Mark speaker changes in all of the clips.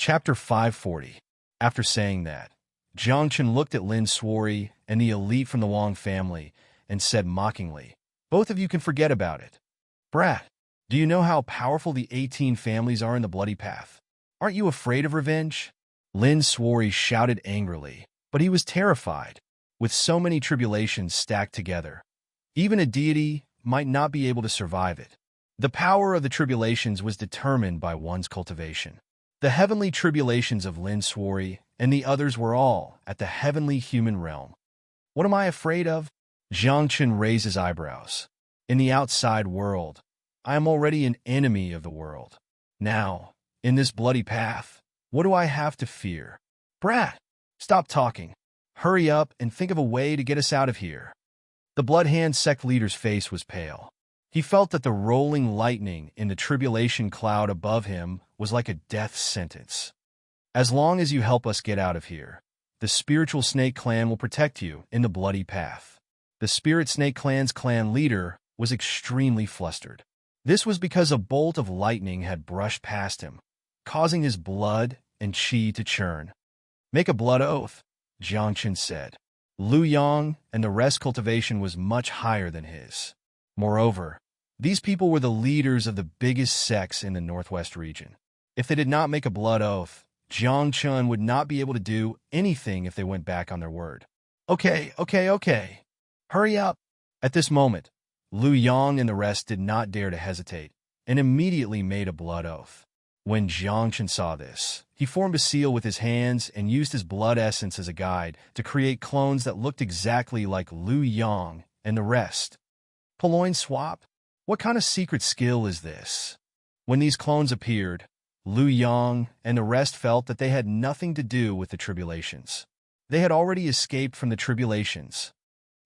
Speaker 1: Chapter 540. After saying that, Jiang Chen looked at Lin Suori and the elite from the Wang family and said mockingly, "Both of you can forget about it. Brat, do you know how powerful the 18 families are in the Bloody Path? Aren't you afraid of revenge?" Lin Suori shouted angrily, but he was terrified. With so many tribulations stacked together, even a deity might not be able to survive it. The power of the tribulations was determined by one's cultivation. The heavenly tribulations of Lin Suori and the others were all at the heavenly human realm. "What am I afraid of?" Jiang Chen raised his eyebrows. "In the outside world, I am already an enemy of the world. Now, in this bloody path, what do I have to fear?" "Brat, stop talking. Hurry up and think of a way to get us out of here." The Bloodhand sect leader's face was pale. He felt that the rolling lightning in the tribulation cloud above him was like a death sentence. "As long as you help us get out of here, the spiritual snake clan will protect you in the bloody path." The spirit snake clan's clan leader was extremely flustered. This was because a bolt of lightning had brushed past him, causing his blood and chi to churn. "Make a blood oath," Jiang Chen said. Lu Yang and the rest cultivation was much higher than his. Moreover, these people were the leaders of the biggest sects in the Northwest region. If they did not make a blood oath, Jiang Chen would not be able to do anything if they went back on their word. Okay. Hurry up." At this moment, Lu Yang and the rest did not dare to hesitate, and immediately made a blood oath. When Jiang Chen saw this, he formed a seal with his hands and used his blood essence as a guide to create clones that looked exactly like Lu Yang and the rest. Purloin swap? What kind of secret skill is this? When these clones appeared, Lu Yang and the rest felt that they had nothing to do with the tribulations. They had already escaped from the tribulations.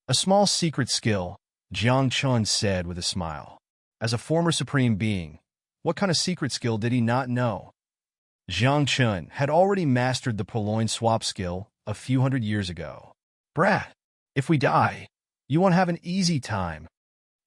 Speaker 1: "A small secret skill," Jiang Chen said with a smile. As a former supreme being, what kind of secret skill did he not know? Jiang Chen had already mastered the purloin swap skill a few hundred years ago. "Brat, if we die, you won't have an easy time.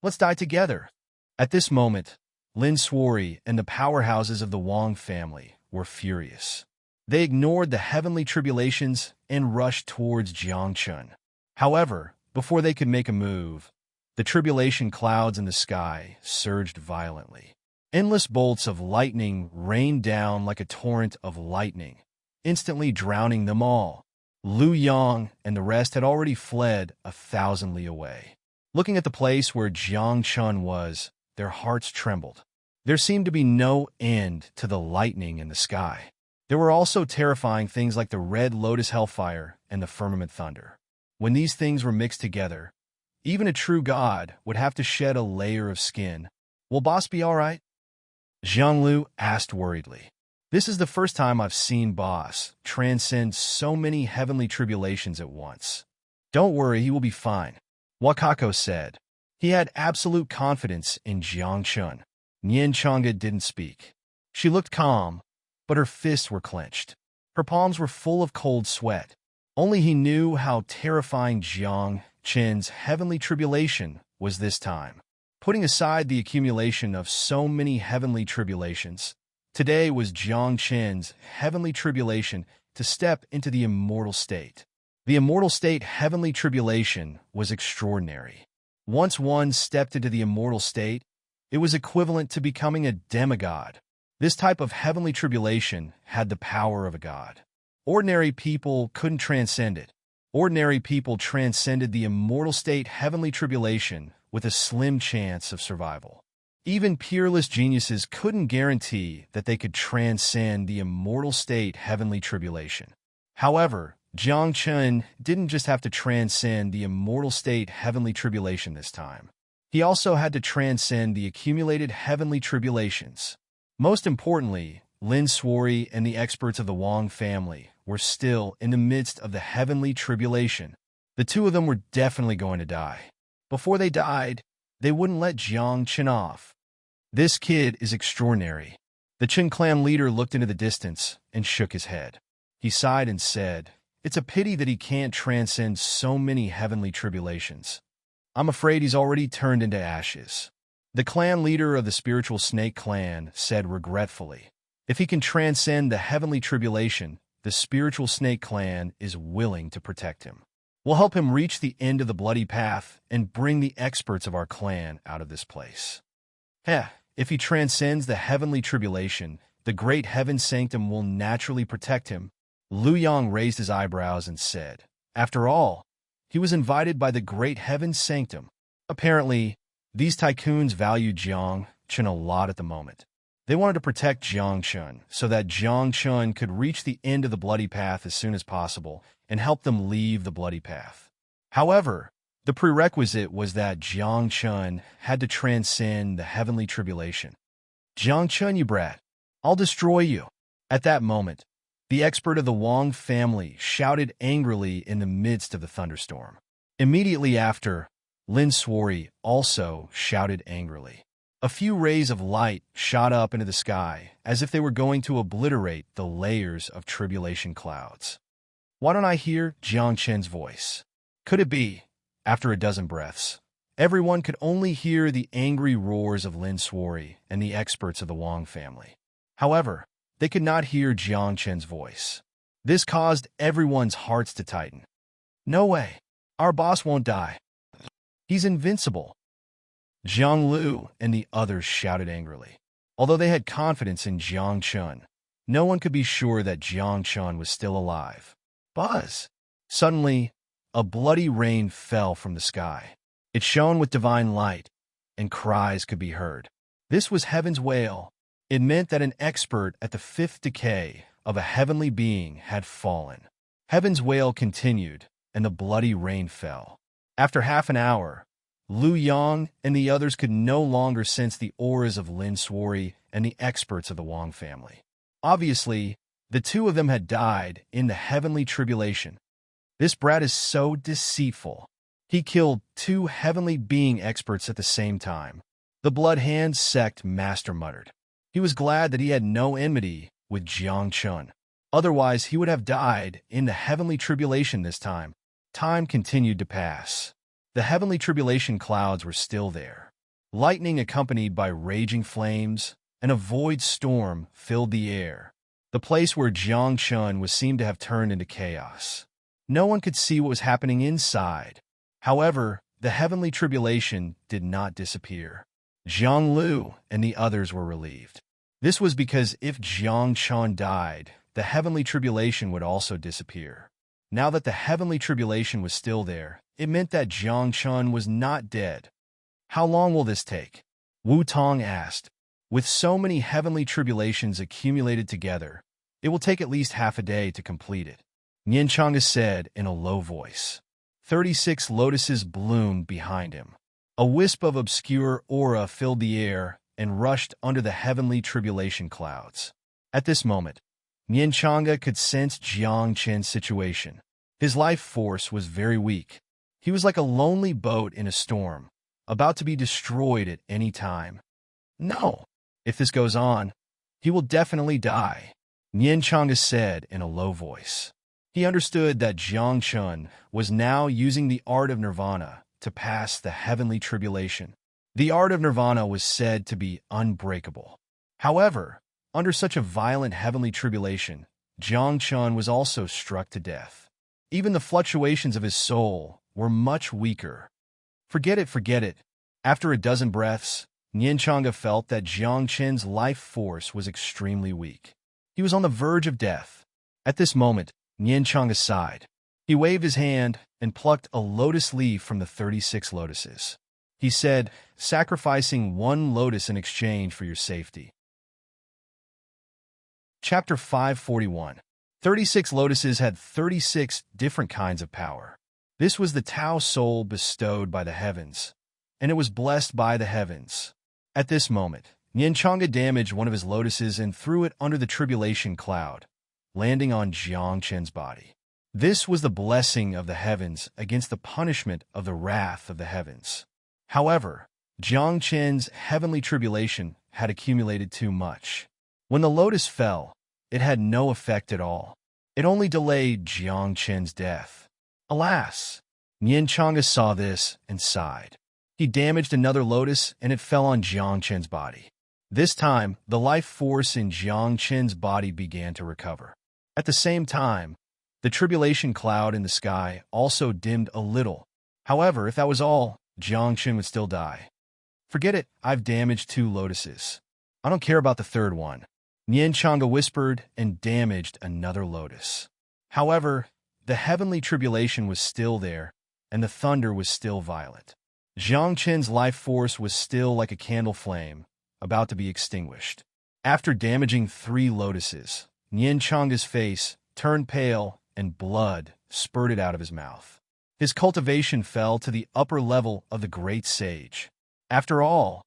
Speaker 1: Let's die together." At this moment, Lin Suori and the powerhouses of the Wang family were furious. They ignored the heavenly tribulations and rushed towards Jiang Chen. However, before they could make a move, the tribulation clouds in the sky surged violently. Endless bolts of lightning rained down like a torrent of lightning, instantly drowning them all. Lu Yang and the rest had already fled 1,000 li away. Looking at the place where Jiang Chen was, their hearts trembled. There seemed to be no end to the lightning in the sky. There were also terrifying things like the red lotus hellfire and the firmament thunder. When these things were mixed together, even a true god would have to shed a layer of skin. "Will boss be all right?" Zhang Lu asked worriedly. "This is the first time I've seen boss transcend so many heavenly tribulations at once." "Don't worry, he will be fine," Wakako said. He had absolute confidence in Jiang Chen. Nian Chang'e didn't speak. She looked calm, but her fists were clenched. Her palms were full of cold sweat. Only he knew how terrifying Jiang Chen's heavenly tribulation was this time. Putting aside the accumulation of so many heavenly tribulations, today was Jiang Chen's heavenly tribulation to step into the immortal state. The immortal state heavenly tribulation was extraordinary. Once one stepped into the immortal state, it was equivalent to becoming a demigod. This type of heavenly tribulation had the power of a god. Ordinary people couldn't transcend it. Ordinary people transcended the immortal state heavenly tribulation with a slim chance of survival. Even peerless geniuses couldn't guarantee that they could transcend the immortal state heavenly tribulation. However, Jiang Chen didn't just have to transcend the immortal state heavenly tribulation this time. He also had to transcend the accumulated heavenly tribulations. Most importantly, Lin Suori and the experts of the Wang family were still in the midst of the heavenly tribulation. The two of them were definitely going to die. Before they died, they wouldn't let Jiang Chen off. "This kid is extraordinary." The Chen clan leader looked into the distance and shook his head. He sighed and said, "It's a pity that he can't transcend so many heavenly tribulations. I'm afraid he's already turned into ashes." The clan leader of the spiritual snake clan said regretfully, If he can transcend the heavenly tribulation, the spiritual snake clan is willing to protect him. We'll help him reach the end of the bloody path and bring the experts of our clan out of this place. If he transcends the heavenly tribulation, the great heaven sanctum will naturally protect him. Lu Yang raised his eyebrows and said, after all, he was invited by the great heaven sanctum. Apparently, these tycoons valued Jiang Chen a lot at the moment. They wanted to protect Jiang Chen so that Jiang Chen could reach the end of the bloody path as soon as possible and help them leave the bloody path. However, the prerequisite was that Jiang Chen had to transcend the heavenly tribulation. Jiang Chen, you brat, I'll destroy you. At that moment, the expert of the Wang family shouted angrily in the midst of the thunderstorm. Immediately after, Lin Suori also shouted angrily. A few rays of light shot up into the sky as if they were going to obliterate the layers of tribulation clouds. Why don't I hear Jiang Chen's voice? Could it be, after a dozen breaths, everyone could only hear the angry roars of Lin Suori and the experts of the Wang family. However, they could not hear Jiang Chen's voice. This caused everyone's hearts to tighten. No way. Our boss won't die. He's invincible. Jiang Lu and the others shouted angrily. Although they had confidence in Jiang Chen, no one could be sure that Jiang Chen was still alive. Buzz! Suddenly, a bloody rain fell from the sky. It shone with divine light, and cries could be heard. This was heaven's wail. It meant that an expert at the fifth decay of a heavenly being had fallen. Heaven's wail continued, and the bloody rain fell. After half an hour, Lu Yang and the others could no longer sense the auras of Lin Suori and the experts of the Wang family. Obviously, the two of them had died in the heavenly tribulation. This brat is so deceitful. He killed two heavenly being experts at the same time. The Blood Hand sect master muttered. He was glad that he had no enmity with Jiang Chen. Otherwise, he would have died in the heavenly tribulation this time. Time continued to pass. The heavenly tribulation clouds were still there. Lightning accompanied by raging flames and a void storm filled the air. The place where Jiang Chen was seemed to have turned into chaos. No one could see what was happening inside. However, the heavenly tribulation did not disappear. Jiang Lu and the others were relieved. This was because if Jiang Chen died, the heavenly tribulation would also disappear. Now that the heavenly tribulation was still there, it meant that Jiang Chen was not dead. How long will this take? Wu Tong asked. With so many heavenly tribulations accumulated together, it will take at least half a day to complete it. Nian Chang'e said in a low voice. 36 lotuses bloomed behind him. A wisp of obscure aura filled the air and rushed under the heavenly tribulation clouds. At this moment, Nian Chang'e could sense Jiang Chen's situation. His life force was very weak. He was like a lonely boat in a storm, about to be destroyed at any time. No, if this goes on, he will definitely die, Nian Chang'e said in a low voice. He understood that Jiang Chen was now using the art of nirvana to pass the heavenly tribulation. The art of nirvana was said to be unbreakable. However, under such a violent heavenly tribulation, Jiang Chen was also struck to death. Even the fluctuations of his soul were much weaker. Forget it. After a dozen breaths, Nian Chang'e felt that Jiang Chen's life force was extremely weak. He was on the verge of death. At this moment, Nian Chang'e sighed. He waved his hand and plucked a lotus leaf from the 36 lotuses. He said, sacrificing one lotus in exchange for your safety. Chapter 541. 36 lotuses had 36 different kinds of power. This was the Tao soul bestowed by the heavens, and it was blessed by the heavens. At this moment, Nian Chang'e damaged one of his lotuses and threw it under the tribulation cloud, landing on Jiang Chen's body. This was the blessing of the heavens against the punishment of the wrath of the heavens. However, Jiang Chen's heavenly tribulation had accumulated too much. When the lotus fell, it had no effect at all. It only delayed Jiang Chen's death. Alas! Nian Chang'e saw this and sighed. He damaged another lotus and it fell on Jiang Chen's body. This time, the life force in Jiang Qin's body began to recover. At the same time, the tribulation cloud in the sky also dimmed a little. However, if that was all, Jiang Qin would still die. Forget it, I've damaged 2 lotuses. I don't care about the third one. Nian Chang'e whispered and damaged another lotus. However, the heavenly tribulation was still there, and the thunder was still violent. Jiang Qin's life force was still like a candle flame, about to be extinguished. After damaging 3 lotuses, Nian Chang'e's face turned pale and blood spurted out of his mouth. His cultivation fell to the upper level of the great sage. After all,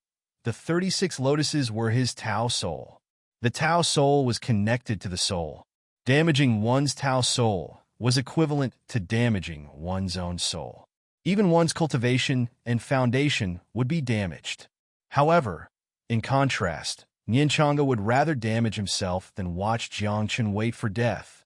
Speaker 1: the 36 lotuses were his Tao soul. The Tao soul was connected to the soul. Damaging one's Tao soul was equivalent to damaging one's own soul. Even one's cultivation and foundation would be damaged. However, in contrast, Nian Chang'e would rather damage himself than watch Jiang Qin wait for death.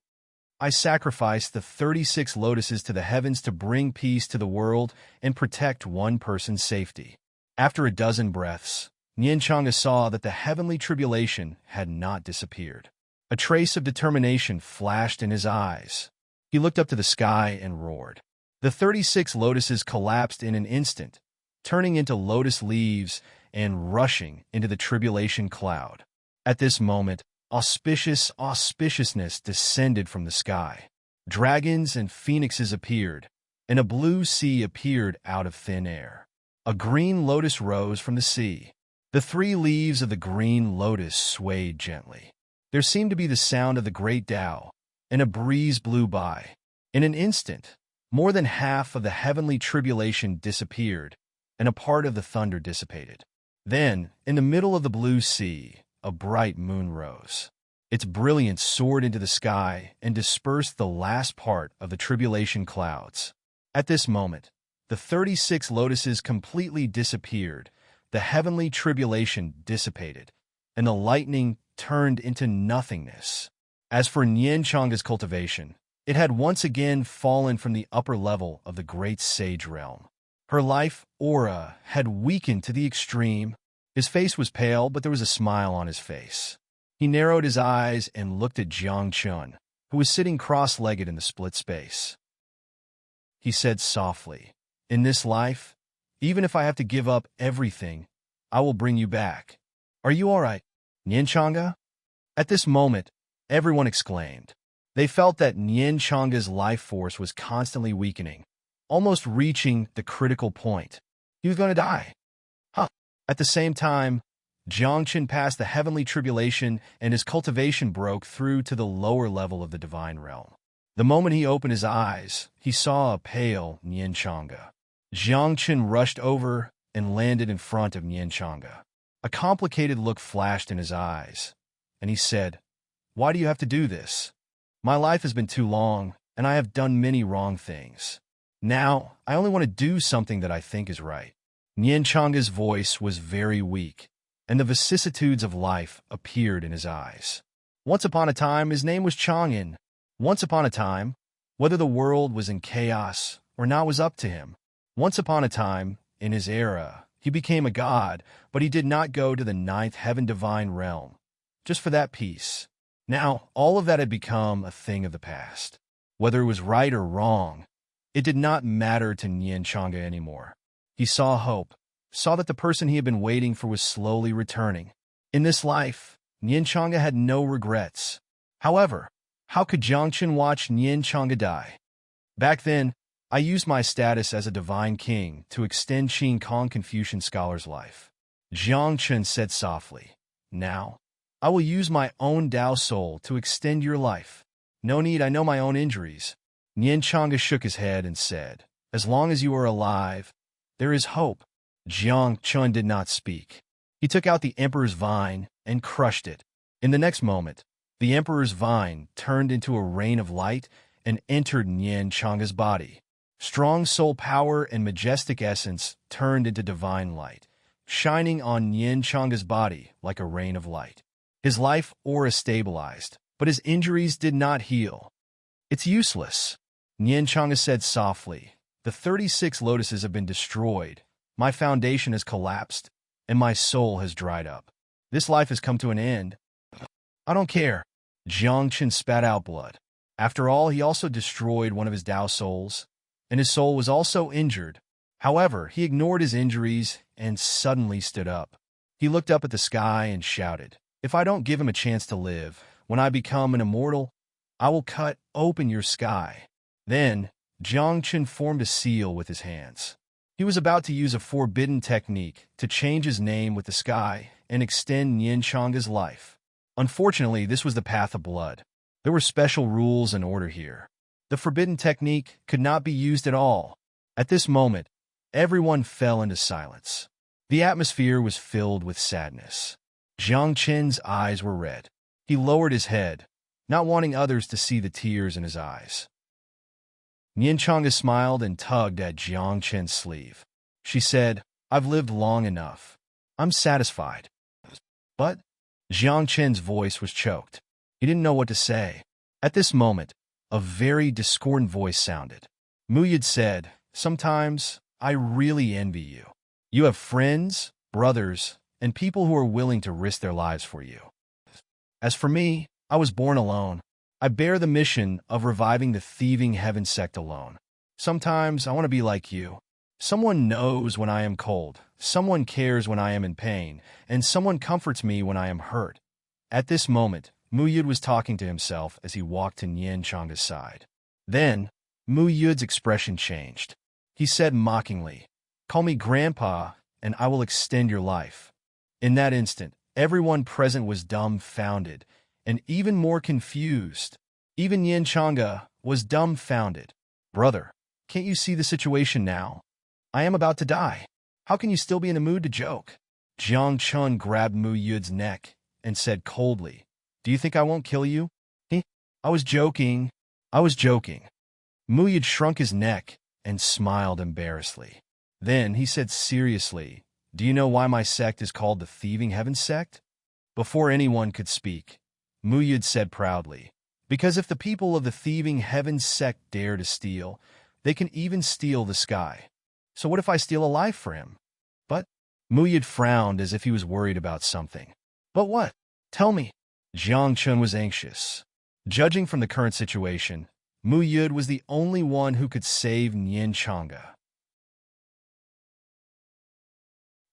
Speaker 1: I sacrificed the 36 lotuses to the heavens to bring peace to the world and protect one person's safety. After a dozen breaths, Nian Chang'e saw that the heavenly tribulation had not disappeared. A trace of determination flashed in his eyes. He looked up to the sky and roared. The 36 lotuses collapsed in an instant, turning into lotus leaves and rushing into the tribulation cloud. At this moment, auspiciousness descended from the sky. Dragons and phoenixes appeared, and a blue sea appeared out of thin air. A green lotus rose from the sea. The 3 leaves of the green lotus swayed gently. There seemed to be the sound of the great Tao, and a breeze blew by. In an instant, more than half of the heavenly tribulation disappeared, and a part of the thunder dissipated. Then, in the middle of the blue sea, a bright moon rose. Its brilliance soared into the sky and dispersed the last part of the tribulation clouds. At this moment, the 36 lotuses completely disappeared, the heavenly tribulation dissipated, and the lightning turned into nothingness. As for Nian Chang'e's cultivation, it had once again fallen from the upper level of the great sage realm. Her life aura had weakened to the extreme. His face was pale, but there was a smile on his face. He narrowed his eyes and looked at Jiang Qin, who was sitting cross-legged in the split space. He said softly, "In this life, even if I have to give up everything, I will bring you back. Are you all right, Nian Chang'e?" At this moment, everyone exclaimed. They felt that Nian Chang'e's life force was constantly weakening, almost reaching the critical point. He was going to die. At the same time, Jiang Qin passed the heavenly tribulation and his cultivation broke through to the lower level of the divine realm. The moment he opened his eyes, he saw a pale Nian Chang'e. Jiang Qin rushed over and landed in front of Nian Chang'e. A complicated look flashed in his eyes, and he said, "Why do you have to do this? My life has been too long, and I have done many wrong things. Now, I only want to do something that I think is right." Nian Chang'e's voice was very weak, and the vicissitudes of life appeared in his eyes. Once upon a time, his name was Chang'in. Once upon a time, whether the world was in chaos or not was up to him. Once upon a time, in his era, he became a god, but he did not go to the 9th heaven divine realm, just for that peace. Now, all of that had become a thing of the past. Whether it was right or wrong, it did not matter to Nian Chang'e anymore. He saw hope, saw that the person he had been waiting for was slowly returning. In this life, Nian Chang'e had no regrets. However, how could Jiang Qin watch Nian Chang'e die? Back then, I used my status as a divine king to extend Qin Kong Confucian scholar's life. Jiang Qin said softly, "Now, I will use my own Tao soul to extend your life. No need, I know my own injuries." Nian Chang'e shook his head and said, "As long as you are alive, there is hope." Jiang Qin did not speak. He took out the emperor's vine and crushed it. In the next moment, the emperor's vine turned into a rain of light and entered Nian Chang'e's body. Strong soul power and majestic essence turned into divine light, shining on Nian Chang'e's body like a rain of light. His life aura stabilized, but his injuries did not heal. "It's useless," Nian Chang'e said softly. "The 36 lotuses have been destroyed, my foundation has collapsed, and my soul has dried up. This life has come to an end. I don't care. Jiangchen spat out blood. After all, he also destroyed one of his Tao souls, and his soul was also injured. However, he ignored his injuries and suddenly stood up. He looked up at the sky and shouted, "If I don't give him a chance to live, when I become an immortal, I will cut open your sky." Then, Jiangchen formed a seal with his hands. He was about to use a forbidden technique to change his name with the sky and extend Nianchanga's life. Unfortunately, this was the path of blood. There were special rules and order here. The forbidden technique could not be used at all. At this moment, everyone fell into silence. The atmosphere was filled with sadness. Jiang Chen's eyes were red. He lowered his head, not wanting others to see the tears in his eyes. Nianchanga smiled and tugged at Jiang Chen's sleeve. She said, "I've lived long enough. I'm satisfied." But Jiang Chen's voice was choked. He didn't know what to say. At this moment, a very discordant voice sounded. Muyid said, "Sometimes I really envy you. You have friends, brothers, and people who are willing to risk their lives for you. As for me, I was born alone. I bear the mission of reviving the thieving heaven sect alone. Sometimes I want to be like you. Someone knows when I am cold, someone cares when I am in pain, and someone comforts me when I am hurt." At this moment, Muyid was talking to himself as he walked to Nianchanga's side. Then, Muyid's expression changed. He said mockingly, "Call me Grandpa, and I will extend your life." In that instant, everyone present was dumbfounded, and even more confused. Even Nianchanga was dumbfounded. "Brother, can't you see the situation now? I am about to die. How can you still be in the mood to joke?" Jiang Chun grabbed Muyid's neck and said coldly, "Do you think I won't kill you?" I was joking. I was joking." Muyid shrunk his neck and smiled embarrassedly. Then he said seriously, "Do you know why my sect is called the Thieving Heaven Sect?" Before anyone could speak, Muyid said proudly, "Because if the people of the Thieving Heaven Sect dare to steal, they can even steal the sky. So what if I steal a life for him?" "But—" Muyid frowned as if he was worried about something. "But what? Tell me." Jiang Chun was anxious. Judging from the current situation, Muyid was the only one who could save Nianchanga.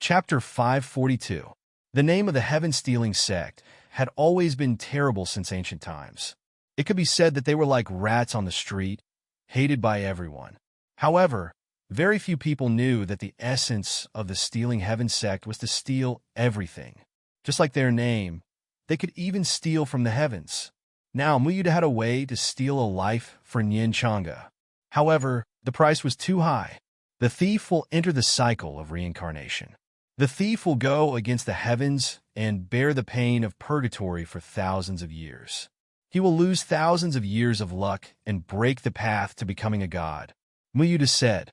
Speaker 1: Chapter 542. The name of the heaven-stealing sect had always been terrible since ancient times. It could be said that they were like rats on the street, hated by everyone. However, very few people knew that the essence of the stealing heaven sect was to steal everything. Just like their name, they could even steal from the heavens. Now, Muyid had a way to steal a life for Nianchanga. However, the price was too high. The thief will enter the cycle of reincarnation. The thief will go against the heavens and bear the pain of purgatory for thousands of years. He will lose thousands of years of luck and break the path to becoming a god. Muyid said.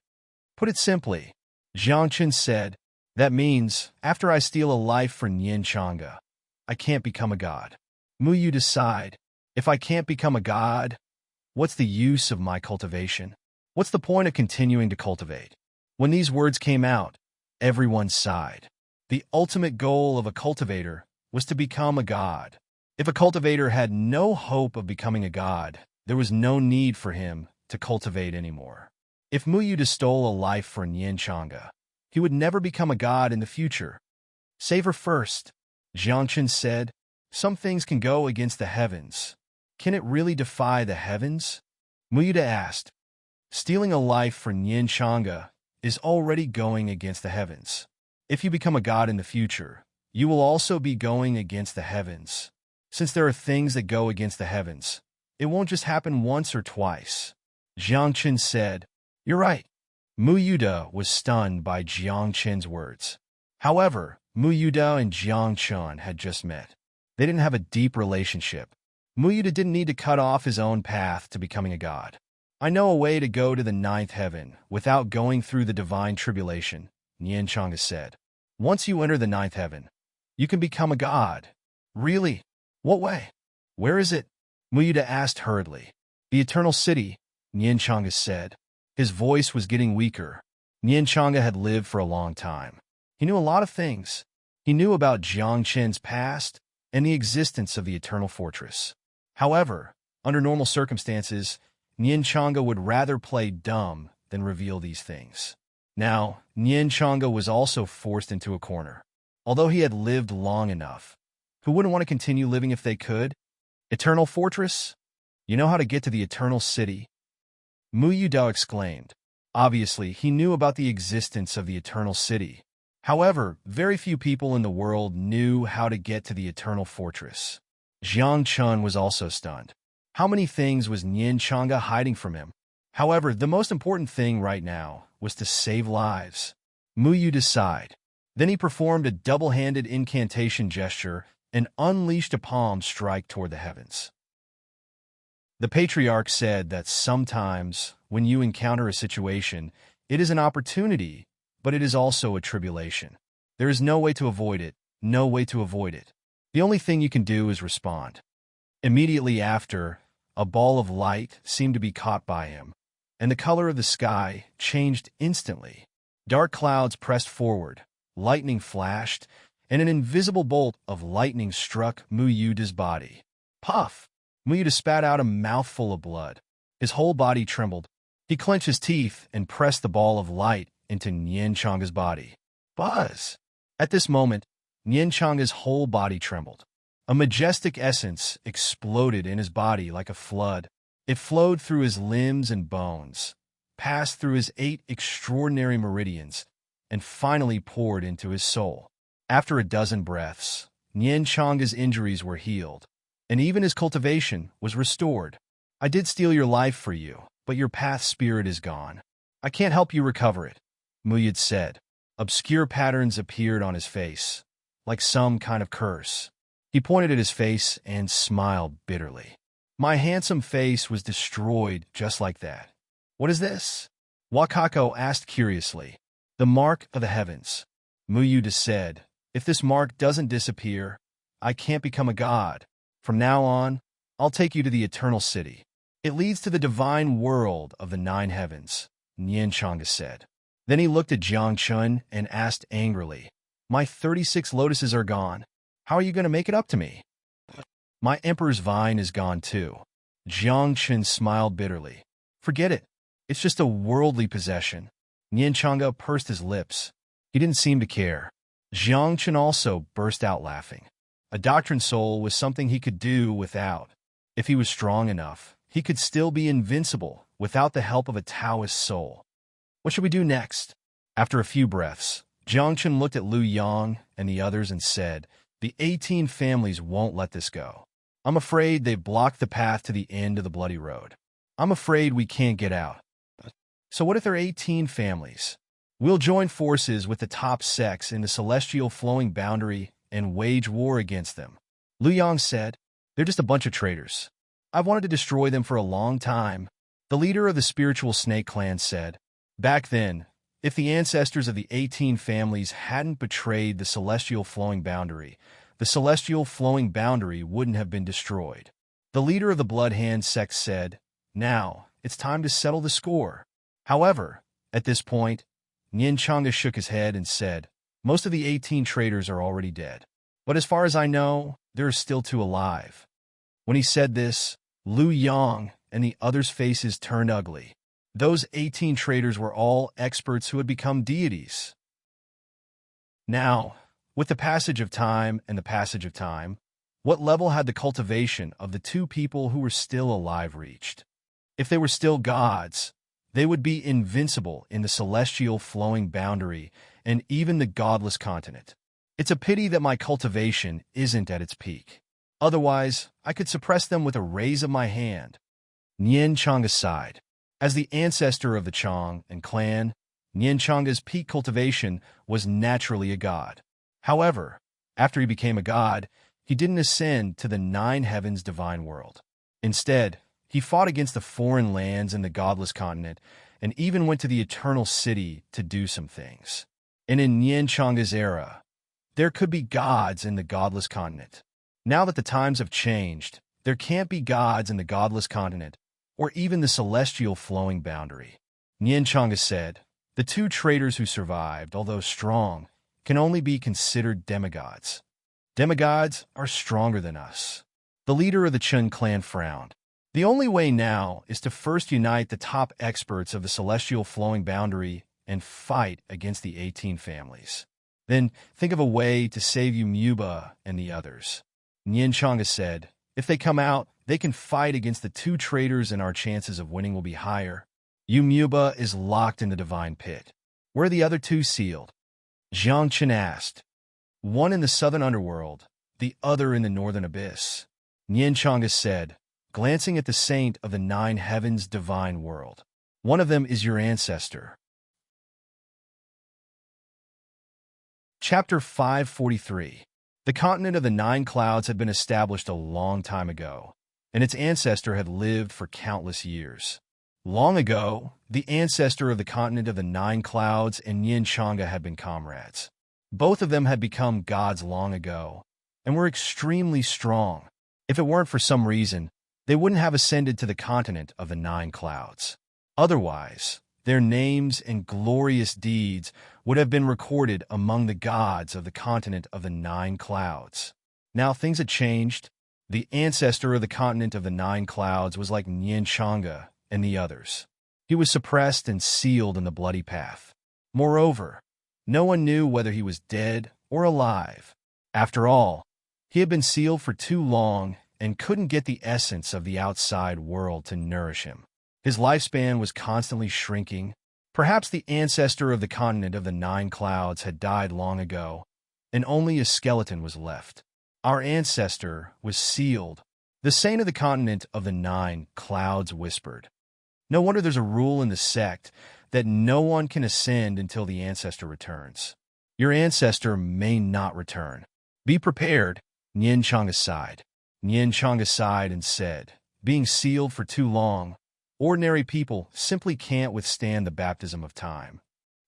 Speaker 1: "Put it simply," Jiangchen said, "that means, after I steal a life for Nianchanga, I can't become a god." Muyid sighed. "If I can't become a god, what's the use of my cultivation? What's the point of continuing to cultivate?" When these words came out, everyone sighed. The ultimate goal of a cultivator was to become a god. If a cultivator had no hope of becoming a god, there was no need for him to cultivate anymore. If Muyid stole a life for Nianchanga, he would never become a god in the future. "Save her first," Jiangchen said. "Some things can go against the heavens. Can it really defy the heavens?" Muyid asked. "Stealing a life for Nianchanga is already going against the heavens. If you become a god in the future, you will also be going against the heavens. Since there are things that go against the heavens, it won't just happen once or twice." Jiangchen said. "You're right." Muyid was stunned by Jiangchen's words. However, Muyid and Jiangchen had just met. They didn't have a deep relationship. Muyid didn't need to cut off his own path to becoming a god. "I know a way to go to the ninth heaven without going through the divine tribulation," Nianchanga said. "Once you enter the ninth heaven, you can become a god." "Really? What way? Where is it?" Muyid asked hurriedly. "The eternal city," Nianchanga said. His voice was getting weaker. Nianchanga had lived for a long time. He knew a lot of things. He knew about Jiang Qin's past and the existence of the Eternal Fortress. However, under normal circumstances, Nian Chang'e would rather play dumb than reveal these things. Now, Nian Chang'e was also forced into a corner. Although he had lived long enough, who wouldn't want to continue living if they could? Eternal Fortress? You know how to get to the Eternal City? Mu Yudao exclaimed. Obviously, he knew about the existence of the Eternal City. However, very few people in the world knew how to get to the Eternal Fortress. Jiang Chun was also stunned. How many things was Nian Chang'e hiding from him? However, the most important thing right now was to save lives. Mu Yu decided. Then he performed a double-handed incantation gesture and unleashed a palm strike toward the heavens. The patriarch said that sometimes, when you encounter a situation, it is an opportunity, but it is also a tribulation. There is no way to avoid it, no way to avoid it. The only thing you can do is respond. Immediately after, a ball of light seemed to be caught by him, and the color of the sky changed instantly. Dark clouds pressed forward, lightning flashed, and an invisible bolt of lightning struck Mu Yuda's body. Puff! Mu Yuda spat out a mouthful of blood. His whole body trembled. He clenched his teeth and pressed the ball of light into Nian Chang'e's body. Buzz! At this moment, Nian Chang'e's whole body trembled. A majestic essence exploded in his body like a flood. It flowed through his limbs and bones, passed through his 8 extraordinary meridians, and finally poured into his soul. After a dozen breaths, Nian Chang'e's injuries were healed, and even his cultivation was restored. I did steal your life for you, but your path spirit is gone. I can't help you recover it, Mu Yud said. Obscure patterns appeared on his face, like some kind of curse. He pointed at his face and smiled bitterly. My handsome face was destroyed just like that. What is this? Wakako asked curiously. The mark of the heavens. Mu Yuda said, if this mark doesn't disappear, I can't become a god. From now on, I'll take you to the Eternal City. It leads to the divine world of the 9 heavens, Nian Chang'e said. Then he looked at Jiang Chun and asked angrily, my 36 lotuses are gone. How are you going to make it up to me? My emperor's vine is gone too. Jiang Chun smiled bitterly. Forget it. It's just a worldly possession. Nian Chang'e pursed his lips. He didn't seem to care. Jiang Chun also burst out laughing. A doctrine soul was something he could do without. If he was strong enough, he could still be invincible without the help of a Taoist soul. What should we do next? After a few breaths, Jiang Chun looked at Lu Yang and the others and said, the 18 families won't let this go. I'm afraid they've blocked the path to the end of the bloody road. I'm afraid we can't get out. So what if there are 18 families? We'll join forces with the top sects in the celestial flowing boundary and wage war against them. Lu Yang said, they're just a bunch of traitors. I've wanted to destroy them for a long time. The leader of the spiritual snake clan said, back then, if the ancestors of the 18 families hadn't betrayed the celestial flowing boundary, the celestial flowing boundary wouldn't have been destroyed. The leader of the Blood Hand sect said, now, it's time to settle the score. However, at this point, Nian Chang'e shook his head and said, most of the 18 traitors are already dead. But as far as I know, there are still 2 alive. When he said this, Lu Yang and the others' faces turned ugly. Those 18 traitors were all experts who had become deities. Now, with the passage of time and the passage of time, what level had the cultivation of the 2 people who were still alive reached? If they were still gods, they would be invincible in the celestial flowing boundary and even the godless continent. It's a pity that my cultivation isn't at its peak. Otherwise, I could suppress them with a raise of my hand. Nian Chang'e sighed. As the ancestor of the Chang and clan, Nian Chang'e's peak cultivation was naturally a god. However, after he became a god, he didn't ascend to the 9 heavens divine world. Instead, he fought against the foreign lands in the godless continent and even went to the Eternal City to do some things. And in Nian Chang'e's era, there could be gods in the godless continent. Now that the times have changed, there can't be gods in the godless continent or even the celestial flowing boundary. Nian Chang'e said, the 2 traitors who survived, although strong, can only be considered demigods. Demigods are stronger than us. The leader of the Chun clan frowned. The only way now is to first unite the top experts of the celestial flowing boundary and fight against the 18 families. Then think of a way to save Yumuba and the others. Nyan Changa said, if they come out, they can fight against the 2 traitors and our chances of winning will be higher. Yumuba is locked in the divine pit. Where are the other 2 sealed? Jiang Chen asked. One in the southern underworld, the other in the northern abyss. Nyan Changa said, glancing at the saint of the 9 heavens divine world. One of them is your ancestor. Chapter 543. The continent of the 9 clouds had been established a long time ago, and its ancestor had lived for countless years. Long ago, the ancestor of the continent of the 9 clouds and Nyan Changa had been comrades. Both of them had become gods long ago, and were extremely strong. If it weren't for some reason, they wouldn't have ascended to the continent of the 9 clouds. Otherwise, their names and glorious deeds would have been recorded among the gods of the continent of the 9 clouds. Now things had changed. The ancestor of the continent of the 9 clouds was like Nyan Changa and the others. He was suppressed and sealed in the bloody path. Moreover, no one knew whether he was dead or alive. After all, he had been sealed for too long and couldn't get the essence of the outside world to nourish him. His lifespan was constantly shrinking. Perhaps the ancestor of the continent of the 9 clouds had died long ago, and only a skeleton was left. Our ancestor was sealed. The saint of the continent of the 9 clouds whispered. No wonder there's a rule in the sect that no one can ascend until the ancestor returns. Your ancestor may not return. Be prepared, Nyan Changa sighed. Nyan Changa sighed and said, being sealed for too long, ordinary people simply can't withstand the baptism of time.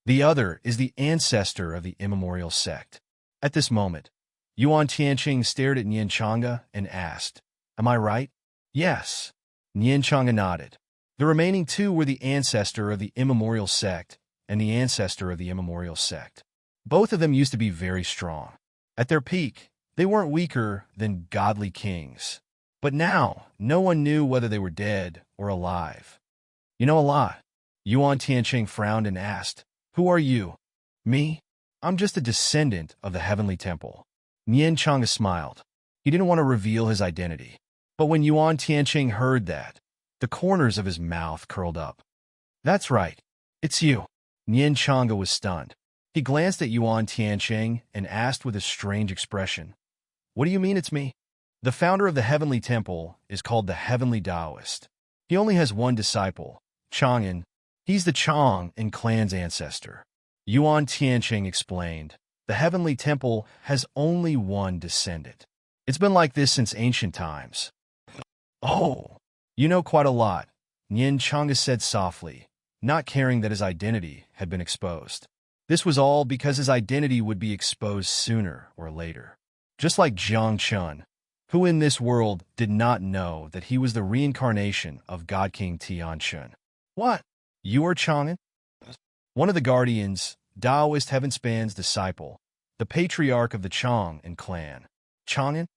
Speaker 1: The other is the ancestor of the immemorial sect. At this moment, Yuan Tianqing stared at Nyan Changa and asked, am I right? Yes. Nyan Changa nodded. The remaining 2 were the ancestor of the immemorial sect and the ancestor of the immemorial sect. Both of them used to be very strong. At their peak, they weren't weaker than godly kings. But now, no one knew whether they were dead or alive. You know a lot. Yuan Tianqing frowned and asked, who are you? Me? I'm just a descendant of the heavenly temple. Nyan Changa smiled. He didn't want to reveal his identity. But when Yuan Tianqing heard that, the corners of his mouth curled up. That's right. It's you. Nyan Changa was stunned. He glanced at Yuan Tianqing and asked with a strange expression, what do you mean it's me? The founder of the Heavenly Temple is called the Heavenly Taoist. He only has one disciple, Chang'an. He's the Chang and clan's ancestor. Yuan Tianqing explained, the Heavenly Temple has only one descendant. It's been like this since ancient times. Oh, you know quite a lot, Nyan Changa said softly, not caring that his identity had been exposed. This was all because his identity would be exposed sooner or later. Just like Jiang Chun, who in this world did not know that he was the reincarnation of God King Tianchun. What? You are Chang'an? One of the guardians, Taoist Heavenspan's disciple, the patriarch of the Chang and clan. Chang'an?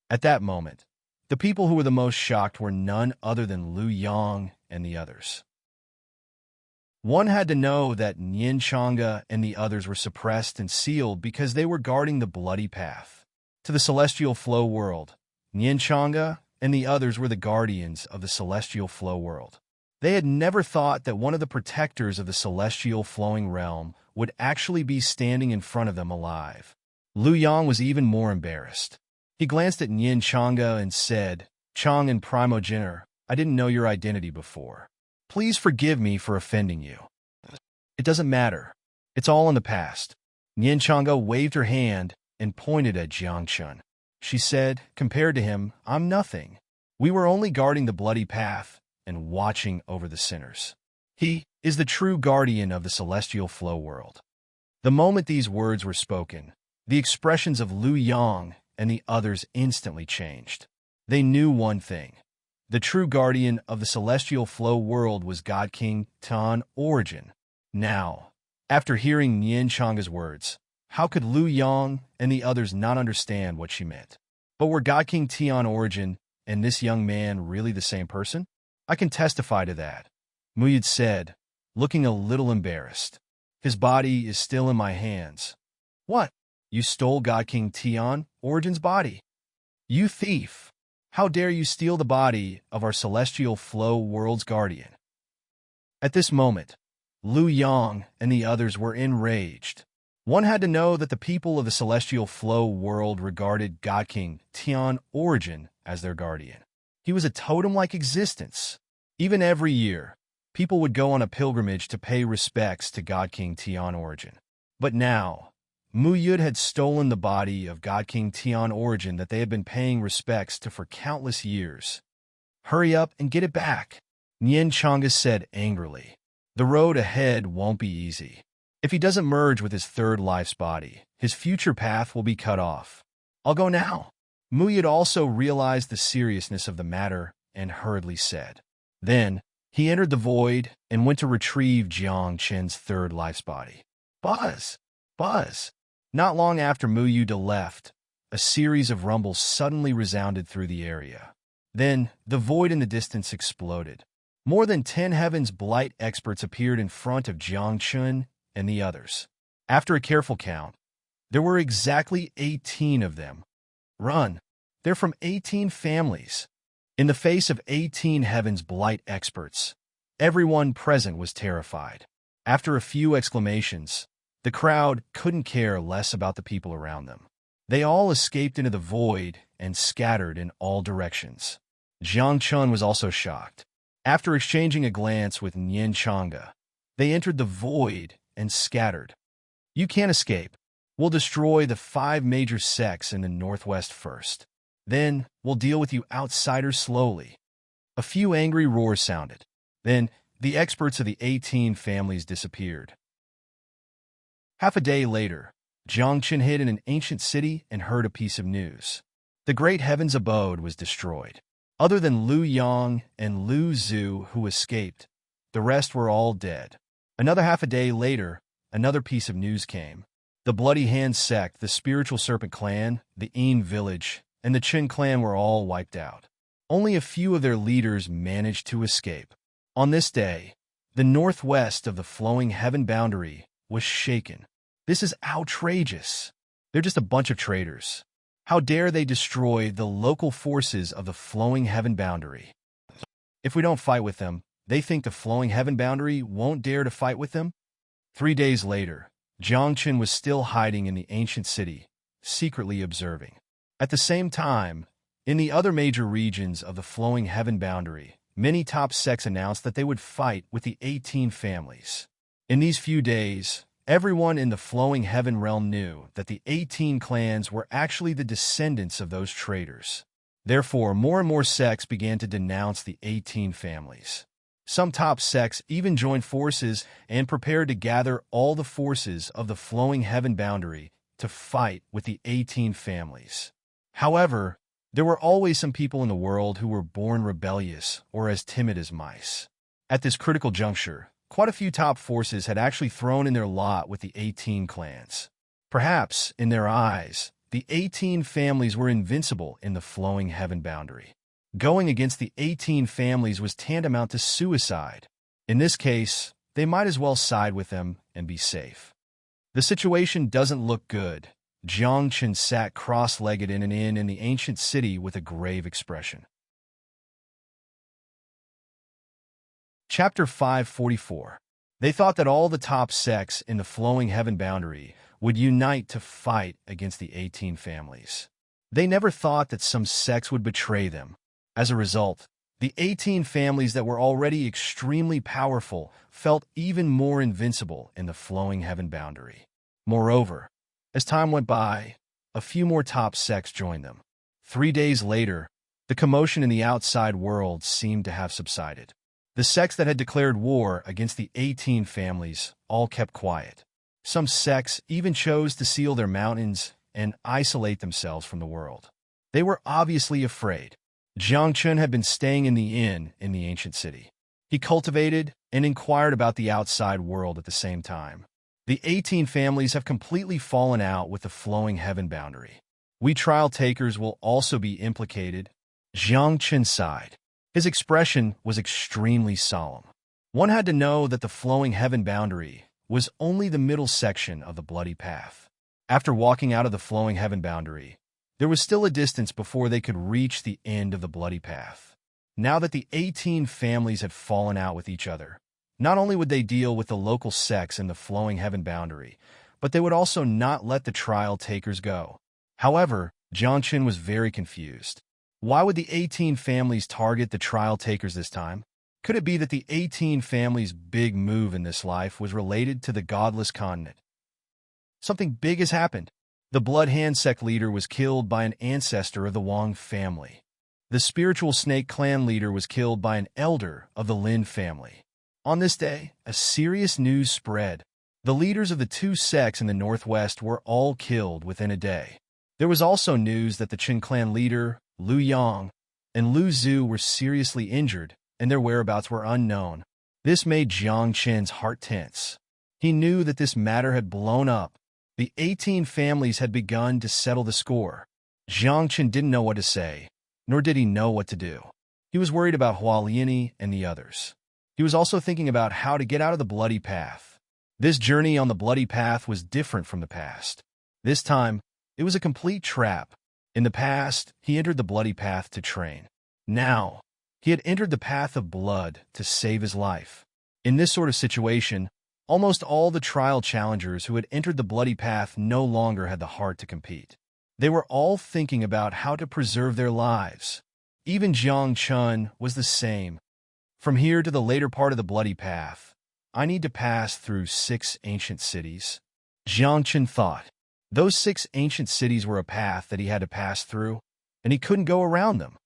Speaker 1: At that moment, the people who were the most shocked were none other than Lu Yang and the others. One had to know that Nyan Changa and the others were suppressed and sealed because they were guarding the bloody path to the celestial flow world. Nyan Changa and the others were the guardians of the celestial flow world. They had never thought that one of the protectors of the celestial flowing realm would actually be standing in front of them alive. Lu Yang was even more embarrassed. He glanced at Nyan Changa and said, Chang and Primogenitor, I didn't know your identity before. Please forgive me for offending you. It doesn't matter. It's all in the past. Nyan Changa waved her hand and pointed at Jiang Chun. She said, compared to him, I'm nothing. We were only guarding the bloody path and watching over the sinners. He is the true guardian of the celestial flow world. The moment these words were spoken, the expressions of Lu Yang and the others instantly changed. They knew one thing. The true guardian of the celestial flow world was God King Tan Origin. Now, after hearing Nyan Changa's words, How could Lu Yang and the others not understand what she meant? But were God King Tian origin and this young man really the same person? I can testify to that, Muyid said, looking a little embarrassed. His body is still in my hands. What? You stole God King Tian origin's body? You thief! How dare you steal the body of our celestial flow world's guardian? At this moment, Lu Yang and the others were enraged. One had to know that the people of the celestial flow world regarded God King Tian origin as their guardian. He was a totem-like existence. Even every year, people would go on a pilgrimage to pay respects to God King Tian origin. But now, Mu Yud had stolen the body of God King Tian origin that they had been paying respects to for countless years. Hurry up and get it back, Nian Changa said angrily. The road ahead won't be easy. If he doesn't merge with his third life's body, his future path will be cut off. I'll go now. Mu Yud also realized the seriousness of the matter and hurriedly said. Then, he entered the void and went to retrieve Jiang Chen's third life's body. Buzz! Buzz! Not long after Mu Yud left, a series of rumbles suddenly resounded through the area. Then, the void in the distance exploded. More than 10 Heaven's Blight experts appeared in front of Jiang Chen and the others. After a careful count, there were exactly 18 of them. Run! They're from 18 families. In the face of 18 Heaven's Blight experts, everyone present was terrified. After a few exclamations, the crowd couldn't care less about the people around them. They all escaped into the void and scattered in all directions. Jiang Chun was also shocked. After exchanging a glance with Nian Changa, they entered the void and scattered. You can't escape. We'll destroy the 5 major sects in the northwest first. Then we'll deal with you outsiders slowly. A few angry roars sounded. Then the experts of the 18 families disappeared. Half a day later, Jiang Chen hid in an ancient city and heard a piece of news. The great heaven's abode was destroyed. Other than Lu Yang and Lu Zhu, who escaped, the rest were all dead. Another half a day later, another piece of news came. The Bloody Hand sect, the Spiritual Serpent clan, the Yin village, and the Qin clan were all wiped out. Only a few of their leaders managed to escape. On this day, the northwest of the flowing heaven boundary was shaken. This is outrageous. They're just a bunch of traitors. How dare they destroy the local forces of the flowing heaven boundary? If we don't fight with them, they think the flowing heaven boundary won't dare to fight with them? 3 days later, Jiang Chen was still hiding in the ancient city, secretly observing. At the same time, in the other major regions of the flowing heaven boundary, many top sects announced that they would fight with the 18 families. In these few days, everyone in the flowing heaven realm knew that the 18 clans were actually the descendants of those traitors. Therefore, more and more sects began to denounce the 18 families. Some top sects even joined forces and prepared to gather all the forces of the flowing heaven boundary to fight with the 18 families. However, there were always some people in the world who were born rebellious or as timid as mice. At this critical juncture, quite a few top forces had actually thrown in their lot with the 18 clans. Perhaps, in their eyes, the 18 families were invincible in the flowing heaven boundary. Going against the 18 families was tantamount to suicide. In this case, they might as well side with them and be safe. The situation doesn't look good. Jiang Chen sat cross-legged in an inn in the ancient city with a grave expression. Chapter 544. They thought that all the top sects in the flowing heaven boundary would unite to fight against the 18 families. They never thought that some sects would betray them. As a result, the 18 families that were already extremely powerful felt even more invincible in the flowing heaven boundary. Moreover, as time went by, a few more top sects joined them. 3 days later, the commotion in the outside world seemed to have subsided. The sects that had declared war against the 18 families all kept quiet. Some sects even chose to seal their mountains and isolate themselves from the world. They were obviously afraid. Jiang Chen had been staying in the inn in the ancient city. He cultivated and inquired about the outside world at the same time. The 18 families have completely fallen out with the flowing heaven boundary. We trial takers will also be implicated. Jiang Chen sighed. His expression was extremely solemn. One had to know that the flowing heaven boundary was only the middle section of the bloody path. After walking out of the flowing heaven boundary, there was still a distance before they could reach the end of the bloody path. Now that the 18 families had fallen out with each other, not only would they deal with the local sects in the flowing heaven boundary, but they would also not let the trial takers go. However, Jiang Chen was very confused. Why would the 18 families target the trial takers this time? Could it be that the 18 families' big move in this life was related to the godless continent? Something big has happened. The Blood Hand sect leader was killed by an ancestor of the Wang family. The spiritual snake clan leader was killed by an elder of the Lin family. On this day, a serious news spread. The leaders of the two sects in the northwest were all killed within a day. There was also news that the Qin clan leader, Lu Yang, and Lu Zhu were seriously injured, and their whereabouts were unknown. This made Jiang Chen's heart tense. He knew that this matter had blown up. The 18 families had begun to settle the score. Jiang Chen didn't know what to say, nor did he know what to do. He was worried about Hua Liani and the others. He was also thinking about how to get out of the bloody path. This journey on the bloody path was different from the past. This time, it was a complete trap. In the past, he entered the bloody path to train. Now, he had entered the path of blood to save his life. In this sort of situation, almost all the trial challengers who had entered the bloody path no longer had the heart to compete. They were all thinking about how to preserve their lives. Even Jiang Chen was the same. From here to the later part of the bloody path, I need to pass through 6 ancient cities. Jiang Chen thought. Those 6 ancient cities were a path that he had to pass through, and he couldn't go around them.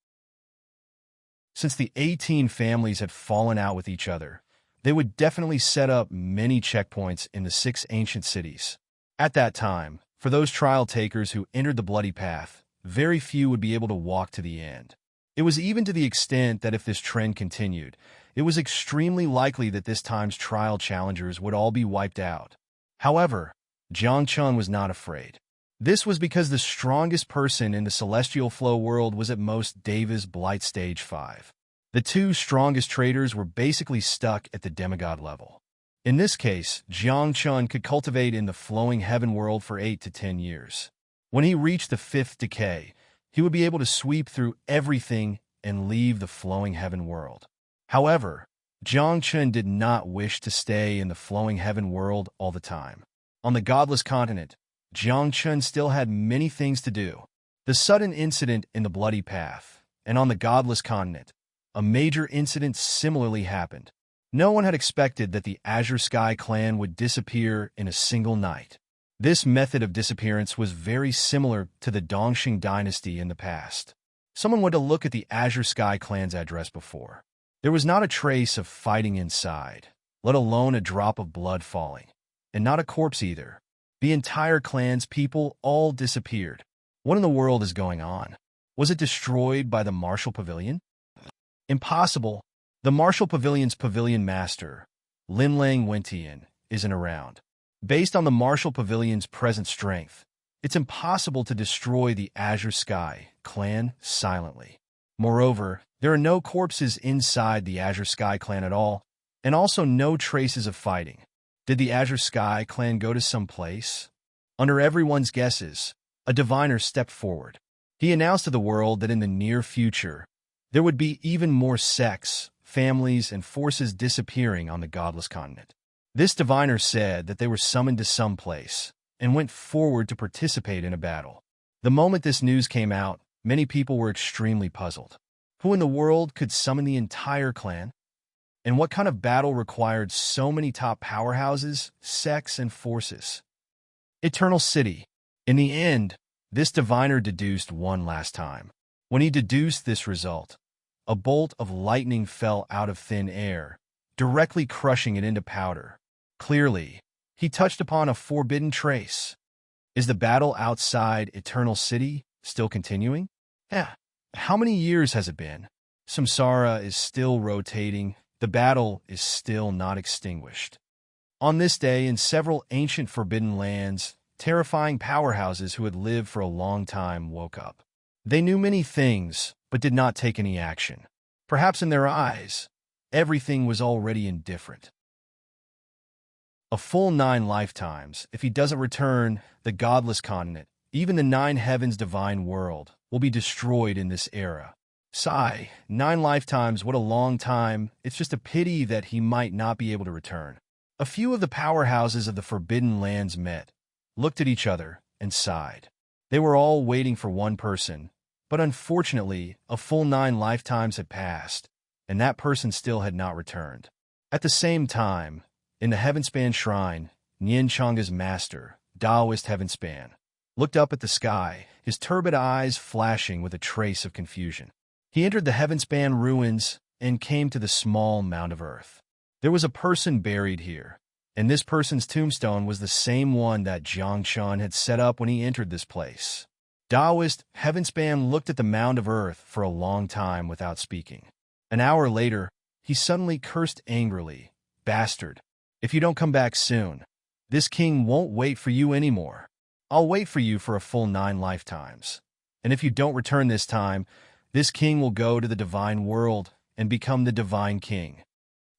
Speaker 1: Since the 18 families had fallen out with each other, they would definitely set up many checkpoints in the 6 ancient cities. At that time, for those trial takers who entered the bloody path, very few would be able to walk to the end. It was even to the extent that if this trend continued, it was extremely likely that this time's trial challengers would all be wiped out. However, Jiang Chen was not afraid. This was because the strongest person in the celestial flow world was at most Deva's Blight Stage 5. The 2 strongest traders were basically stuck at the demigod level. In this case, Jiang Chen could cultivate in the flowing heaven world for 8 to 10 years. When he reached the 5th decay, he would be able to sweep through everything and leave the flowing heaven world. However, Jiang Chen did not wish to stay in the flowing heaven world all the time. On the godless continent, Jiang Chen still had many things to do. The sudden incident in the bloody path, and on the godless continent, a major incident similarly happened. No one had expected that the Azure Sky clan would disappear in a single night. This method of disappearance was very similar to the Dongxing dynasty in the past. Someone went to look at the Azure Sky clan's address before. There was not a trace of fighting inside, let alone a drop of blood falling. And not a corpse either. The entire clan's people all disappeared. What in the world is going on? Was it destroyed by the Martial Pavilion? Impossible. The Martial Pavilion's pavilion master, Lin Lang Wentian, isn't around. Based on the Martial Pavilion's present strength, it's impossible to destroy the Azure Sky clan silently. Moreover, there are no corpses inside the Azure Sky clan at all, and also no traces of fighting. Did the Azure Sky clan go to some place? Under everyone's guesses, a diviner stepped forward. He announced to the world that in the near future, there would be even more sects, families, and forces disappearing on the godless continent. This diviner said that they were summoned to some place and went forward to participate in a battle. The moment this news came out, many people were extremely puzzled. Who in the world could summon the entire clan? And what kind of battle required so many top powerhouses, sects, and forces? Eternal City. In the end, this diviner deduced one last time. When he deduced this result, a bolt of lightning fell out of thin air, directly crushing it into powder. Clearly, he touched upon a forbidden trace. Is the battle outside Eternal City still continuing? How many years has it been? Samsara is still rotating. The battle is still not extinguished. On this day, in several ancient forbidden lands, terrifying powerhouses who had lived for a long time woke up. They knew many things, but did not take any action. Perhaps in their eyes, everything was already indifferent. A full 9 lifetimes, if he doesn't return, the godless continent, even the 9 heavens divine world, will be destroyed in this era. Sigh, 9 lifetimes, what a long time. It's just a pity that he might not be able to return. A few of the powerhouses of the Forbidden Lands met, looked at each other, and sighed. They were all waiting for one person, but unfortunately, a full 9 lifetimes had passed, and that person still had not returned. At the same time, in the Heavenspan Shrine, Nien Changa's master, Taoist Heavenspan, looked up at the sky, his turbid eyes flashing with a trace of confusion. He entered the Heavenspan ruins and came to the small mound of earth. There was a person buried here, and this person's tombstone was the same one that Jiang Chun had set up when he entered this place. Taoist Heavenspan looked at the mound of earth for a long time without speaking. An hour later, he suddenly cursed angrily, "Bastard! If you don't come back soon, this king won't wait for you anymore. I'll wait for you for a full 9 lifetimes. And if you don't return this time, this king will go to the divine world and become the divine king."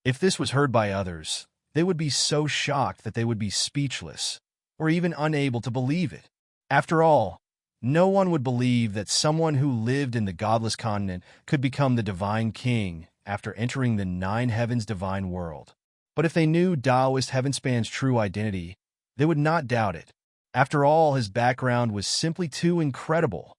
Speaker 1: If this was heard by others, they would be so shocked that they would be speechless, or even unable to believe it. After all, no one would believe that someone who lived in the godless continent could become the divine king after entering the 9 heavens divine world. But if they knew Taoist Heavenspan's true identity, they would not doubt it. After all, his background was simply too incredible.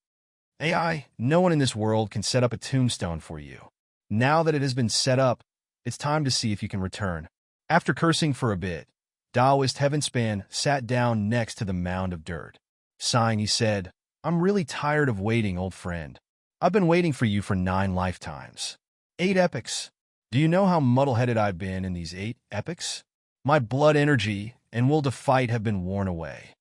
Speaker 1: AI, no one in this world can set up a tombstone for you. Now that it has been set up, it's time to see if you can return. After cursing for a bit, Taoist Heavenspan sat down next to the mound of dirt. Sighing, he said, "I'm really tired of waiting, old friend. I've been waiting for you for 9 lifetimes. 8 epochs. Do you know how muddle-headed I've been in these 8 epochs? My blood energy and will to fight have been worn away."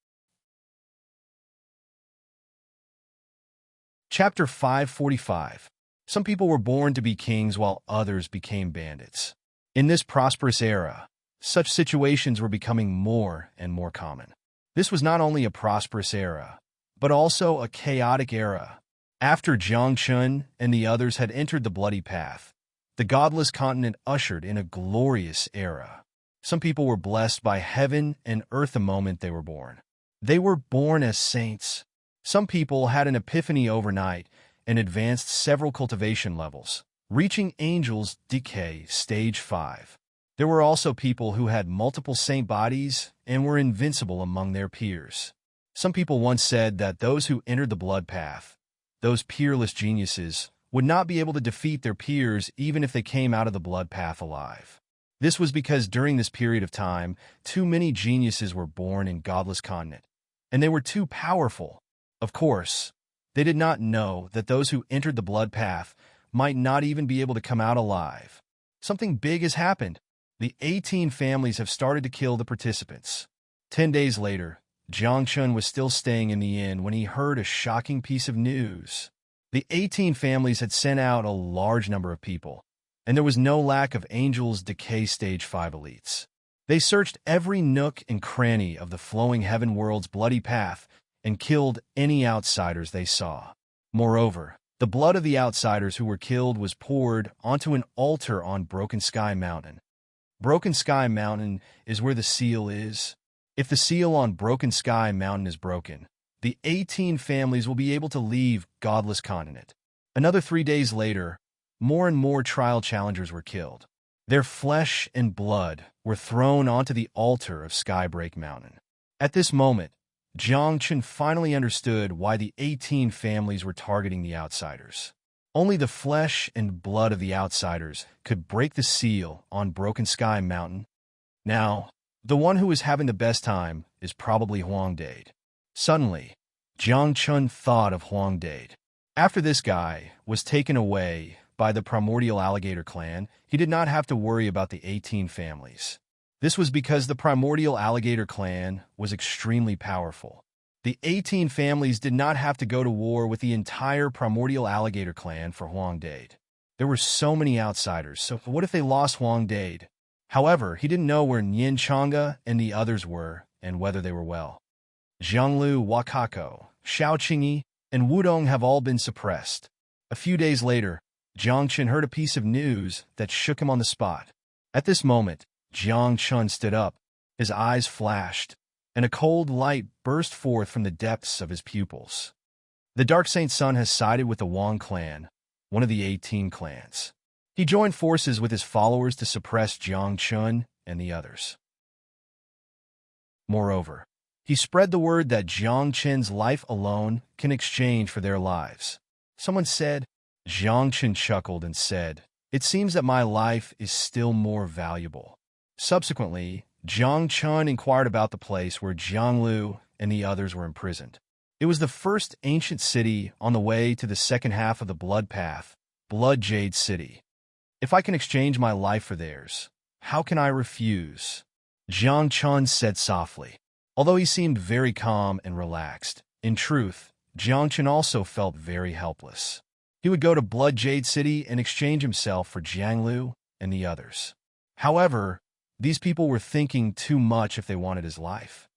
Speaker 1: Chapter 545. Some people were born to be kings while others became bandits. In this prosperous era, such situations were becoming more and more common. This was not only a prosperous era, but also a chaotic era. After Jiang Chun and the others had entered the bloody path, the godless continent ushered in a glorious era. Some people were blessed by heaven and earth the moment they were born. They were born as saints. Some people had an epiphany overnight and advanced several cultivation levels, reaching Angel's Decay Stage 5. There were also people who had multiple saint bodies and were invincible among their peers. Some people once said that those who entered the blood path, those peerless geniuses, would not be able to defeat their peers even if they came out of the blood path alive. This was because during this period of time, too many geniuses were born in godless continent, and they were too powerful. Of course, they did not know that those who entered the blood path might not even be able to come out alive. Something big has happened. The 18 families have started to kill the participants. 10 days later, Jiang Chun was still staying in the inn when he heard a shocking piece of news. The 18 families had sent out a large number of people, and there was no lack of Angel's Decay Stage 5 elites. They searched every nook and cranny of the flowing heaven world's bloody path and killed any outsiders they saw. Moreover, the blood of the outsiders who were killed was poured onto an altar on Broken Sky Mountain. Broken Sky Mountain is where the seal is. If the seal on Broken Sky Mountain is broken, the 18 families will be able to leave godless continent. Another 3 days later, more and more trial challengers were killed. Their flesh and blood were thrown onto the altar of Skybreak Mountain. At this moment, Jiang Chun finally understood why the 18 families were targeting the outsiders. Only the flesh and blood of the outsiders could break the seal on Broken Sky Mountain. Now, the one who is having the best time is probably Huang Dade. Suddenly, Jiang Chun thought of Huang Dade. After this guy was taken away by the primordial alligator clan, he did not have to worry about the 18 families. This was because the primordial alligator clan was extremely powerful. The 18 families did not have to go to war with the entire primordial alligator clan for Huang Dade. There were so many outsiders, so what if they lost Huang Dade? However, he didn't know where Nian Chang'e and the others were and whether they were well. Zhanglu, Wakako, Xiao Qingyi, and Wudong have all been suppressed. A few days later, Jiang Chen heard a piece of news that shook him on the spot. At this moment, Jiang Chen stood up, his eyes flashed, and a cold light burst forth from the depths of his pupils. The Dark Saint Sun has sided with the Wang clan, one of the 18 clans. He joined forces with his followers to suppress Jiang Chen and the others. Moreover, he spread the word that Jiang Chen's life alone can exchange for their lives. Someone said. Jiang Chen chuckled and said, "It seems that my life is still more valuable." Subsequently, Jiang Chen inquired about the place where Jiang Lu and the others were imprisoned. It was the first ancient city on the way to the second half of the Blood Path, Blood Jade City. If I can exchange my life for theirs, how can I refuse? Jiang Chen said softly. Although he seemed very calm and relaxed, in truth, Jiang Chen also felt very helpless. He would go to Blood Jade City and exchange himself for Jiang Lu and the others. However, these people were thinking too much if they wanted his life.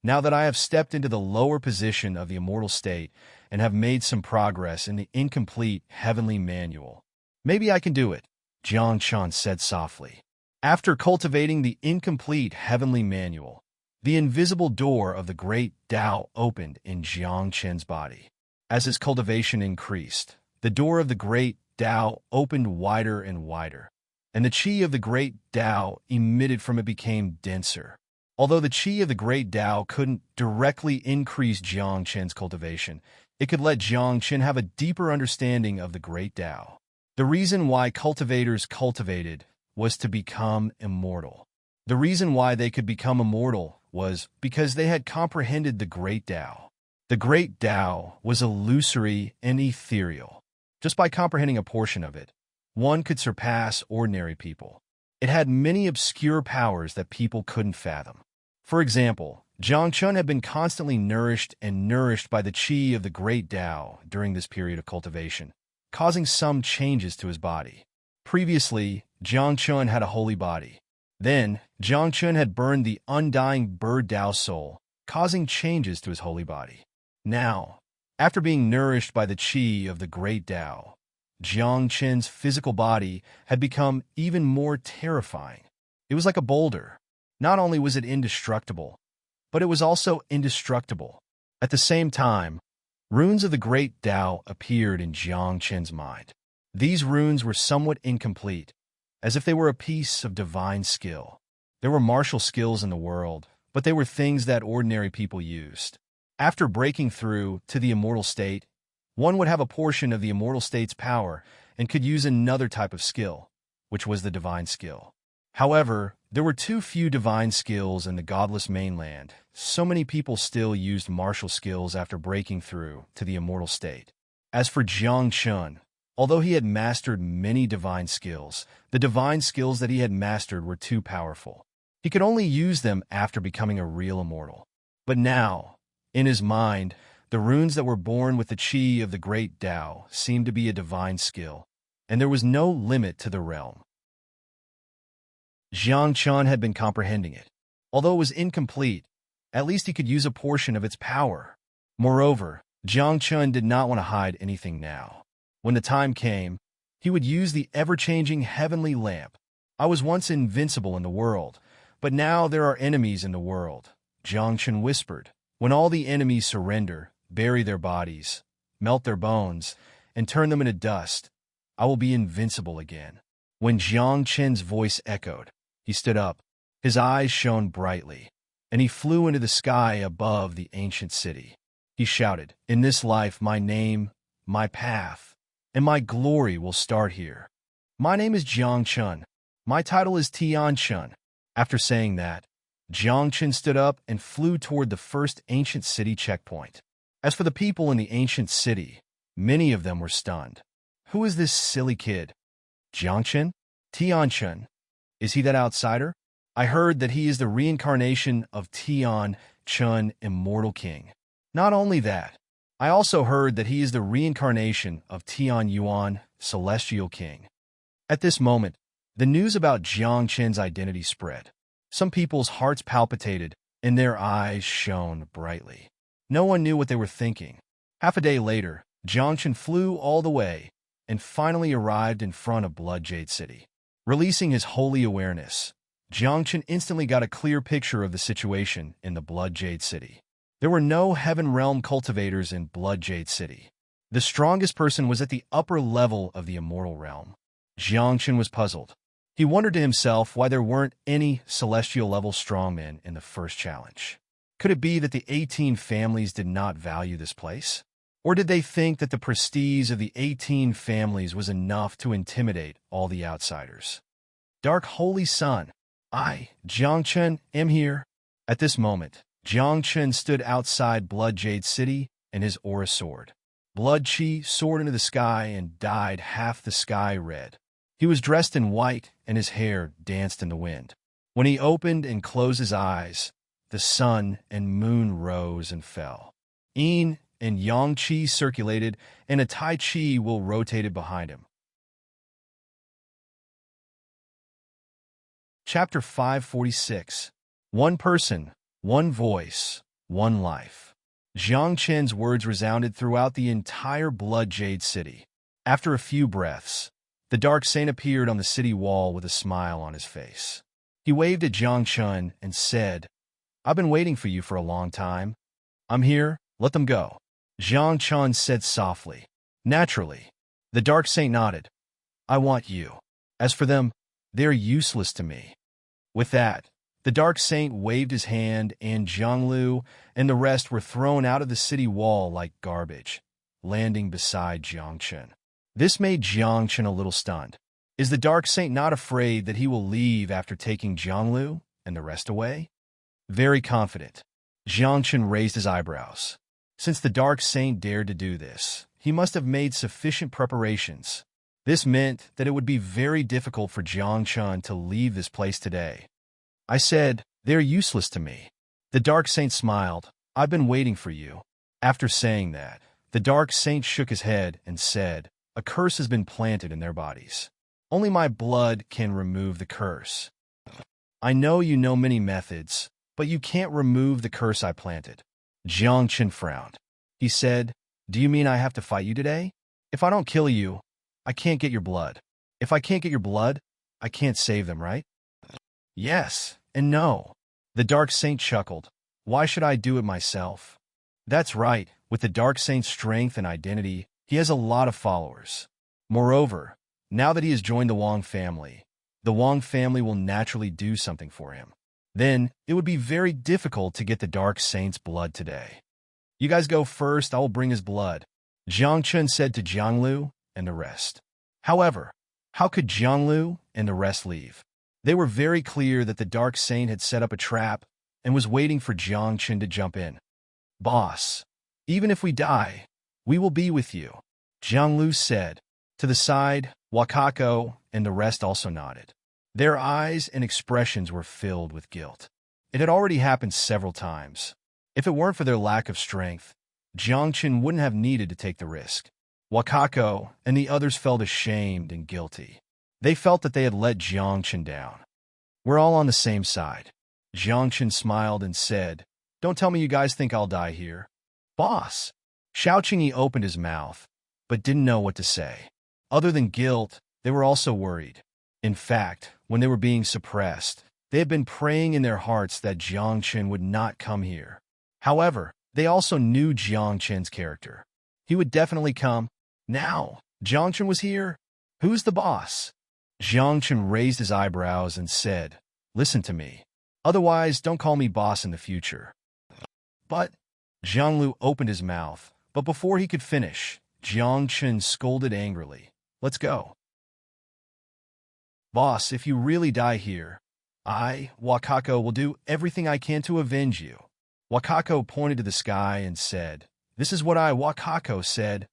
Speaker 1: Now that I have stepped into the lower position of the immortal state and have made some progress in the incomplete heavenly manual, maybe I can do it, Jiang Chen said softly. After cultivating the incomplete heavenly manual, the invisible door of the great Tao opened in Jiang Chen's body. As his cultivation increased, the door of the great Tao opened wider and wider, and the qi of the great Tao emitted from it became denser. Although the qi of the great Tao couldn't directly increase Jiang Chen's cultivation, it could let Jiang Chen have a deeper understanding of the great Tao. The reason why cultivators cultivated was to become immortal. The reason why they could become immortal was because they had comprehended the great Tao. The great Tao was illusory and ethereal. Just by comprehending a portion of it, one could surpass ordinary people. It had many obscure powers that people couldn't fathom. For example, Jiang Chen had been constantly nourished by the qi of the great Tao during this period of cultivation, causing some changes to his body. Previously, Jiang Chen had a holy body. Then, Jiang Chen had burned the undying bird Tao soul, causing changes to his holy body. Now, after being nourished by the qi of the great Tao, Jiang Chen's physical body had become even more terrifying. It was like a boulder. Not only was it indestructible, but it was also indestructible. At the same time, runes of the great Tao appeared in Jiang Chen's mind. These runes were somewhat incomplete, as if they were a piece of divine skill. There were martial skills in the world, but they were things that ordinary people used. After breaking through to the immortal state, one would have a portion of the immortal state's power and could use another type of skill, which was the divine skill. However, there were too few divine skills in the godless mainland. So many people still used martial skills after breaking through to the immortal state. As for Jiang Chen, although he had mastered many divine skills, the divine skills that he had mastered were too powerful. He could only use them after becoming a real immortal. But now, in his mind, the runes that were born with the qi of the great Tao seemed to be a divine skill, and there was no limit to the realm. Jiang Chen had been comprehending it. Although it was incomplete, at least he could use a portion of its power. Moreover, Jiang Chen did not want to hide anything now. When the time came, he would use the ever-changing heavenly lamp. I was once invincible in the world, but now there are enemies in the world, Jiang Chen whispered. When all the enemies surrender, bury their bodies, melt their bones, and turn them into dust, I will be invincible again. When Jiang Chen's voice echoed, he stood up. His eyes shone brightly, and he flew into the sky above the ancient city. He shouted, "In this life, my name, my path, and my glory will start here. My name is Jiang Chen. My title is Tian Chen." After saying that, Jiang Chen stood up and flew toward the first ancient city checkpoint. As for the people in the ancient city, many of them were stunned. Who is this silly kid? Jiang Chen? Tian Chen? Is he that outsider? I heard that he is the reincarnation of Tian Chen, immortal king. Not only that, I also heard that he is the reincarnation of Tian Yuan, celestial king. At this moment, The news about Jiang Chen's identity spread. Some people's hearts palpitated, and their eyes shone brightly. No one knew what they were thinking. Half a day later, Jiang Chen flew all the way and finally arrived in front of Blood Jade City. Releasing his holy awareness, Jiang Chen instantly got a clear picture of the situation in the Blood Jade City. There were no Heaven Realm cultivators in Blood Jade City. The strongest person was at the upper level of the Immortal Realm. Jiang Chen was puzzled. He wondered to himself why there weren't any celestial-level strongmen in the first challenge. Could it be that the 18 families did not value this place? Or did they think that the prestige of the 18 families was enough to intimidate all the outsiders? Dark Holy Sun, I, Jiang Chen, am here. At this moment, Jiang Chen stood outside Blood Jade City and his aura soared. Blood chi soared into the sky and dyed half the sky red. He was dressed in white and his hair danced in the wind. When he opened and closed his eyes, the sun and moon rose and fell. Yin and yang chi circulated, and a tai chi will rotated behind him. Chapter 546. One person, one voice, one life. Jiang Chen's words resounded throughout the entire Blood Jade City. After a few breaths, the Dark Saint appeared on the city wall with a smile on his face. He waved at Jiang Chen and said, "I've been waiting for you for a long time. I'm here, let them go." Jiang Chen said softly. Naturally, the Dark Saint nodded. "I want you. As for them, they're useless to me." With that, the Dark Saint waved his hand, and Jianglu and the rest were thrown out of the city wall like garbage, landing beside Jiang Chen. This made Jiang Chen a little stunned. Is the Dark Saint not afraid that he will leave after taking Jianglu and the rest away? Very confident. Jiang Chen raised his eyebrows. Since the Dark Saint dared to do this, he must have made sufficient preparations. This meant that it would be very difficult for Jiang Chen to leave this place today. I said, "They're useless to me." The Dark Saint smiled. "I've been waiting for you." After saying that, the Dark Saint shook his head and said, "A curse has been planted in their bodies. Only my blood can remove the curse. I know you know many methods, but you can't remove the curse I planted." Jiang Chen frowned. He said, "Do you mean I have to fight you today? If I don't kill you, I can't get your blood. If I can't get your blood, I can't save them, right?" "Yes and no." The Dark Saint chuckled. "Why should I do it myself?" That's right, with the Dark Saint's strength and identity, he has a lot of followers. Moreover, now that he has joined the Wang family will naturally do something for him. Then, it would be very difficult to get the Dark Saint's blood today. "You guys go first, I will bring his blood," Jiang Chen said to Jianglu and the rest. However, how could Jianglu and the rest leave? They were very clear that the Dark Saint had set up a trap and was waiting for Jiang Chen to jump in. "Boss, even if we die, we will be with you," Jianglu said. To the side, Wakako and the rest also nodded. Their eyes and expressions were filled with guilt. It had already happened several times. If it weren't for their lack of strength, Jiang Chen wouldn't have needed to take the risk. Wakako and the others felt ashamed and guilty. They felt that they had let Jiang Chen down. "We're all on the same side." Jiang Chen smiled and said, "Don't tell me you guys think I'll die here." "Boss." Xiao Qingyi opened his mouth, but didn't know what to say. Other than guilt, they were also worried. In fact, when they were being suppressed, they had been praying in their hearts that Jiang Chen would not come here. However, they also knew Jiang Chen's character. He would definitely come. Now, Jiang Chen was here. Who's the boss? Jiang Chen raised his eyebrows and said, "Listen to me. Otherwise, don't call me boss in the future." But Jiang Lu opened his mouth, but before he could finish, Jiang Chen scolded angrily. "Let's go." "Boss, if you really die here, I, Wakako, will do everything I can to avenge you." Wakako pointed to the sky and said, "This is what I, Wakako, said.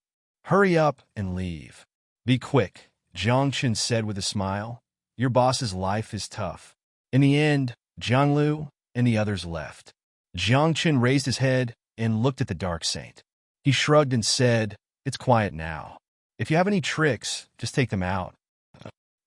Speaker 1: Hurry up and leave." "Be quick," Jiang Chen said with a smile. "Your boss's life is tough." In the end, Jiang Lu and the others left. Jiang Chen raised his head and looked at the Dark Saint. He shrugged and said, "It's quiet now. If you have any tricks, just take them out."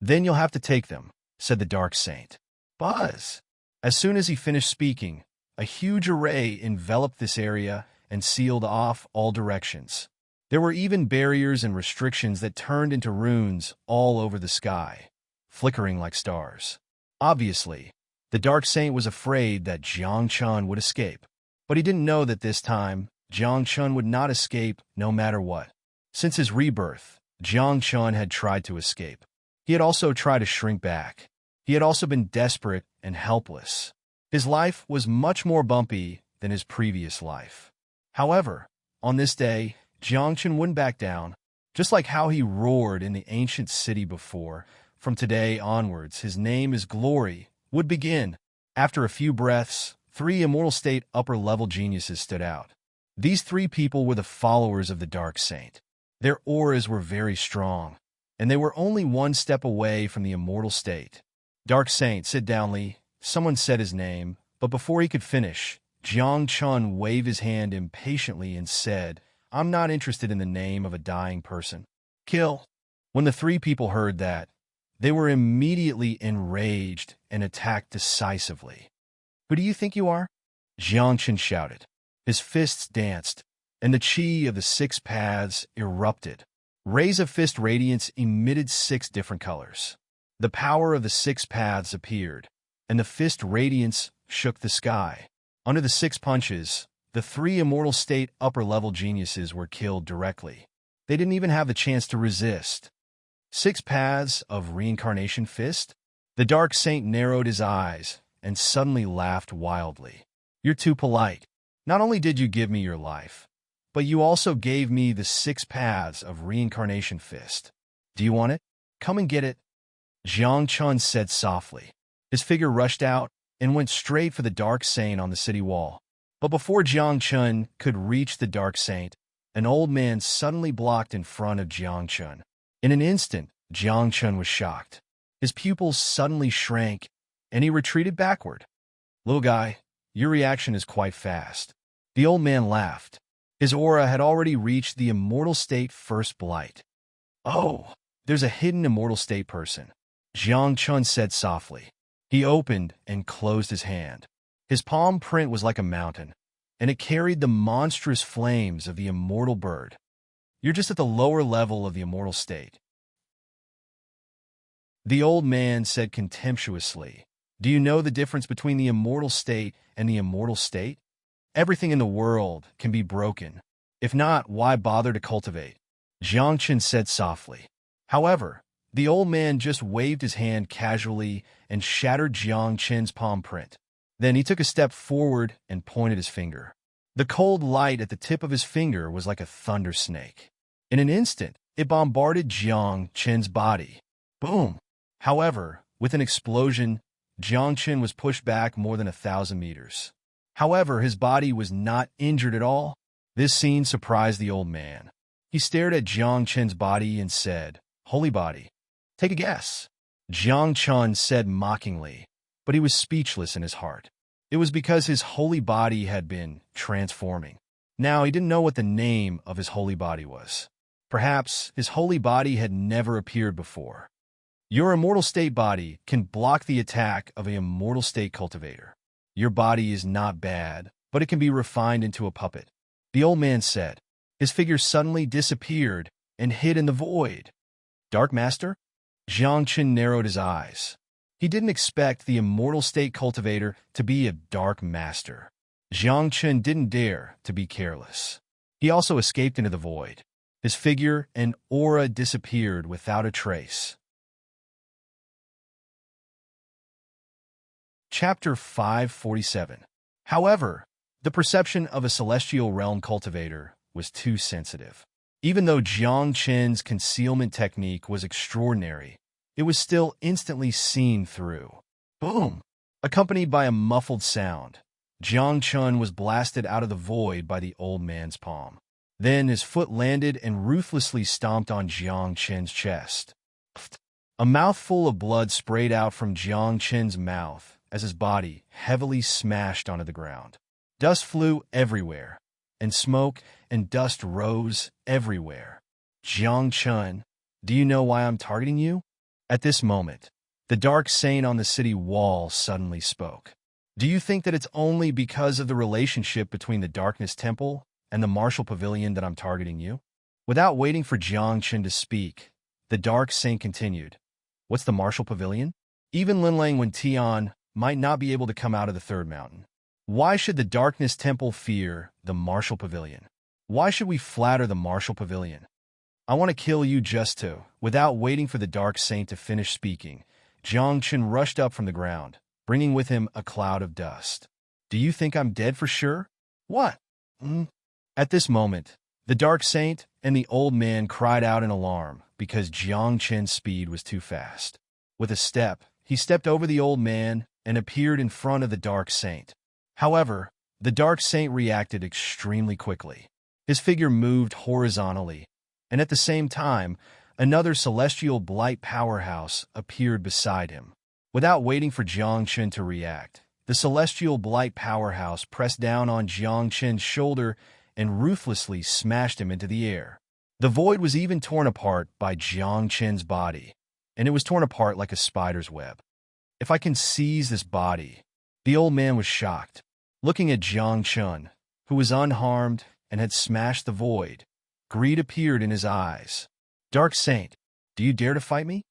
Speaker 1: Then you'll have to take them, said the dark saint. Buzz! As soon as he finished speaking, a huge array enveloped this area and sealed off all directions. There were even barriers and restrictions that turned into runes all over the sky, flickering like stars. Obviously, the dark saint was afraid that Jiang Chun would escape, but he didn't know that this time, Jiang Chun would not escape no matter what. Since his rebirth, Jiang Chun had tried to escape. He had also tried to shrink back. He had also been desperate and helpless. His life was much more bumpy than his previous life. However, on this day, Jiang Chun wouldn't back down. Just like how he roared in the ancient city before, from today onwards, his name is glory, would begin. After a few breaths, 3 immortal state upper-level geniuses stood out. These 3 people were the followers of the Dark Saint. Their auras were very strong, and they were only 1 step away from the immortal state. Dark Saint, sit down, Li. Someone said his name, but before he could finish, Jiang Chun waved his hand impatiently and said, I'm not interested in the name of a dying person. Kill. When the 3 people heard that, they were immediately enraged and attacked decisively. Who do you think you are? Jiang Chun shouted. His fists danced, and the chi of the 6 paths erupted. Rays of fist radiance emitted 6 different colors. The power of the 6 paths appeared, and the fist radiance shook the sky. Under the 6 punches, the 3 immortal state upper-level geniuses were killed directly. They didn't even have the chance to resist. 6 paths of reincarnation fist? The dark saint narrowed his eyes and suddenly laughed wildly. You're too polite. Not only did you give me your life, but you also gave me the 6 paths of reincarnation fist. Do you want it? Come and get it. Jiang Chun said softly. His figure rushed out and went straight for the dark saint on the city wall. But before Jiang Chun could reach the dark saint, an old man suddenly blocked in front of Jiang Chun. In an instant, Jiang Chun was shocked. His pupils suddenly shrank, and he retreated backward. Little guy, your reaction is quite fast. The old man laughed. His aura had already reached the immortal state first blight. Oh, there's a hidden immortal state person, Jiang Chun said softly. He opened and closed his hand. His palm print was like a mountain, and it carried the monstrous flames of the immortal bird. You're just at the lower level of the immortal state. The old man said contemptuously, Do you know the difference between the immortal state and the immortal state? Everything in the world can be broken. If not, why bother to cultivate? Jiang Chun said softly. However, the old man just waved his hand casually and shattered Jiang Chun's palm print. Then he took a step forward and pointed his finger. The cold light at the tip of his finger was like a thunder snake. In an instant, it bombarded Jiang Chun's body. Boom! However, with an explosion, Jiang Chun was pushed back more than 1,000 meters. However, his body was not injured at all. This scene surprised the old man. He stared at Jiang Chun's body and said, Holy body. Take a guess. Jiang Chun said mockingly, but he was speechless in his heart. It was because his holy body had been transforming. Now he didn't know what the name of his holy body was. Perhaps his holy body had never appeared before. Your immortal state body can block the attack of an immortal state cultivator. Your body is not bad, but it can be refined into a puppet. The old man said. His figure suddenly disappeared and hid in the void. Dark Master? Jiang Chun narrowed his eyes. He didn't expect the immortal state cultivator to be a Dark Master. Jiang Chun didn't dare to be careless. He also escaped into the void. His figure and aura disappeared without a trace. Chapter 547. However, the perception of a celestial realm cultivator was too sensitive. Even though Jiang Chun's concealment technique was extraordinary, it was still instantly seen through. Boom! Accompanied by a muffled sound, Jiang Chun was blasted out of the void by the old man's palm. Then his foot landed and ruthlessly stomped on Jiang Chun's chest. A mouthful of blood sprayed out from Jiang Chun's mouth as his body heavily smashed onto the ground. Dust flew everywhere, and smoke and dust rose everywhere. Jiang Chun, do you know why I'm targeting you? At this moment, the dark saint on the city wall suddenly spoke. Do you think that it's only because of the relationship between the Darkness Temple and the Martial Pavilion that I'm targeting you? Without waiting for Jiang Chen to speak, the dark saint continued. What's the Martial Pavilion? Even Linlang Wen Tian might not be able to come out of the third mountain. Why should the Darkness Temple fear the Martial Pavilion? Why should we flatter the Martial Pavilion? I want to kill you just to. Without waiting for the dark saint to finish speaking, Jiang Chen rushed up from the ground, bringing with him a cloud of dust. Do you think I'm dead for sure? What? At this moment, the dark saint and the old man cried out in alarm because Jiang Chen's speed was too fast. With a step, he stepped over the old man and appeared in front of the dark saint. However, the dark saint reacted extremely quickly. His figure moved horizontally, and at the same time, another celestial blight powerhouse appeared beside him. Without waiting for Jiang Chen to react, the celestial blight powerhouse pressed down on Jiang Chen's shoulder and ruthlessly smashed him into the air. The void was even torn apart by Jiang Chen's body, and it was torn apart like a spider's web. If I can seize this body, the old man was shocked. Looking at Jiang Chen, who was unharmed and had smashed the void, greed appeared in his eyes. Dark Saint, do you dare to fight me?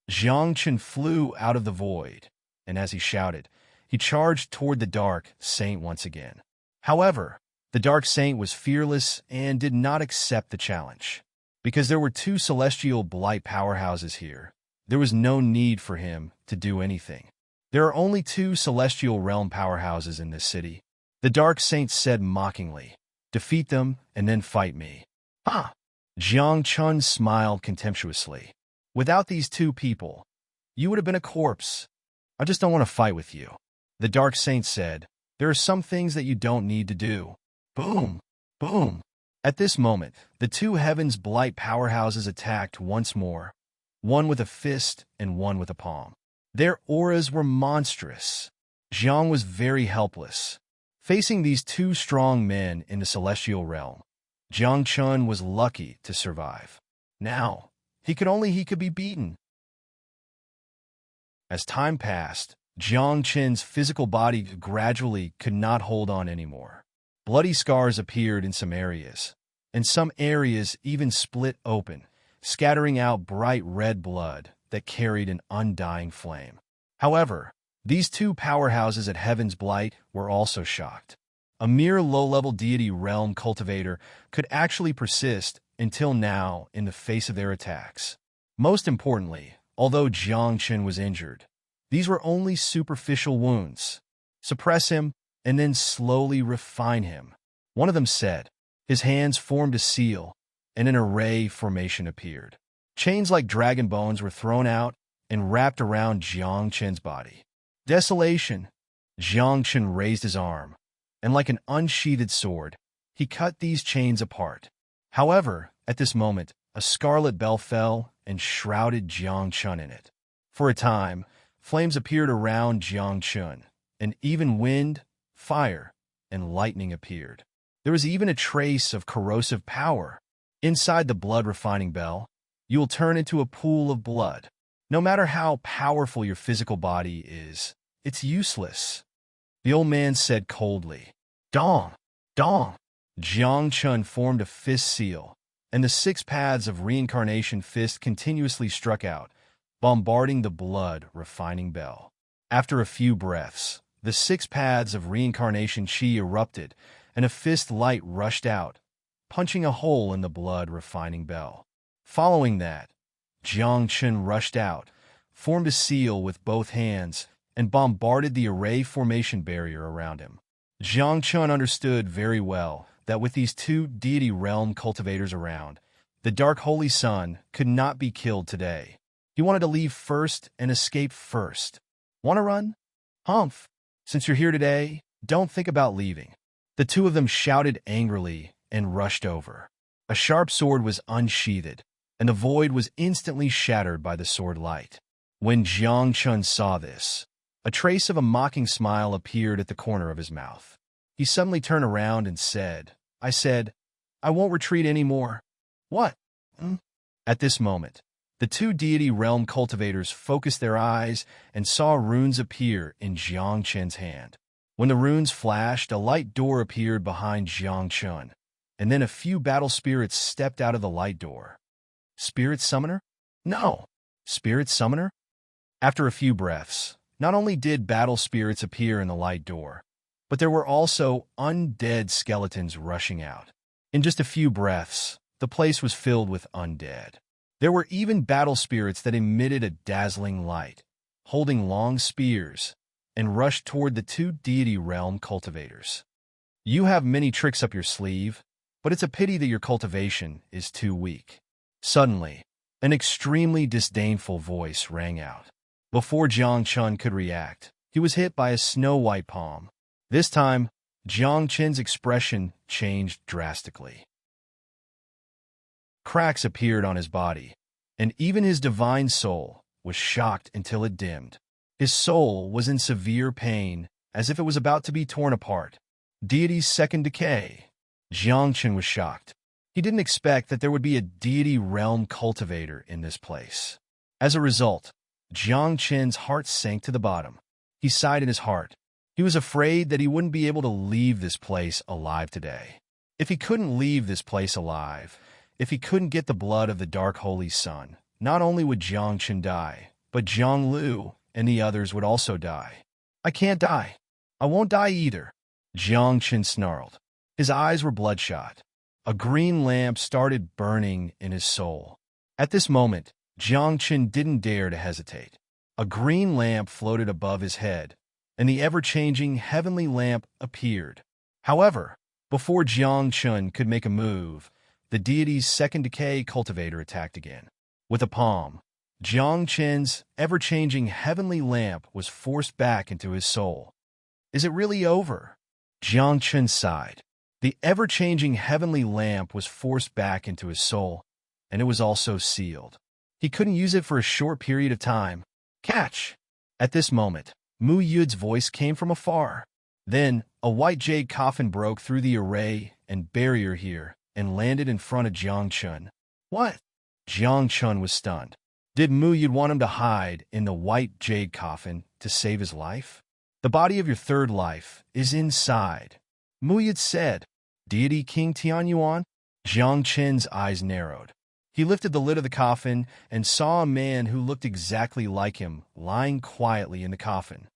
Speaker 1: Jiang Chen flew out of the void, and as he shouted, he charged toward the Dark Saint once again. However, the Dark Saint was fearless and did not accept the challenge. Because there were two celestial blight powerhouses here, there was no need for him to do anything. There are only two celestial realm powerhouses in this city. The Dark Saint said mockingly, defeat them and then fight me. Ah! Jiang Chen smiled contemptuously. Without these two people, you would have been a corpse. I just don't want to fight with you. The Dark Saint said, there are some things that you don't need to do. Boom! Boom! At this moment, the two Heaven's Blight powerhouses attacked once more, one with a fist and one with a palm. Their auras were monstrous. Jiang was very helpless. Facing these two strong men in the celestial realm, Jiang Chen was lucky to survive. Now, he could be beaten. As time passed, Jiang Chen's physical body gradually could not hold on anymore. Bloody scars appeared in some areas, and some areas even split open, scattering out bright red blood that carried an undying flame. However, these two powerhouses at Heaven's Blight were also shocked. A mere low-level deity realm cultivator could actually persist until now in the face of their attacks. Most importantly, although Jiang Chen was injured, these were only superficial wounds. Suppress him and then slowly refine him. One of them said. His hands formed a seal, and an array formation appeared. Chains like dragon bones were thrown out and wrapped around Jiang Chen's body. Desolation! Jiang Chen raised his arm, and like an unsheathed sword, he cut these chains apart. However, at this moment, a scarlet bell fell and shrouded Jiang Chen in it. For a time, flames appeared around Jiang Chen, and even wind, fire, and lightning appeared. There was even a trace of corrosive power. Inside the blood-refining bell, you will turn into a pool of blood. No matter how powerful your physical body is, it's useless. The old man said coldly. Dong! Dong! Jiang Chen formed a fist seal, and the 6 paths of reincarnation fist continuously struck out, bombarding the blood-refining bell. After a few breaths, the 6 paths of reincarnation chi erupted, and a fist light rushed out, punching a hole in the blood-refining bell. Following that, Jiang Chen rushed out, formed a seal with both hands, and bombarded the array formation barrier around him. Jiang Chen understood very well that with these two deity realm cultivators around, the Dark Holy Sun could not be killed today. He wanted to leave first and escape first. Want to run? Humph! Since you're here today, don't think about leaving. The two of them shouted angrily and rushed over. A sharp sword was unsheathed, and the void was instantly shattered by the sword light. When Jiang Chen saw this, a trace of a mocking smile appeared at the corner of his mouth. He suddenly turned around and said, I won't retreat anymore. What? At this moment, The two deity realm cultivators focused their eyes and saw runes appear in Jiang Chen's hand. When the runes flashed, a light door appeared behind Jiang Chen, and then a few battle spirits stepped out of the light door. Spirit summoner? No. Spirit summoner? After a few breaths, not only did battle spirits appear in the light door, but there were also undead skeletons rushing out. In just a few breaths, the place was filled with undead. There were even battle spirits that emitted a dazzling light, holding long spears, and rushed toward the two deity realm cultivators. You have many tricks up your sleeve, but it's a pity that your cultivation is too weak. Suddenly, an extremely disdainful voice rang out. Before Jiang Chen could react, he was hit by a snow-white palm. This time, Jiang Chen's expression changed drastically. Cracks appeared on his body, and even his divine soul was shocked until it dimmed. His soul was in severe pain, as if it was about to be torn apart. Deity's second decay. Jiang Chen was shocked. He didn't expect that there would be a deity realm cultivator in this place. As a result, Jiang Chen's heart sank to the bottom. He sighed in his heart. He was afraid that he wouldn't be able to leave this place alive today. If he couldn't leave this place alive, if he couldn't get the blood of the Dark Holy Sun, not only would Jiang Chen die, but Jiang Lu and the others would also die. I can't die. I won't die either, Jiang Chen snarled. His eyes were bloodshot. A green lamp started burning in his soul. At this moment, Jiang Chen didn't dare to hesitate. A green lamp floated above his head, and the ever-changing heavenly lamp appeared. However, before Jiang Chen could make a move, the deity's second decay cultivator attacked again. With a palm, Jiang Chen's ever-changing heavenly lamp was forced back into his soul. Is it really over? Jiang Chen sighed. The ever-changing heavenly lamp was forced back into his soul, and it was also sealed. He couldn't use it for a short period of time. Catch! At this moment, Mu Yud's voice came from afar. Then, a white jade coffin broke through the array and barrier here and landed in front of Jiang Chen. What? Jiang Chen was stunned. Did Mu Yud want him to hide in the white jade coffin to save his life? The body of your third life is inside, Mu Yud said. Deity King Tianyuan? Jiang Chen's eyes narrowed. He lifted the lid of the coffin and saw a man who looked exactly like him lying quietly in the coffin.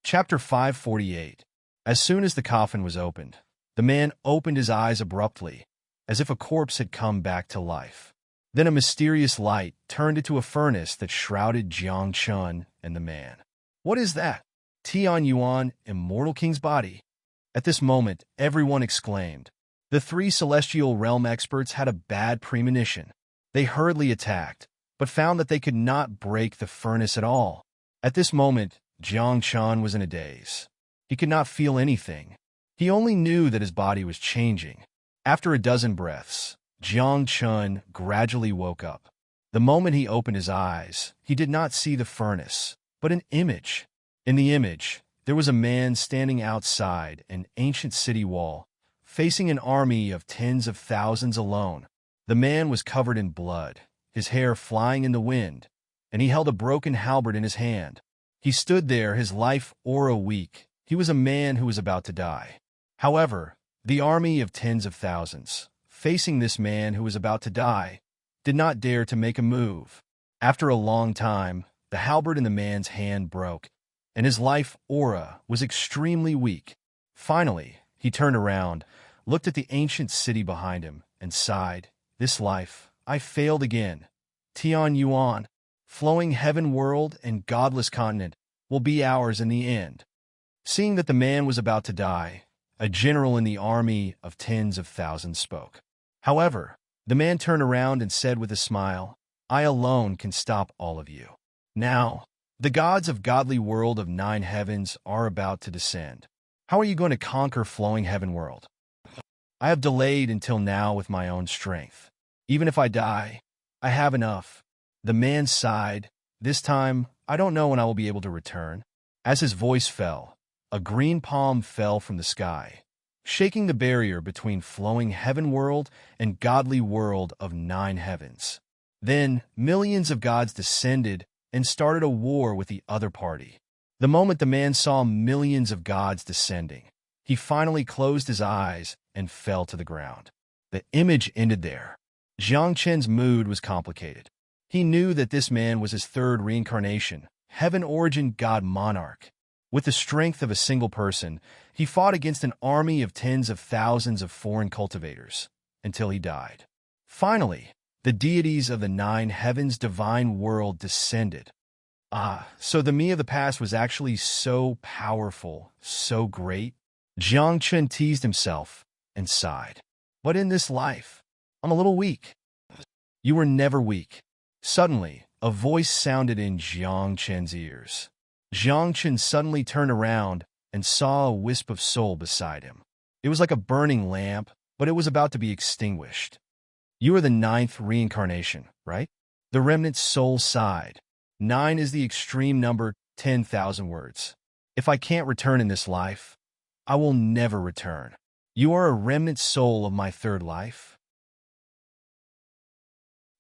Speaker 1: Chapter 548. As soon as the coffin was opened, the man opened his eyes abruptly, as if a corpse had come back to life. Then a mysterious light turned into a furnace that shrouded Jiang Chen and the man. What is that? Tianyuan, Immortal King's body. At this moment, everyone exclaimed. The three celestial realm experts had a bad premonition. They hurriedly attacked, but found that they could not break the furnace at all. At this moment, Jiang Chen was in a daze. He could not feel anything. He only knew that his body was changing. After a dozen breaths, Jiang Chen gradually woke up. The moment he opened his eyes, he did not see the furnace, but an image. In the image, there was a man standing outside an ancient city wall, facing an army of tens of thousands alone. The man was covered in blood, his hair flying in the wind, and he held a broken halberd in his hand. He stood there, his life aura weak. He was a man who was about to die. However, the army of tens of thousands, facing this man who was about to die, did not dare to make a move. After a long time, the halberd in the man's hand broke, and his life aura was extremely weak. Finally, he turned around, looked at the ancient city behind him, and sighed. This life, I failed again. Tianyuan, flowing heaven world and godless continent, will be ours in the end. Seeing that the man was about to die, a general in the army of tens of thousands spoke. However, the man turned around and said with a smile, I alone can stop all of you. Now, the gods of godly world of 9 heavens are about to descend. How are you going to conquer flowing heaven world? I have delayed until now with my own strength. Even if I die, I have enough. The man sighed. This time, I don't know when I will be able to return. As his voice fell, a green palm fell from the sky, shaking the barrier between flowing heaven world and godly world of 9 heavens. Then, millions of gods descended and started a war with the other party. The moment the man saw millions of gods descending, he finally closed his eyes and fell to the ground. The image ended there. Jiang Chen's mood was complicated. He knew that this man was his third reincarnation, heaven-origin god monarch. With the strength of a single person, he fought against an army of tens of thousands of foreign cultivators, until he died. Finally, the deities of the 9 heavens divine world descended. So the me of the past was actually so powerful, so great? Jiang Chen teased himself and sighed. But in this life, I'm a little weak. You were never weak. Suddenly, a voice sounded in Jiang Chen's ears. Jiang Chen suddenly turned around and saw a wisp of soul beside him. It was like a burning lamp, but it was about to be extinguished. You are the 9th reincarnation, right? The remnant soul sighed. 9 is the extreme number, 10,000 words. If I can't return in this life, I will never return. You are a remnant soul of my 3rd life?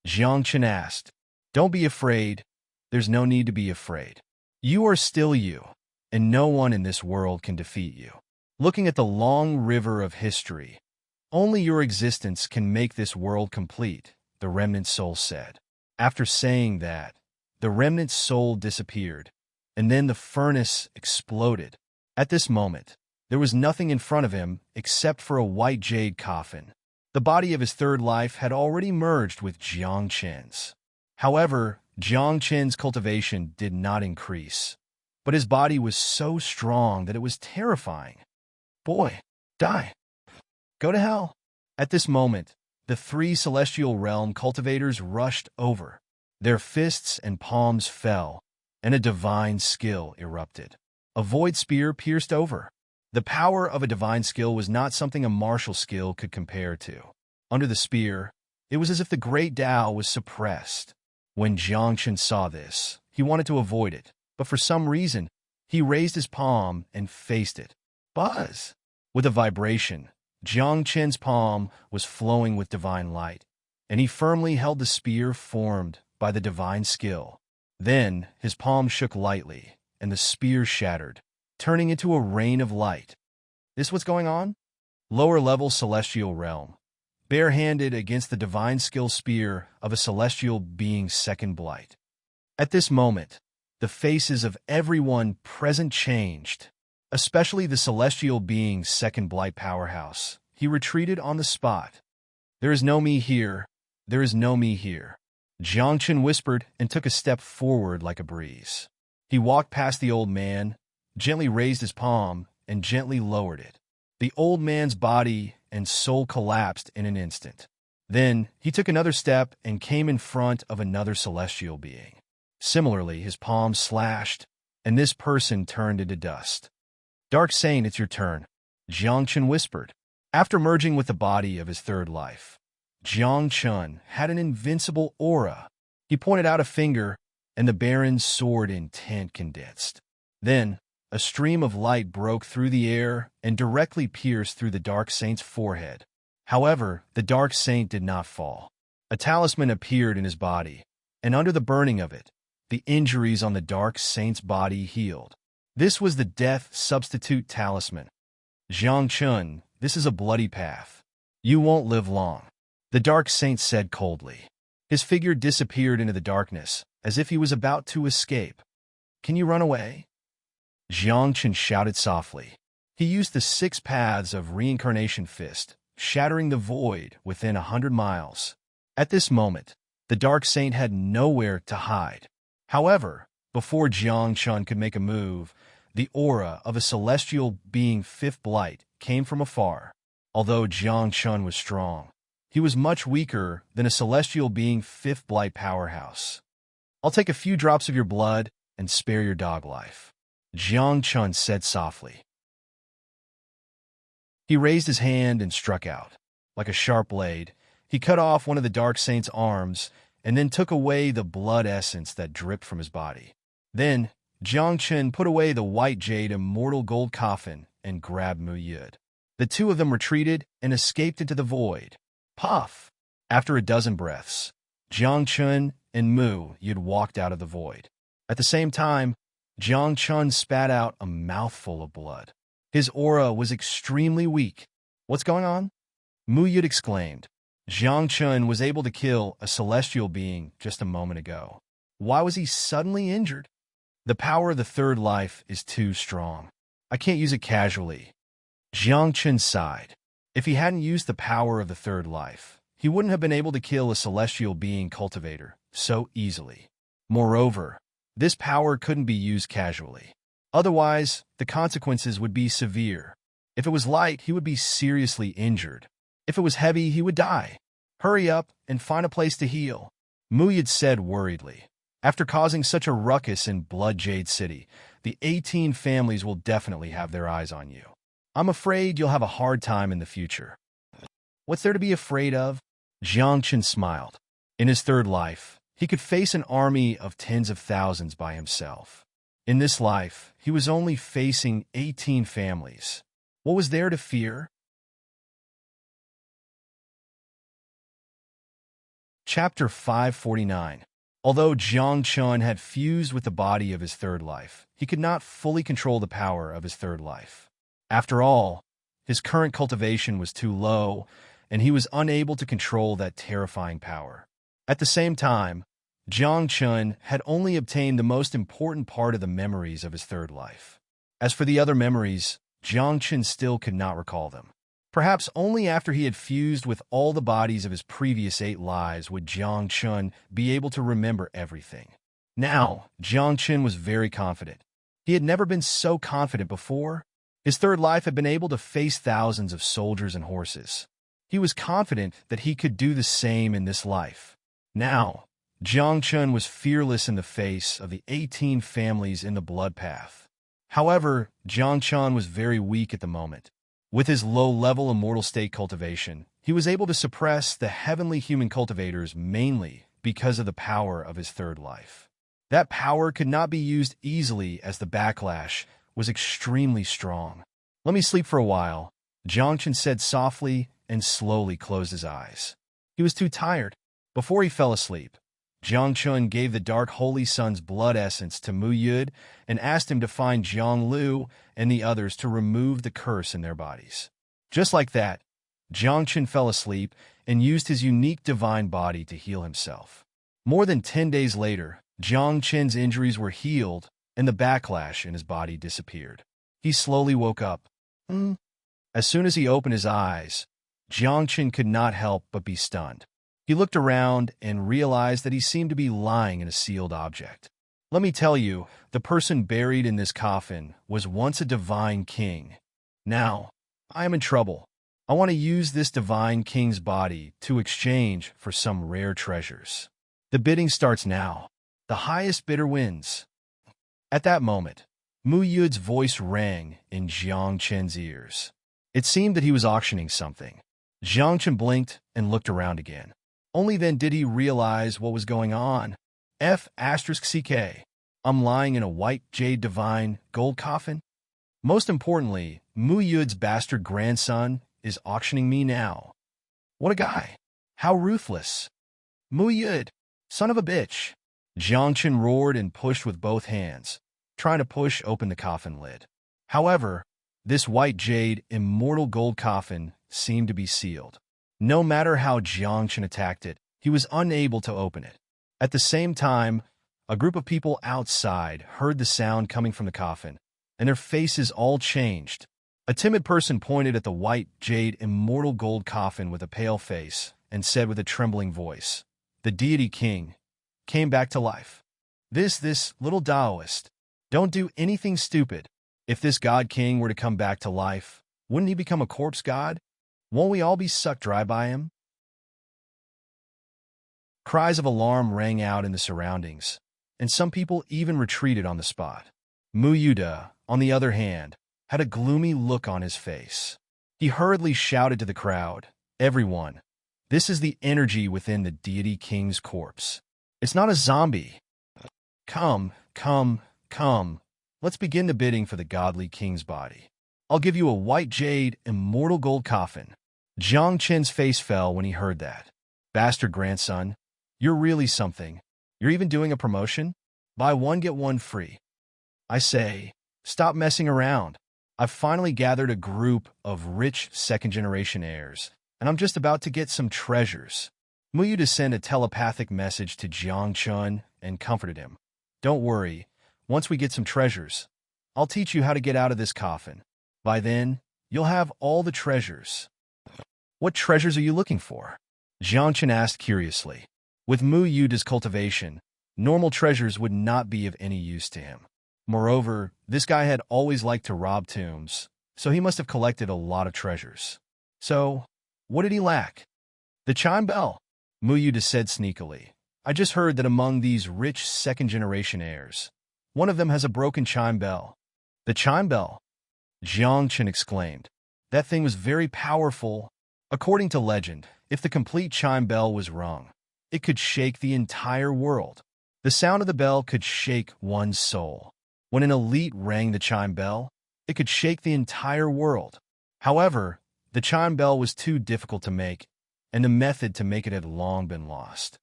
Speaker 1: Jiang Chen asked. Don't be afraid. There's no need to be afraid. You are still you, and no one in this world can defeat you. Looking at the long river of history, only your existence can make this world complete, the remnant soul said. After saying that, the remnant soul disappeared, and then the furnace exploded. At this moment, there was nothing in front of him except for a white jade coffin. The body of his 3rd life had already merged with Jiang Chen's. However, Jiang Chen's cultivation did not increase, but his body was so strong that it was terrifying. Boy, die. Go to hell. At this moment, the 3 celestial realm cultivators rushed over. Their fists and palms fell, and a divine skill erupted. A void spear pierced over. The power of a divine skill was not something a martial skill could compare to. Under the spear, it was as if the great Tao was suppressed. When Jiang Chen saw this, he wanted to avoid it, but for some reason, he raised his palm and faced it. Buzz! With a vibration, Jiang Chen's palm was flowing with divine light, and he firmly held the spear formed by the divine skill. Then his palm shook lightly, and the spear shattered, turning into a rain of light. This what's going on? Lower-level celestial realm, barehanded against the divine skill spear of a celestial being's 2nd blight. At this moment, the faces of everyone present changed, especially the celestial being's 2nd blight powerhouse. He retreated on the spot. There is no me here. There is no me here. Jiang Chen whispered and took a step forward like a breeze. He walked past the old man, gently raised his palm, and gently lowered it. The old man's body and soul collapsed in an instant. Then he took another step and came in front of another celestial being. Similarly, his palm slashed, and this person turned into dust. Dark Saint, it's your turn, Jiang Chen whispered. After merging with the body of his 3rd life, Jiang Chen had an invincible aura. He pointed out a finger, and the Baron's sword intent condensed. Then, a stream of light broke through the air and directly pierced through the Dark Saint's forehead. However, the Dark Saint did not fall. A talisman appeared in his body, and under the burning of it, the injuries on the Dark Saint's body healed. This was the Death Substitute Talisman. Jiang Chen, this is a bloody path. You won't live long, the Dark Saint said coldly. His figure disappeared into the darkness, as if he was about to escape. Can you run away? Jiang Chen shouted softly. He used the 6 paths of reincarnation fist, shattering the void within 100 miles. At this moment, the Dark Saint had nowhere to hide. However, before Jiang Chen could make a move, the aura of a celestial being 5th blight came from afar. Although Jiang Chen was strong, he was much weaker than a celestial being 5th blight powerhouse. I'll take a few drops of your blood and spare your dog life, Jiang Chen said softly. He raised his hand and struck out. Like a sharp blade, he cut off one of the Dark Saint's arms and then took away the blood essence that dripped from his body. Then, Jiang Chen put away the white jade immortal gold coffin and grabbed Mu Yud. The two of them retreated and escaped into the void. Puff! After a dozen breaths, Jiang Chun and Mu Yud walked out of the void. At the same time, Jiang Chun spat out a mouthful of blood. His aura was extremely weak. What's going on? Mu Yud exclaimed. Jiang Chun was able to kill a celestial being just a moment ago. Why was he suddenly injured? The power of the third life is too strong. I can't use it casually. Jiang Chun sighed. If he hadn't used the power of the third life, he wouldn't have been able to kill a celestial being cultivator so easily. Moreover, this power couldn't be used casually. Otherwise, the consequences would be severe. If it was light, he would be seriously injured. If it was heavy, he would die. Hurry up and find a place to heal, Mu Yud said worriedly. After causing such a ruckus in Blood Jade City, the 18 families will definitely have their eyes on you. I'm afraid you'll have a hard time in the future. What's there to be afraid of? Jiang Chun smiled. In his third life, he could face an army of tens of thousands by himself. In this life, he was only facing 18 families. What was there to fear? Chapter 549. Although Jiang Chun had fused with the body of his third life, he could not fully control the power of his third life. After all, his current cultivation was too low, and he was unable to control that terrifying power. At the same time, Jiang Chun had only obtained the most important part of the memories of his third life. As for the other memories, Jiang Chun still could not recall them. Perhaps only after he had fused with all the bodies of his previous 8 lives would Jiang Chun be able to remember everything. Now, Jiang Chun was very confident. He had never been so confident before. His third life had been able to face thousands of soldiers and horses. He was confident that he could do the same in this life. Now, Jiang Chun was fearless in the face of the 18 families in the blood path. However, Jiang Chun was very weak at the moment. With his low-level immortal state cultivation, he was able to suppress the heavenly human cultivators mainly because of the power of his third life. That power could not be used easily as the backlash was extremely strong. Let me sleep for a while, Jiang Chun said softly and slowly closed his eyes. He was too tired. Before he fell asleep, Jiang Chun gave the Dark Holy Sun's blood essence to Mu Yud and asked him to find Jiang Lu and the others to remove the curse in their bodies. Just like that, Jiang Chun fell asleep and used his unique divine body to heal himself. More than 10 days later, Jiang Chun's injuries were healed and the backlash in his body disappeared. He slowly woke up. As soon as he opened his eyes, Jiang Chun could not help but be stunned. He looked around and realized that he seemed to be lying in a sealed object. Let me tell you, the person buried in this coffin was once a divine king. Now, I am in trouble. I want to use this divine king's body to exchange for some rare treasures. The bidding starts now. The highest bidder wins. At that moment, Mu Yud's voice rang in Jiang Chun's ears. It seemed that he was auctioning something. Jiang Chun blinked and looked around again. Only then did he realize what was going on. F***CK. I'm lying in a white jade divine gold coffin? Most importantly, Mu Yud's bastard grandson is auctioning me now. What a guy. How ruthless. Mu Yud, son of a bitch. Jiang Chun roared and pushed with both hands, trying to push open the coffin lid. However, this white jade immortal gold coffin seemed to be sealed. No matter how Jiang Chun attacked it, he was unable to open it. At the same time, a group of people outside heard the sound coming from the coffin, and their faces all changed. A timid person pointed at the white jade immortal gold coffin with a pale face and said with a trembling voice, "The deity king came back to life. This little Taoist, don't do anything stupid. If this god king were to come back to life, wouldn't he become a corpse god? Won't we all be sucked dry by him?" Cries of alarm rang out in the surroundings, and some people even retreated on the spot. Mu Yuda, on the other hand, had a gloomy look on his face. He hurriedly shouted to the crowd, "Everyone, this is the energy within the deity king's corpse. It's not a zombie. Come, come, come. Let's begin the bidding for the godly king's body." I'll give you a white jade, immortal gold coffin. Jiang Qin's face fell when he heard that. Bastard grandson, you're really something. You're even doing a promotion? Buy one, get one free. I say, stop messing around. I've finally gathered a group of rich second-generation heirs, and I'm just about to get some treasures. Muyu sent a telepathic message to Jiang Chun and comforted him. Don't worry, once we get some treasures, I'll teach you how to get out of this coffin. By then, you'll have all the treasures. What treasures are you looking for? Jiang Chun asked curiously. With Mu Yuda's cultivation, normal treasures would not be of any use to him. Moreover, this guy had always liked to rob tombs, so he must have collected a lot of treasures. So, what did he lack? The chime bell, Mu Yuda said sneakily. I just heard that among these rich second-generation heirs, one of them has a broken chime bell. The chime bell? Jiang Chun exclaimed. That thing was very powerful. According to legend, if the complete chime bell was rung, it could shake the entire world. The sound of the bell could shake one's soul. When an elite rang the chime bell, it could shake the entire world. However, the chime bell was too difficult to make, and the method to make it had long been lost.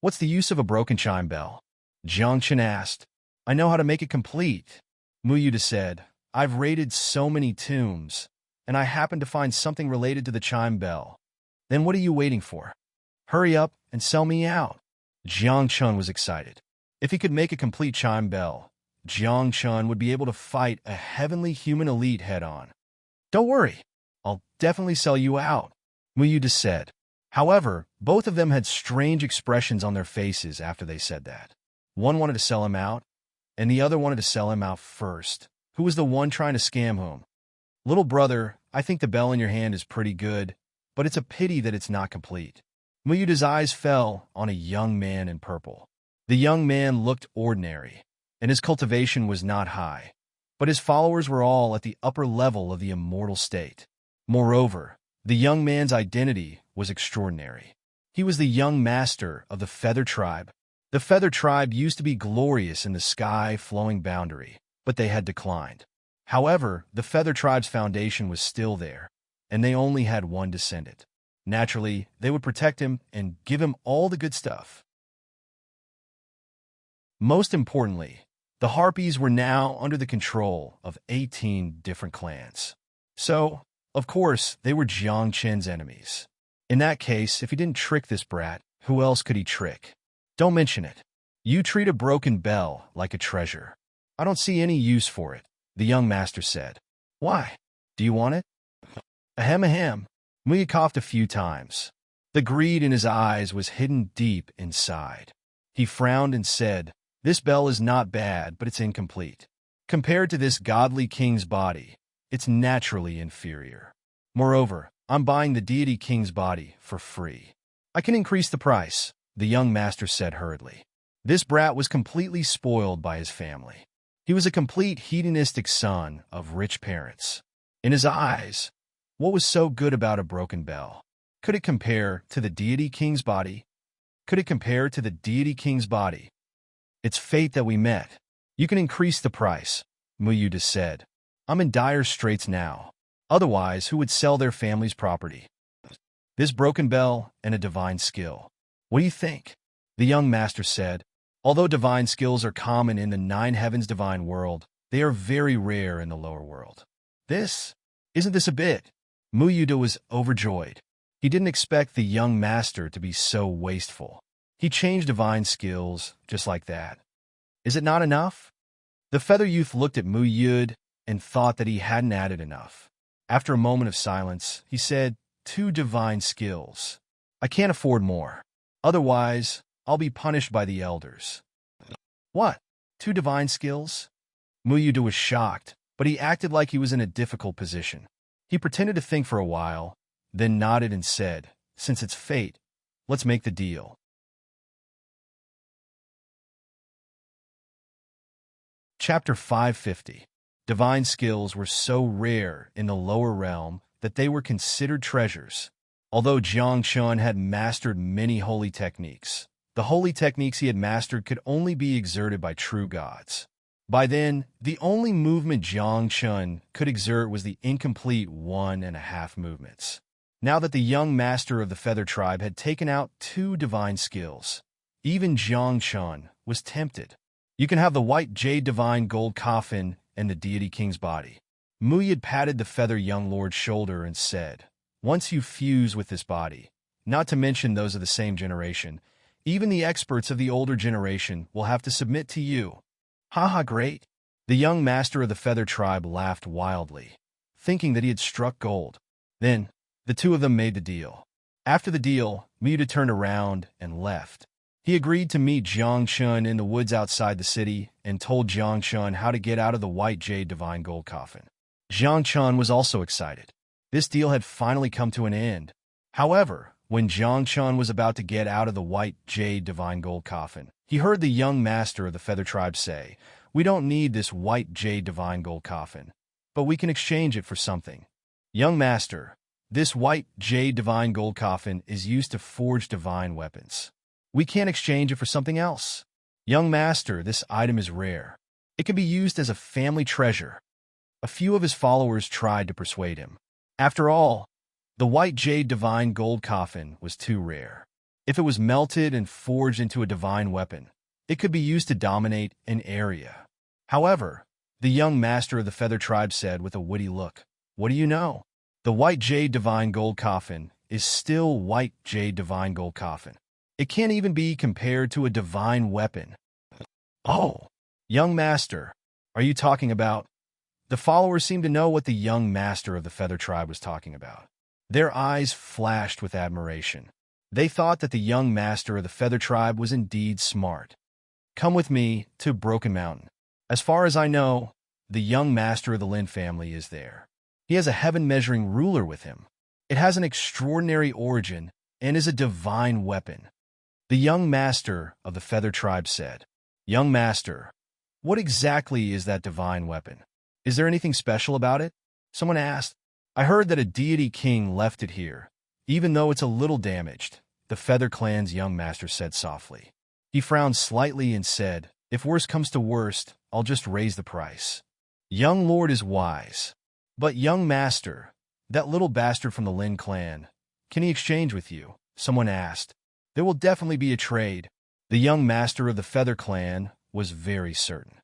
Speaker 1: What's the use of a broken chime bell? Jiang Chun asked. I know how to make it complete. Mu Yuda said, I've raided so many tombs, and I happened to find something related to the chime bell. Then what are you waiting for? Hurry up and sell me out. Jiang Chun was excited. If he could make a complete chime bell, Jiang Chun would be able to fight a heavenly human elite head-on. Don't worry, I'll definitely sell you out, Mu Yuda said. However, both of them had strange expressions on their faces after they said that. One wanted to sell him out, and the other wanted to sell him out first. Who was the one trying to scam whom? Little brother, I think the bell in your hand is pretty good, but it's a pity that it's not complete. Mu Yuda's eyes fell on a young man in purple. The young man looked ordinary, and his cultivation was not high, but his followers were all at the upper level of the immortal state. Moreover, the young man's identity was extraordinary. He was the young master of the Feather Tribe. The Feather Tribe used to be glorious in the sky-flowing boundary, but they had declined. However, the Feather Tribe's foundation was still there, and they only had one descendant. Naturally, they would protect him and give him all the good stuff. Most importantly, the Harpies were now under the control of 18 different clans. So, of course, they were Jiang Qin's enemies. In that case, if he didn't trick this brat, who else could he trick? Don't mention it. You treat a broken bell like a treasure. I don't see any use for it, the young master said. Why? Do you want it? Ahem ahem. Muya coughed a few times. The greed in his eyes was hidden deep inside. He frowned and said, This bell is not bad, but it's incomplete. Compared to this godly king's body, it's naturally inferior. Moreover, I'm buying the deity king's body for free. I can increase the price, the young master said hurriedly. This brat was completely spoiled by his family. He was a complete hedonistic son of rich parents. In his eyes, what was so good about a broken bell? Could it compare to the deity king's body? Could it compare to the deity king's body? It's fate that we met. You can increase the price, Mu Yuda said. I'm in dire straits now. Otherwise, who would sell their family's property? This broken bell and a divine skill. What do you think? The young master said. Although divine skills are common in the nine heavens divine world, they are very rare in the lower world. Isn't this a bit? Mu Yuda was overjoyed. He didn't expect the young master to be so wasteful. He changed divine skills just like that. Is it not enough? The feather youth looked at Mu Yuda and thought that he hadn't added enough. After a moment of silence, he said, 2 divine skills. I can't afford more. Otherwise, I'll be punished by the elders. What? 2 divine skills? Mu Yuda was shocked, but he acted like he was in a difficult position. He pretended to think for a while, then nodded and said, Since it's fate, let's make the deal. Chapter 550. Divine skills were so rare in the lower realm that they were considered treasures. Although Jiang Chun had mastered many holy techniques, the holy techniques he had mastered could only be exerted by true gods. By then, the only movement Jiang Chun could exert was the incomplete 1.5 movements. Now that the young master of the Feather Tribe had taken out 2 divine skills, even Jiang Chun was tempted. You can have the white jade divine gold coffin and the deity king's body. Muyid patted the feather young lord's shoulder and said, once you fuse with this body, not to mention those of the same generation, even the experts of the older generation will have to submit to you. Haha, great. The young master of the Feather Tribe laughed wildly, thinking that he had struck gold. Then, the two of them made the deal. After the deal, Muyid turned around and left. He agreed to meet Jiang Chun in the woods outside the city and told Jiang Chun how to get out of the white jade divine gold coffin. Jiang Chun was also excited. This deal had finally come to an end. However, when Jiang Chun was about to get out of the white jade divine gold coffin, he heard the young master of the Feather Tribe say, "We don't need this white jade divine gold coffin, but we can exchange it for something. Young master, this white jade divine gold coffin is used to forge divine weapons. We can't exchange it for something else. Young master, this item is rare. It can be used as a family treasure." A few of his followers tried to persuade him. After all, the white jade divine gold coffin was too rare. If it was melted and forged into a divine weapon, it could be used to dominate an area. However, the young master of the Feather Tribe said with a witty look, "What do you know? The white jade divine gold coffin is still white jade divine gold coffin. It can't even be compared to a divine weapon." "Oh, young master, are you talking about?" The followers seemed to know what the young master of the Feather Tribe was talking about. Their eyes flashed with admiration. They thought that the young master of the Feather Tribe was indeed smart. "Come with me to Broken Mountain. As far as I know, the young master of the Lin family is there. He has a heaven-measuring ruler with him. It has an extraordinary origin and is a divine weapon." The young master of the Feather Tribe said, "Young master, what exactly is that divine weapon? Is there anything special about it?" Someone asked. "I heard that a deity king left it here, even though it's a little damaged," the Feather Clan's young master said softly. He frowned slightly and said, "If worst comes to worst, I'll just raise the price." Young lord is wise. "But young master, that little bastard from the Lin clan, can he exchange with you?" Someone asked. "There will definitely be a trade." The young master of the Feather Clan was very certain.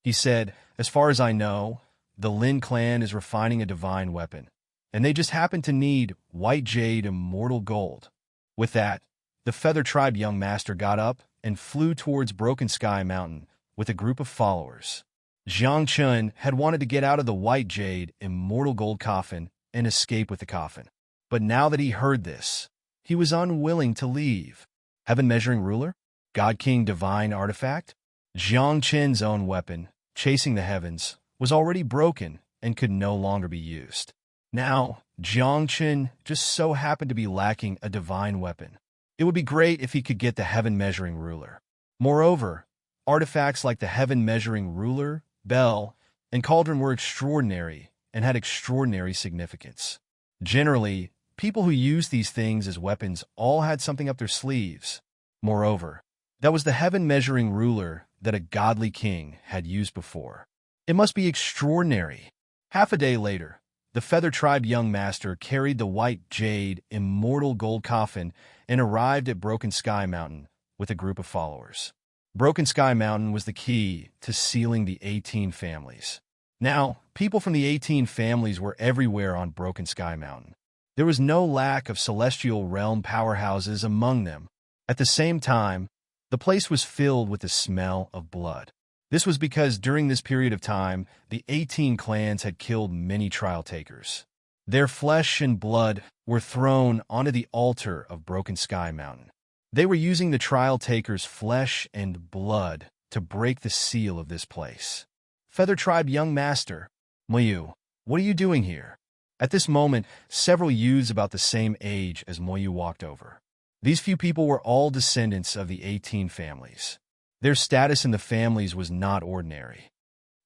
Speaker 1: He said, "As far as I know, the Lin clan is refining a divine weapon, and they just happen to need white jade immortal gold." With that, the Feather Tribe young master got up and flew towards Broken Sky Mountain with a group of followers. Jiang Chun had wanted to get out of the white jade immortal gold coffin and escape with the coffin. But now that he heard this, he was unwilling to leave. Heaven Measuring Ruler? God King Divine Artifact? Jiang Chen's own weapon, chasing the heavens, was already broken and could no longer be used. Now, Jiang Chen just so happened to be lacking a divine weapon. It would be great if he could get the Heaven Measuring Ruler. Moreover, artifacts like the Heaven Measuring Ruler, Bell, and Cauldron were extraordinary and had extraordinary significance. Generally, people who used these things as weapons all had something up their sleeves. Moreover, that was the Heaven Measuring Ruler that a godly king had used before. It must be extraordinary. Half a day later, the Feather Tribe young master carried the white jade immortal gold coffin and arrived at Broken Sky Mountain with a group of followers. Broken Sky Mountain was the key to sealing the 18 families. Now, people from the 18 families were everywhere on Broken Sky Mountain. There was no lack of celestial realm powerhouses among them. At the same time, the place was filled with the smell of blood. This was because during this period of time, the 18 clans had killed many trial takers. Their flesh and blood were thrown onto the altar of Broken Sky Mountain. They were using the trial takers' flesh and blood to break the seal of this place. Feather Tribe young master, Moyu, what are you doing here? At this moment, several youths about the same age as Moyu walked over. These few people were all descendants of the 18 families. Their status in the families was not ordinary.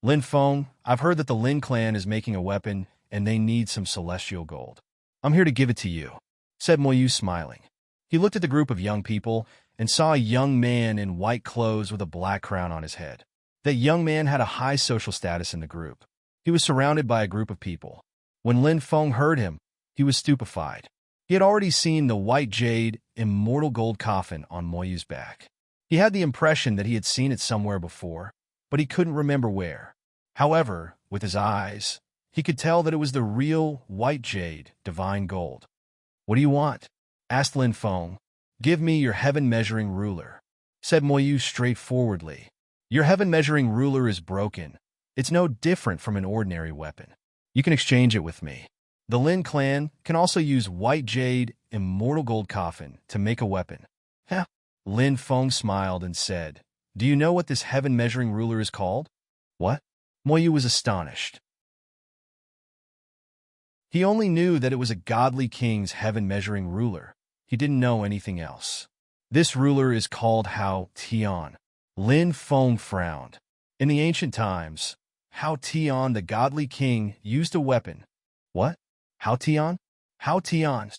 Speaker 1: "Lin Feng, I've heard that the Lin clan is making a weapon and they need some celestial gold. I'm here to give it to you," said Moyu smiling. He looked at the group of young people and saw a young man in white clothes with a black crown on his head. That young man had a high social status in the group. He was surrounded by a group of people. When Lin Feng heard him, he was stupefied. He had already seen the white jade, immortal gold coffin on Moyu's back. He had the impression that he had seen it somewhere before, but he couldn't remember where. However, with his eyes, he could tell that it was the real white jade, divine gold. "What do you want?" asked Lin Feng. "Give me your heaven-measuring ruler," said Moyu straightforwardly. "Your heaven-measuring ruler is broken. It's no different from an ordinary weapon. You can exchange it with me." The Lin clan can also use white jade, immortal gold coffin to make a weapon. Huh? Lin Feng smiled and said, "Do you know what this heaven-measuring ruler is called?" "What?" Moyu was astonished. He only knew that it was a godly king's heaven-measuring ruler. He didn't know anything else. "This ruler is called Hao Tian." Lin Feng frowned. In the ancient times, Hao Tian, the godly king, used a weapon. "What? Hao Tian? Hao Tian?"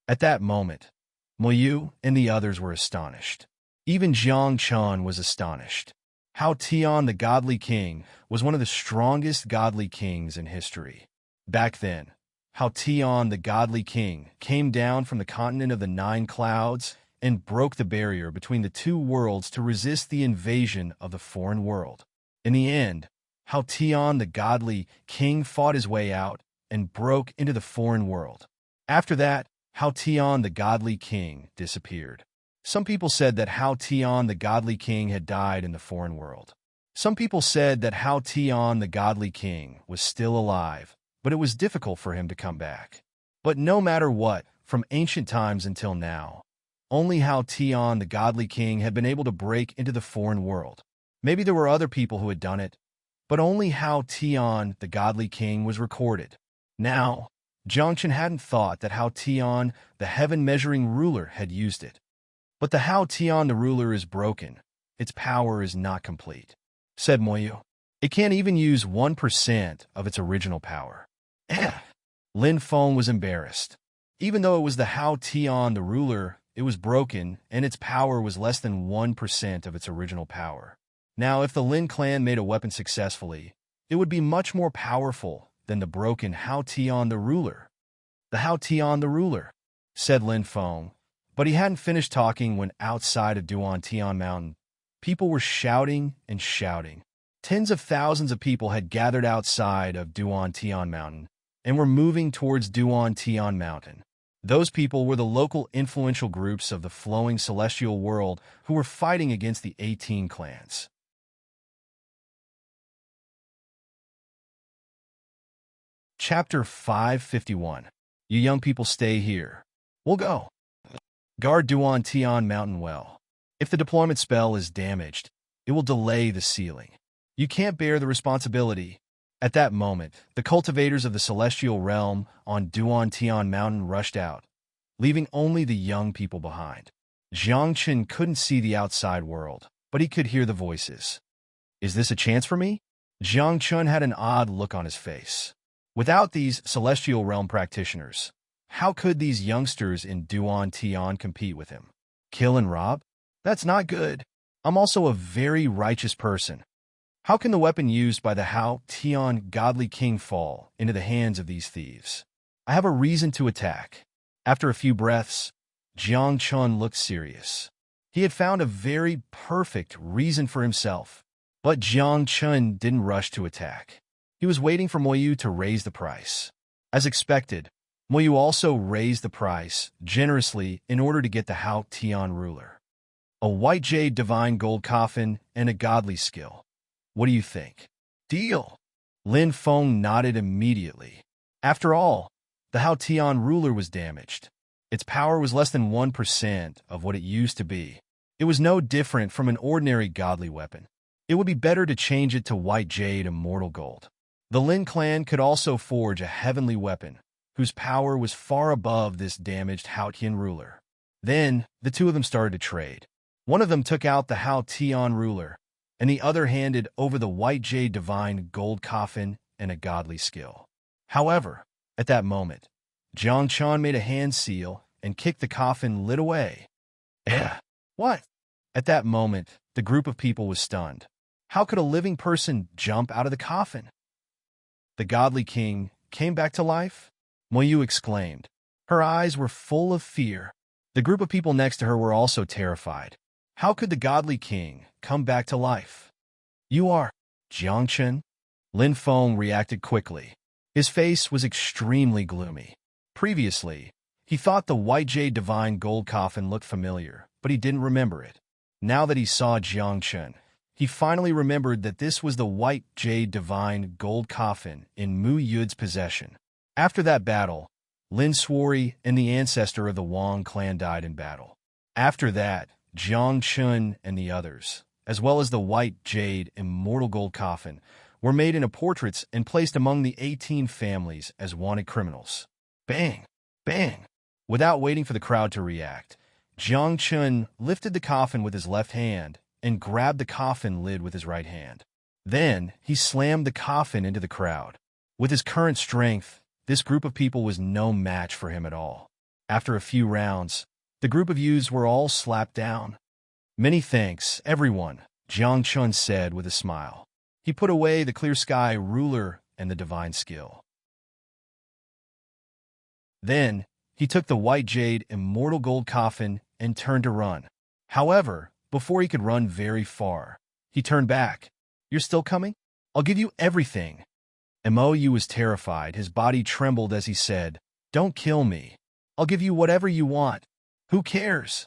Speaker 1: At that moment, Moyu and the others were astonished. Even Jiang Chun was astonished. Hao Tian, the godly king, was one of the strongest godly kings in history. Back then, Hao Tian, the godly king, came down from the continent of the Nine Clouds and broke the barrier between the two worlds to resist the invasion of the foreign world. In the end, Hao Tian, the godly king, fought his way out and broke into the foreign world. After that, Hao Tian, the godly king, disappeared. Some people said that Hao Tian, the godly king, had died in the foreign world. Some people said that Hao Tian, the godly king, was still alive, but it was difficult for him to come back. But no matter what, from ancient times until now, only Hao Tian, the godly king, had been able to break into the foreign world. Maybe there were other people who had done it, but only Hao Tian, the godly king, was recorded. Now, Zhangchen hadn't thought that Hao Tian, the heaven-measuring ruler, had used it. "But the Hao Tian, the ruler, is broken. Its power is not complete," said Moyu. "It can't even use 1% of its original power." Lin Feng was embarrassed. Even though it was the Hao Tian, the ruler, it was broken, and its power was less than 1% of its original power. Now, if the Lin clan made a weapon successfully, it would be much more powerful than the broken Hao Tian, the ruler. "The Hao Tian, the ruler," said Lin Feng, but he hadn't finished talking when outside of Duan Tian Mountain, people were shouting and shouting. Tens of thousands of people had gathered outside of Duan Tian Mountain and were moving towards Duan Tian Mountain. Those people were the local influential groups of the flowing celestial world who were fighting against the 18 clans. Chapter 551. You young people stay here. We'll go. Guard Duan Tian Mountain well. If the deployment spell is damaged, it will delay the sealing. You can't bear the responsibility. At that moment, the cultivators of the celestial realm on Duan Tian Mountain rushed out, leaving only the young people behind. Jiangchen couldn't see the outside world, but he could hear the voices. "Is this a chance for me?" Jiangchen had an odd look on his face. Without these celestial realm practitioners, how could these youngsters in Duan Tian compete with him? Kill and rob? That's not good. I'm also a very righteous person. How can the weapon used by the Hao Tian godly king fall into the hands of these thieves? I have a reason to attack. After a few breaths, Jiang Chun looked serious. He had found a very perfect reason for himself, but Jiang Chun didn't rush to attack. He was waiting for Moyu to raise the price. As expected, Moyu also raised the price generously in order to get the Hao Tian ruler. A white jade divine gold coffin and a godly skill. What do you think? Deal. Lin Feng nodded immediately. After all, the Hao Tian ruler was damaged. Its power was less than 1% of what it used to be. It was no different from an ordinary godly weapon. It would be better to change it to white jade immortal gold. The Lin clan could also forge a heavenly weapon, whose power was far above this damaged Hao Tian ruler. Then, the two of them started to trade. One of them took out the Hao Tian ruler, and the other handed over the white jade divine gold coffin and a godly skill. However, at that moment, Jiang Chan made a hand seal and kicked the coffin lid away. What? At that moment, the group of people was stunned. How could a living person jump out of the coffin? The godly king came back to life? Moyu exclaimed. Her eyes were full of fear. The group of people next to her were also terrified. How could the godly king come back to life? You are Jiangchen? Lin Feng reacted quickly. His face was extremely gloomy. Previously, he thought the white jade divine gold coffin looked familiar, but he didn't remember it. Now that he saw Jiangchen, he finally remembered that this was the white jade divine gold coffin in Mu Yud's possession. After that battle, Lin Suori and the ancestor of the Wang clan died in battle. After that, Jiang Chun and the others, as well as the white jade immortal gold coffin, were made into portraits and placed among the 18 families as wanted criminals. Bang! Bang! Without waiting for the crowd to react, Jiang Chun lifted the coffin with his left hand and grabbed the coffin lid with his right hand. Then, he slammed the coffin into the crowd. With his current strength, this group of people was no match for him at all. After a few rounds, the group of youths were all slapped down. Many thanks, everyone, Jiang Chun said with a smile. He put away the clear sky ruler and the divine skill. Then, he took the white jade immortal gold coffin and turned to run. However, before he could run very far, he turned back. You're still coming? I'll give you everything. Mou was terrified. His body trembled as he said, Don't kill me. I'll give you whatever you want. Who cares?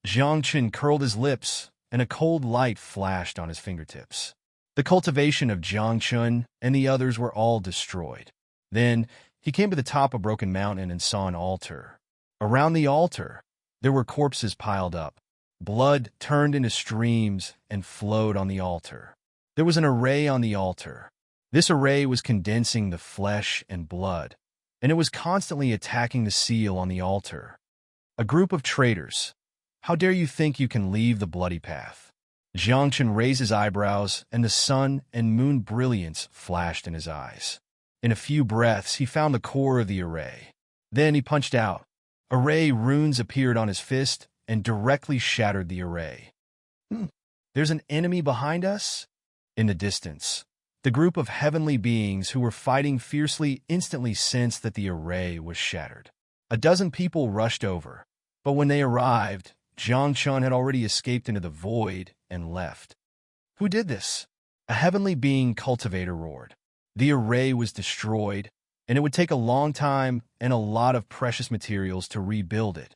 Speaker 1: Jiangchen curled his lips, and a cold light flashed on his fingertips. The cultivation of Jiangchun and the others were all destroyed. Then, he came to the top of Broken Mountain and saw an altar. Around the altar, there were corpses piled up. Blood turned into streams and flowed on the altar. There was an array on the altar. This array was condensing the flesh and blood, and it was constantly attacking the seal on the altar. A group of traitors. How dare you think you can leave the bloody path? Jiangchen raised his eyebrows, and the sun and moon brilliance flashed in his eyes. In a few breaths, he found the core of the array. Then he punched out. Array runes appeared on his fist and directly shattered the array. There's an enemy behind us? In the distance, the group of heavenly beings who were fighting fiercely instantly sensed that the array was shattered. A dozen people rushed over, but when they arrived, Jiangchun had already escaped into the void and left. Who did this? A heavenly being cultivator roared. The array was destroyed, and it would take a long time and a lot of precious materials to rebuild it.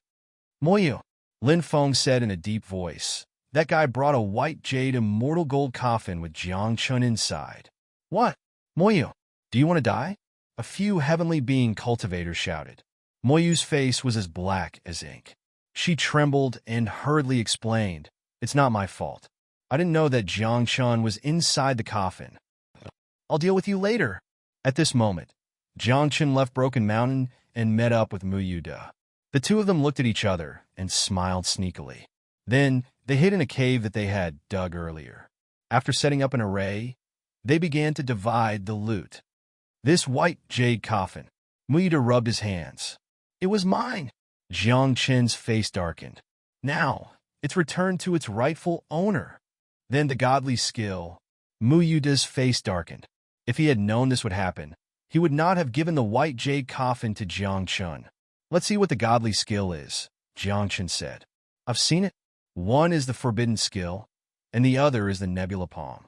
Speaker 1: Moyu, Lin Feng said in a deep voice. That guy brought a white jade immortal gold coffin with Jiangchun inside. What? Moyu, do you want to die? A few heavenly being cultivators shouted. Moyu's face was as black as ink. She trembled and hurriedly explained, It's not my fault. I didn't know that Jiangchun was inside the coffin. I'll deal with you later. At this moment, Jiangchun left Broken Mountain and met up with Muyuda. The two of them looked at each other and smiled sneakily. Then, they hid in a cave that they had dug earlier. After setting up an array, they began to divide the loot. This white jade coffin. Muyuda rubbed his hands. It was mine. Jiangchen's face darkened. Now, it's returned to its rightful owner. Then the godly skill. Muyuda's face darkened. If he had known this would happen, he would not have given the white jade coffin to Jiangchun. Let's see what the godly skill is, Jiangchun said. I've seen it. One is the forbidden skill, and the other is the nebula palm.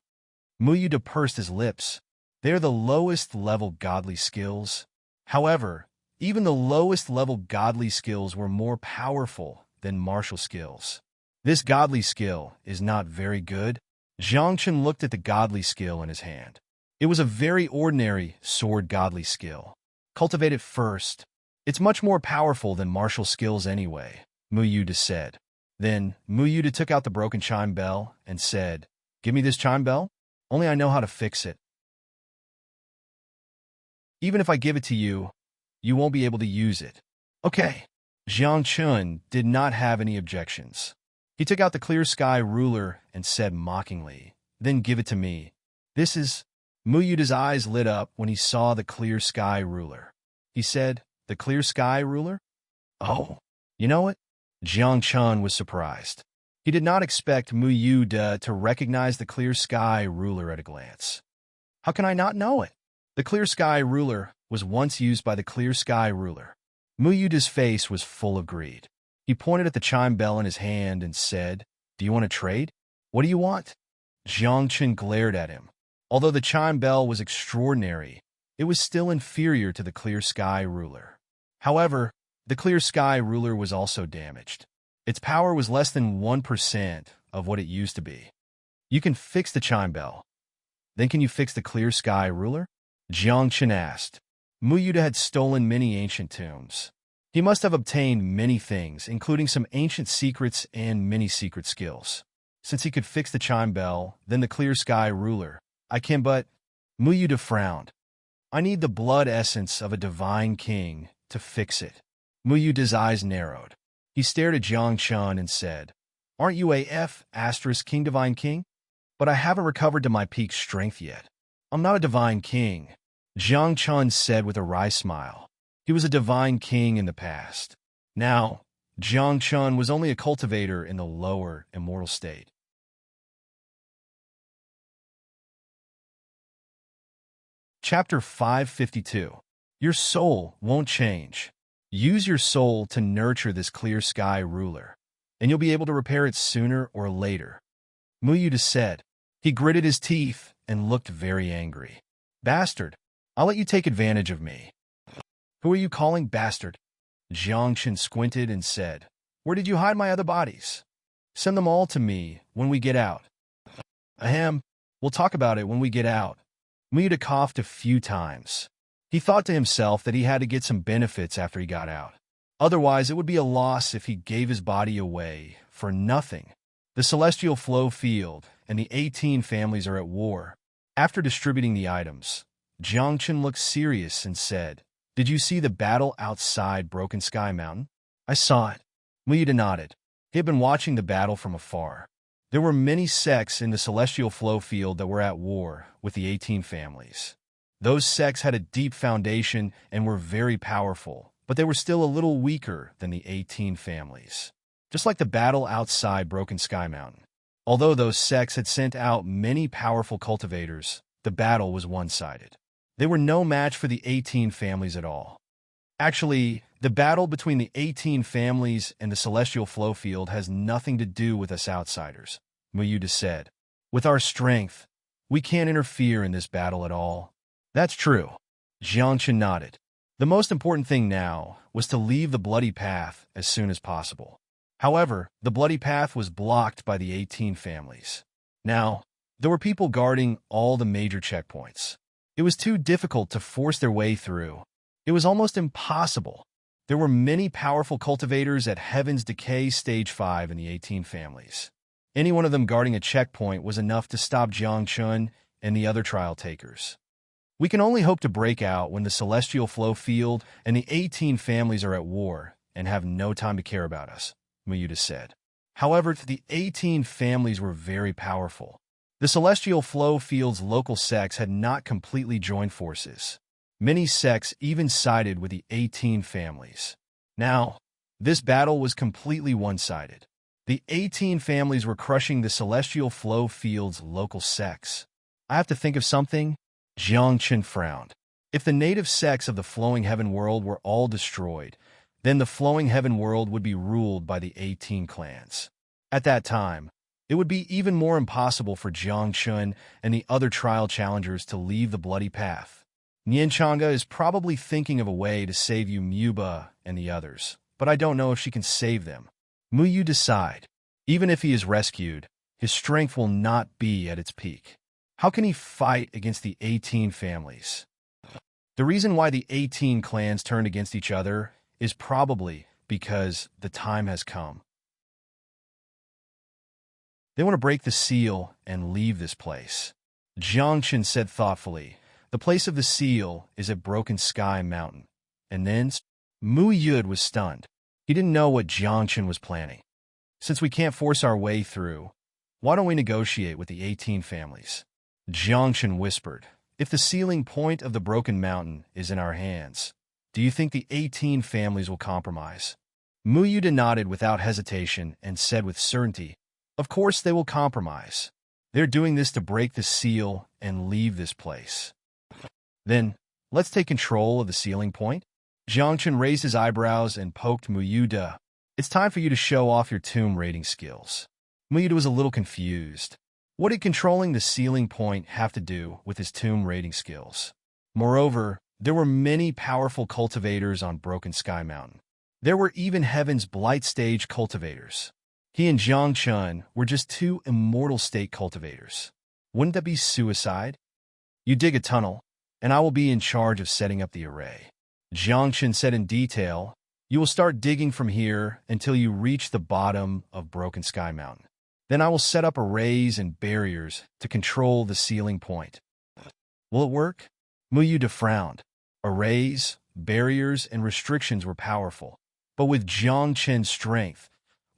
Speaker 1: Muyuda pursed his lips. They're the lowest level godly skills. However, even the lowest level godly skills were more powerful than martial skills. This godly skill is not very good. Jiangchun looked at the godly skill in his hand. It was a very ordinary sword godly skill. Cultivate it first. It's much more powerful than martial skills anyway, Muyuda said. Then Muyuda took out the broken chime bell and said, Give me this chime bell? Only I know how to fix it. Even if I give it to you, you won't be able to use it. Okay. Jiangchun did not have any objections. He took out the clear sky ruler and said mockingly, Then give it to me. This is... Muyuda's eyes lit up when he saw the clear sky ruler. He said, The clear sky ruler? Oh, you know it? Jiangchun was surprised. He He did not expect Mu Yu to recognize the clear sky ruler at a glance. How can I not know it? The clear sky ruler was once used by the clear sky ruler. Mu Yu's face was full of greed. He pointed at the chime bell in his hand and said, "Do you want to trade? What do you want?" Jiangchen glared at him. Although the chime bell was extraordinary, it was still inferior to the clear sky ruler. However, the clear sky ruler was also damaged. Its power was less than 1% of what it used to be. You can fix the chime bell. Then can you fix the clear sky ruler? Jiangchen asked. Mu Yu had stolen many ancient tombs. He must have obtained many things, including some ancient secrets and many secret skills. Since he could fix the chime bell, then the clear sky ruler, I can but... Mu Yu frowned. I need the blood essence of a divine king to fix it. Mu Yu's eyes narrowed. He stared at Jiangchen and said, "Aren't you a King divine king? But I haven't recovered to my peak strength yet. I'm not a divine king," Jiangchen said with a wry smile. He was a divine king in the past. Now, Jiangchen was only a cultivator in the lower immortal state. Chapter 552. Your soul won't change. Use your soul to nurture this clear sky ruler, and you'll be able to repair it sooner or later. Mu Yu said. He gritted his teeth and looked very angry. "Bastard, I'll let you take advantage of me." "Who are you calling bastard?" Jiangchen squinted and said, "Where did you hide my other bodies? Send them all to me when we get out." "Ahem, we'll talk about it when we get out." Mu Yu coughed a few times. He thought to himself that he had to get some benefits after he got out. Otherwise, it would be a loss if he gave his body away for nothing. The celestial flow field and the 18 families are at war. After distributing the items, Jiangchen looked serious and said, "Did you see the battle outside Broken Sky Mountain?" "I saw it." Mu Yu nodded. He had been watching the battle from afar. There were many sects in the celestial flow field that were at war with the 18 families. Those sects had a deep foundation and were very powerful, but they were still a little weaker than the 18 families. Just like the battle outside Broken Sky Mountain. Although those sects had sent out many powerful cultivators, the battle was one-sided. They were no match for the 18 families at all. Actually, the battle between the 18 families and the celestial flow field has nothing to do with us outsiders, Mu Yu said. With our strength, we can't interfere in this battle at all. That's true. Jiangchen nodded. The most important thing now was to leave the bloody path as soon as possible. However, the bloody path was blocked by the 18 families. Now, there were people guarding all the major checkpoints. It was too difficult to force their way through. It was almost impossible. There were many powerful cultivators at Heaven's Decay Stage 5 in the 18 families. Any one of them guarding a checkpoint was enough to stop Jiangchen and the other trial takers. We can only hope to break out when the celestial flow field and the 18 families are at war and have no time to care about us, Mu Yu said. However, the 18 families were very powerful. The celestial flow field's local sects had not completely joined forces. Many sects even sided with the 18 families. Now, this battle was completely one-sided. The 18 families were crushing the celestial flow field's local sects. I have to think of something. Jiangchen frowned. If the native sects of the flowing heaven world were all destroyed, then the flowing heaven world would be ruled by the 18 clans. At that time, it would be even more impossible for Jiangchen and the other trial challengers to leave the bloody path. Nianchanga is probably thinking of a way to save you Muba and the others, but I don't know if she can save them. Mu Yu decide. Even if he is rescued, his strength will not be at its peak. How can he fight against the 18 families? The reason why the 18 clans turned against each other is probably because the time has come. They want to break the seal and leave this place. Jiangchen said thoughtfully, the place of the seal is at Broken Sky Mountain. And then, Mu Yu was stunned. He didn't know what Jiangchen was planning. Since we can't force our way through, why don't we negotiate with the 18 families? Jiangchen whispered, if the sealing point of the Broken Mountain is in our hands, do you think the 18 families will compromise? Mu Yu nodded without hesitation and said with certainty, Of course they will compromise. They're doing this to break the seal and leave this place. Then, let's take control of the sealing point. Jiangchen raised his eyebrows and poked Muyuda. It's time for you to show off your tomb raiding skills. Muyuda was a little confused. What did controlling the sealing point have to do with his tomb raiding skills? Moreover, there were many powerful cultivators on Broken Sky Mountain. There were even Heaven's Blight Stage cultivators. He and Jiangchen were just two immortal state cultivators. Wouldn't that be suicide? You dig a tunnel, and I will be in charge of setting up the array. Jiangchen said in detail, you will start digging from here until you reach the bottom of Broken Sky Mountain. Then I will set up arrays and barriers to control the sealing point. Will it work? Muyuda frowned. Arrays, barriers, and restrictions were powerful, but with Jiangchen's strength,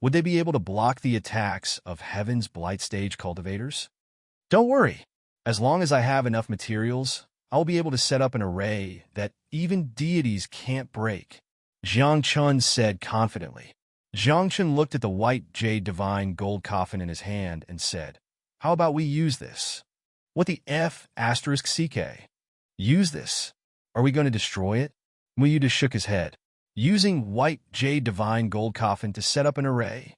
Speaker 1: would they be able to block the attacks of Heaven's Blight Stage cultivators? Don't worry. As long as I have enough materials, I'll be able to set up an array that even deities can't break, Jiangchen said confidently. Jiangchen looked at the white jade divine gold coffin in his hand and said, how about we use this? What the F*** CK? Use this? Are we going to destroy it? Muyuda shook his head. Using white jade divine gold coffin to set up an array.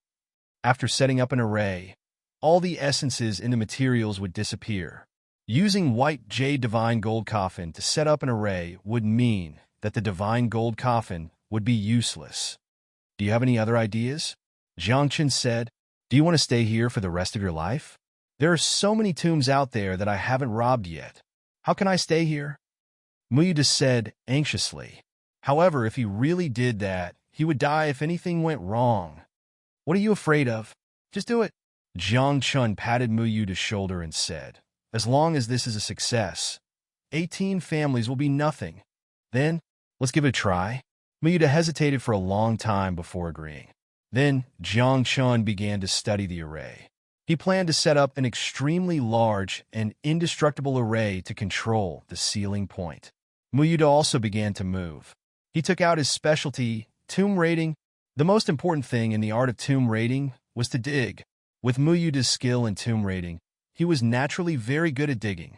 Speaker 1: After setting up an array, all the essences in the materials would disappear. Using white jade divine gold coffin to set up an array would mean that the divine gold coffin would be useless. Do you have any other ideas? Jiangchen said, do you want to stay here for the rest of your life? There are so many tombs out there that I haven't robbed yet. How can I stay here? Muyuda said anxiously. However, if he really did that, he would die if anything went wrong. What are you afraid of? Just do it. Jiangchen patted Muyuda's shoulder and said, as long as this is a success, 18 families will be nothing. Then, let's give it a try. Muyuda hesitated for a long time before agreeing. Then, Jiangchen began to study the array. He planned to set up an extremely large and indestructible array to control the sealing point. Muyuda also began to move. He took out his specialty, tomb raiding. The most important thing in the art of tomb raiding was to dig. With Muyuda's skill in tomb raiding, he was naturally very good at digging.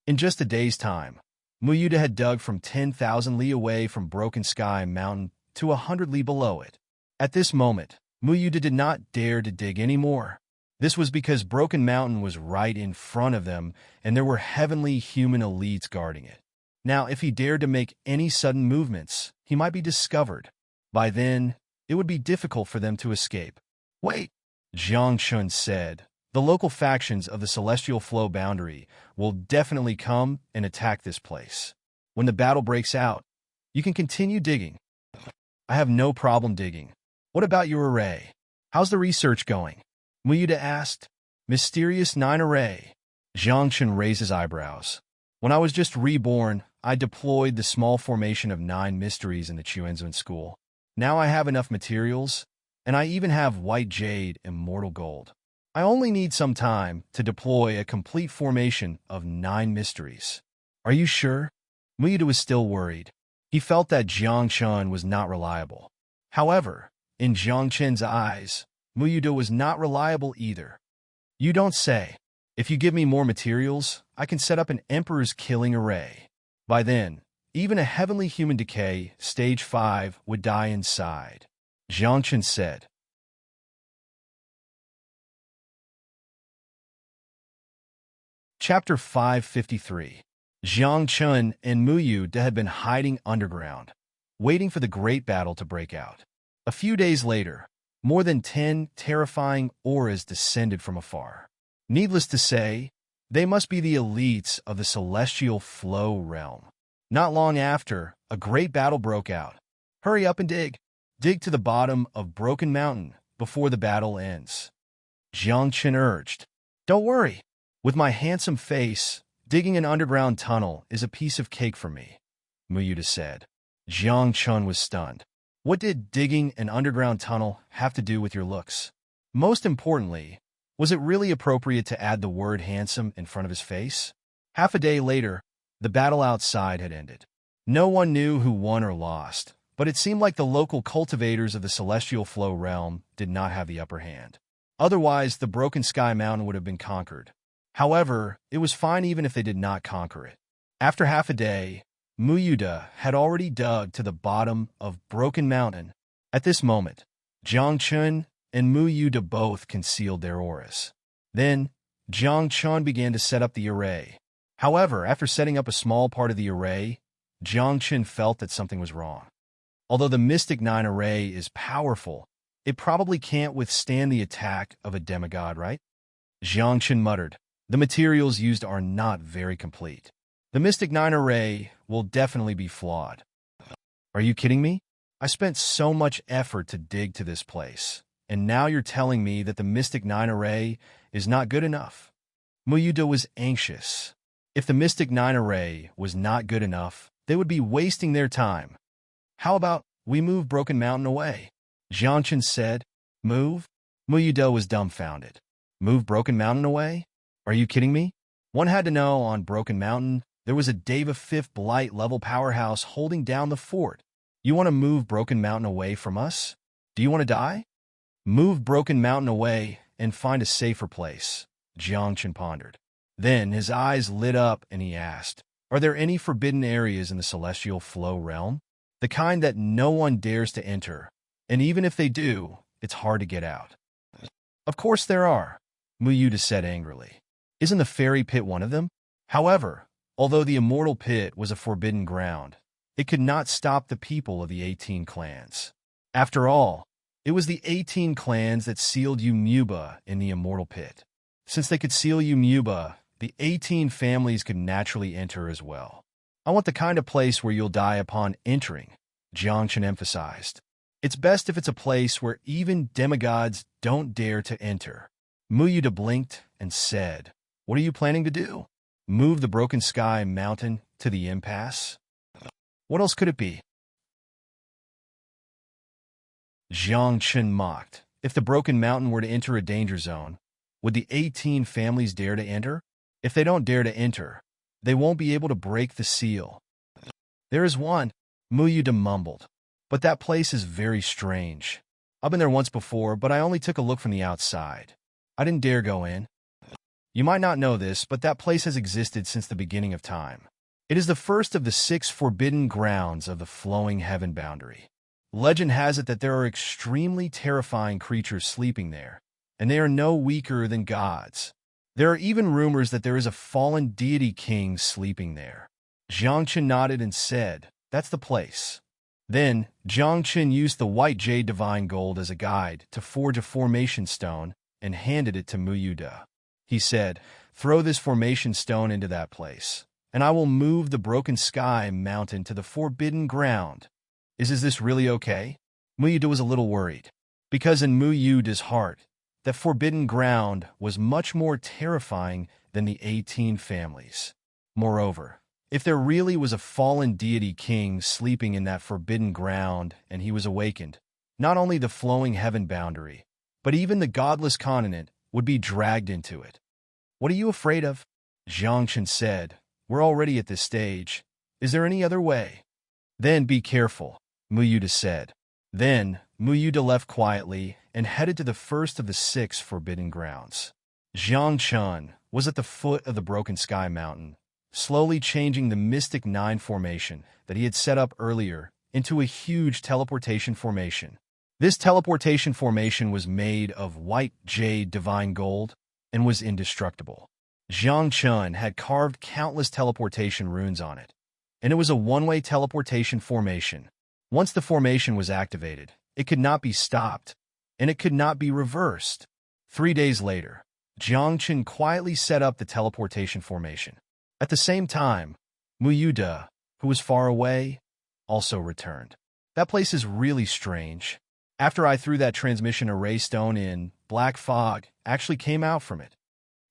Speaker 1: In just a day's time, Muyuda had dug from 10,000 li away from Broken Sky Mountain to 100 li below it. At this moment, Muyuda did not dare to dig anymore. This was because Broken Mountain was right in front of them, and there were heavenly human elites guarding it. Now, if he dared to make any sudden movements, he might be discovered. By then, it would be difficult for them to escape. Wait, Jiangchen said. The local factions of the Celestial Flow boundary will definitely come and attack this place. When the battle breaks out, you can continue digging. I have no problem digging. What about your array? How's the research going? Muyuda asked. Mysterious 9 array. Jiangchen raised his eyebrows. When I was just reborn, I deployed the small formation of 9 mysteries in the Chuenzun school. Now I have enough materials, and I even have white jade and mortal gold. I only need some time to deploy a complete formation of 9 mysteries. Are you sure? Muyuda was still worried. He felt that Jiangchen was not reliable. However, in Jiangchen's eyes, Muyuda was not reliable either. You don't say. If you give me more materials, I can set up an Emperor's Killing array. By then, even a heavenly human decay, stage 5, would die inside, Jiangchen said. Chapter 553. Jiangchen and Muyuda had been hiding underground, waiting for the great battle to break out. A few days later, more than 10 terrifying auras descended from afar. Needless to say, they must be the elites of the Celestial Flow realm. Not long after, a great battle broke out. Hurry up and dig. Dig to the bottom of Broken Mountain before the battle ends, Jiangchen urged. Don't worry. With my handsome face, digging an underground tunnel is a piece of cake for me, Muyuda said. Jiangchen was stunned. What did digging an underground tunnel have to do with your looks? Most importantly, was it really appropriate to add the word handsome in front of his face? Half a day later, the battle outside had ended. No one knew who won or lost, But it seemed like the local cultivators of the celestial flow realm did not have the upper hand. Otherwise, the broken sky mountain would have been conquered. However, it was fine even if they did not conquer it. After half a day, Muyuda had already dug to the bottom of Broken Mountain. At this moment, Jiangchun and Muyuda both concealed their auras. Then, Jiangchun began to set up the array. However, after setting up a small part of the array, Jiangchun felt that something was wrong. Although the Mystic 9 array is powerful, it probably can't withstand the attack of a demigod, right? Jiangchun muttered, "The materials used are not very complete. The Mystic 9 array will definitely be flawed." "Are you kidding me? I spent so much effort to dig to this place, and now you're telling me that the Mystic 9 array is not good enough?" Muyuda was anxious. If the Mystic 9 array was not good enough, they would be wasting their time. "How about we move Broken Mountain away?" Jiangchun said. "Move?" Muyuda was dumbfounded. "Move Broken Mountain away? Are you kidding me?" One had to know on Broken Mountain, there was a Deva 5th Blight level powerhouse holding down the fort. You want to move Broken Mountain away from us? Do you want to die? "Move Broken Mountain away and find a safer place," Jiangchun pondered. Then his eyes lit up and he asked, "Are there any forbidden areas in the celestial flow realm? The kind that no one dares to enter, and even if they do, it's hard to get out." "Of course there are," Muyuda said angrily. "Isn't the fairy pit one of them?" However, although the immortal pit was a forbidden ground, it could not stop the people of the 18 clans. After all, it was the 18 clans that sealed Umuba in the immortal pit. Since they could seal Umuba, the 18 families could naturally enter as well. "I want the kind of place where you'll die upon entering," Jiangchun emphasized. "It's best if it's a place where even demigods don't dare to enter." Muyuda blinked and said, "What are you planning to do? Move the Broken Sky Mountain to the impasse? What else could it be?" Jiangchun mocked. "If the Broken Mountain were to enter a danger zone, would the 18 families dare to enter? If they don't dare to enter, they won't be able to break the seal." "There is one," Muyuda mumbled, "but that place is very strange. I've been there once before, but I only took a look from the outside. I didn't dare go in." "You might not know this, but that place has existed since the beginning of time. It is the first of the 6 forbidden grounds of the flowing heaven boundary. Legend has it that there are extremely terrifying creatures sleeping there, and they are no weaker than gods. There are even rumors that there is a fallen deity king sleeping there." Jiangchun nodded and said, "That's the place." Then, Jiangchun used the white jade divine gold as a guide to forge a formation stone and handed it to Muyuda. He said, "Throw this formation stone into that place, and I will move the Broken Sky Mountain to the forbidden ground." Is this really okay?" Muyuda was a little worried, because in Muyuda's heart, that forbidden ground was much more terrifying than the 18 families. Moreover, if there really was a fallen deity king sleeping in that forbidden ground and he was awakened, not only the flowing heaven boundary, but even the godless continent would be dragged into it. "What are you afraid of?" Jiangchun said, "We're already at this stage. Is there any other way?" "Then be careful," Muyuda said. Then, Muyuda left quietly and headed to the first of the 6 forbidden grounds. Jiangchun was at the foot of the Broken Sky Mountain, slowly changing the Mystic 9 formation that he had set up earlier into a huge teleportation formation. This teleportation formation was made of white jade divine gold and was indestructible. Jiangchun had carved countless teleportation runes on it, and it was a one-way teleportation formation. Once the formation was activated, it could not be stopped, and it could not be reversed. 3 days later, Jiangchun quietly set up the teleportation formation. At the same time, Muyuda, who was far away, also returned. "That place is really strange. After I threw that transmission array stone in, black fog actually came out from it."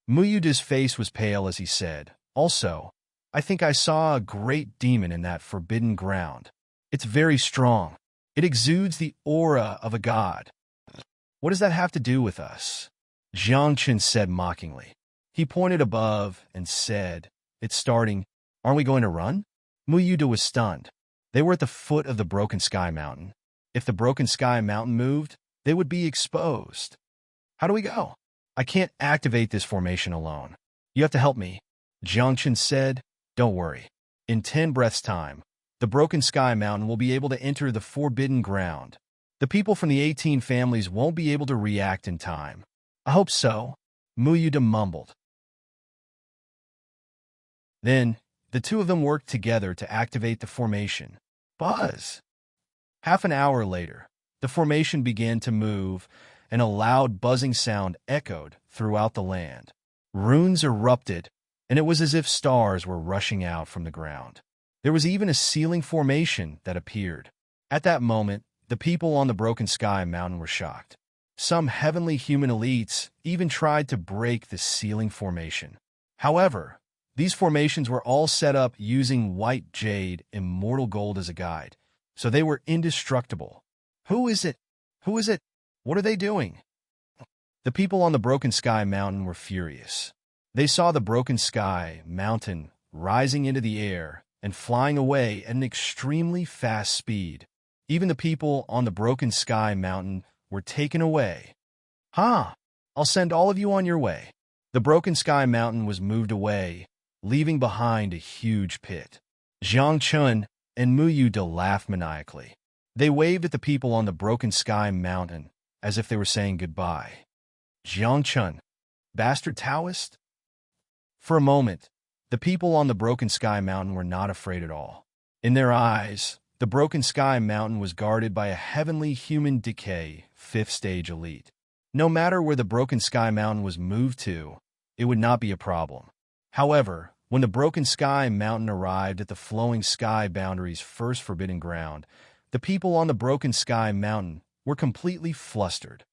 Speaker 1: Muyuda's face was pale as he said, "Also, I think I saw a great demon in that forbidden ground. It's very strong. It exudes the aura of a god." "What does that have to do with us?" Jiangchun said mockingly. He pointed above and said, "It's starting. Aren't we going to run?" Muyuda was stunned. They were at the foot of the Broken Sky Mountain. If the Broken Sky Mountain moved, they would be exposed. How do we go? I can't activate this formation alone. You have to help me. Jiangchen said, don't worry. In 10 breaths' time, the Broken Sky Mountain will be able to enter the forbidden ground. The people from the 18 families won't be able to react in time. I hope so, Muyuda mumbled. Then, the two of them worked together to activate the formation. Buzz! Half an hour later, the formation began to move, and a loud buzzing sound echoed throughout the land. Runes erupted, and it was as if stars were rushing out from the ground. There was even a ceiling formation that appeared. At that moment, the people on the Broken Sky Mountain were shocked. Some heavenly human elites even tried to break the ceiling formation. However, these formations were all set up using white jade, immortal gold as a guide, so they were indestructible. Who is it? Who is it? What are they doing? The people on the Broken Sky Mountain were furious. They saw the Broken Sky Mountain rising into the air and flying away at an extremely fast speed. Even the people on the Broken Sky Mountain were taken away. I'll send all of you on your way. The Broken Sky Mountain was moved away, leaving behind a huge pit. Zhang Chun and Muyuda laughed maniacally. They waved at the people on the Broken Sky Mountain as if they were saying goodbye. Zhang Chun, bastard Taoist? For a moment, the people on the Broken Sky Mountain were not afraid at all. In their eyes, the Broken Sky Mountain was guarded by a heavenly human decay, 5th stage elite. No matter where the Broken Sky Mountain was moved to, it would not be a problem. However, when the Broken Sky Mountain arrived at the Flowing Sky Boundary's first forbidden ground, the people on the Broken Sky Mountain were completely flustered.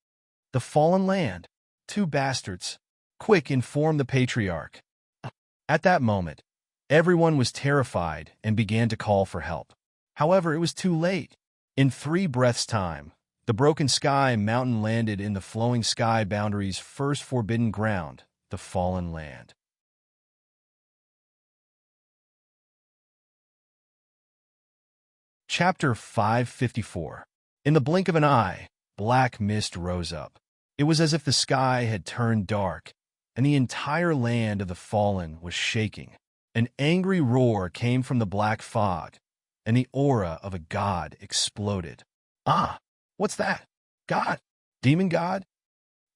Speaker 1: The fallen land. 2 bastards. Quick, inform the Patriarch. At that moment, everyone was terrified and began to call for help. However, it was too late. In 3 breaths' time, the Broken Sky Mountain landed in the Flowing Sky Boundary's first forbidden ground, the Fallen Land. Chapter 554. In the blink of an eye, black mist rose up. It was as if the sky had turned dark, and the entire land of the fallen was shaking. An angry roar came from the black fog, and the aura of a god exploded. What's that? God? Demon god?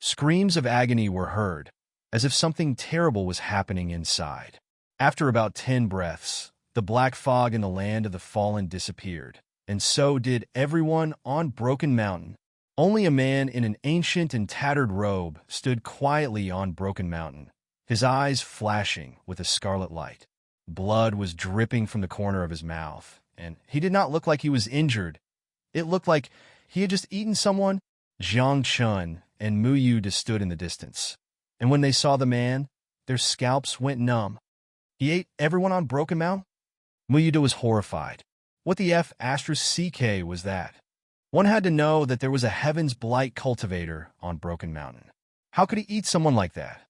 Speaker 1: Screams of agony were heard, as if something terrible was happening inside. After about 10 breaths, the black fog in the land of the fallen disappeared, and so did everyone on Broken Mountain. Only a man in an ancient and tattered robe stood quietly on Broken Mountain, his eyes flashing with a scarlet light. Blood was dripping from the corner of his mouth, and he did not look like he was injured. It looked like he had just eaten someone. Zhang Chun and Muyuda stood in the distance, and when they saw the man, their scalps went numb. He ate everyone on Broken Mountain? Muyuda was horrified. What the F***CK was that? One had to know that there was a Heaven's Blight cultivator on Broken Mountain. How could he eat someone like that?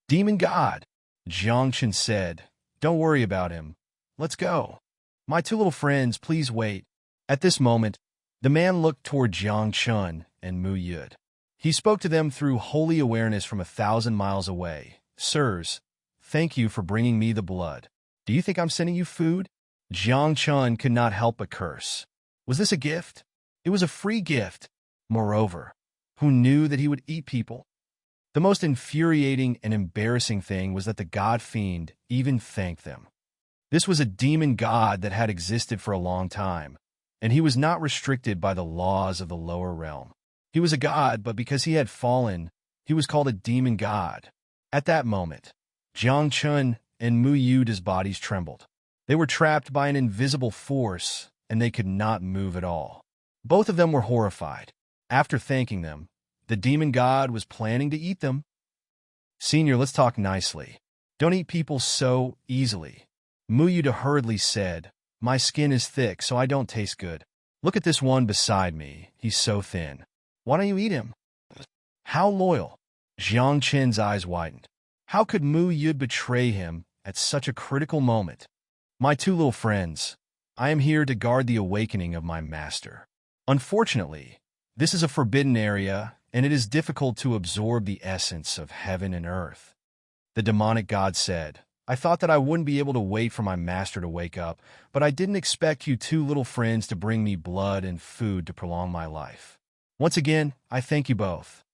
Speaker 1: Demon God, Jiangchen said. Don't worry about him. Let's go. My 2 little friends, please wait. At this moment, the man looked toward Jiangchen and Muyud. He spoke to them through holy awareness from 1,000 miles away. Sirs, thank you for bringing me the blood. Do you think I'm sending you food? Jiangchen could not help but curse. Was this a gift? It was a free gift. Moreover, who knew that he would eat people? The most infuriating and embarrassing thing was that the god fiend even thanked them. This was a demon god that had existed for a long time, and he was not restricted by the laws of the lower realm. He was a god, but because he had fallen, he was called a demon god. At that moment, Jiang Chun and Muyuda's bodies trembled. They were trapped by an invisible force, and they could not move at all. Both of them were horrified. After thanking them, the demon god was planning to eat them. Senior, let's talk nicely. Don't eat people so easily. Muyuda hurriedly said, my skin is thick, so I don't taste good. Look at this one beside me. He's so thin. Why don't you eat him? How loyal. Jiang Chen's eyes widened. How could Muyud betray him at such a critical moment? My 2 little friends, I am here to guard the awakening of my master. Unfortunately, this is a forbidden area, and it is difficult to absorb the essence of heaven and earth. The demonic god said, I thought that I wouldn't be able to wait for my master to wake up, but I didn't expect you two little friends to bring me blood and food to prolong my life. Once again, I thank you both.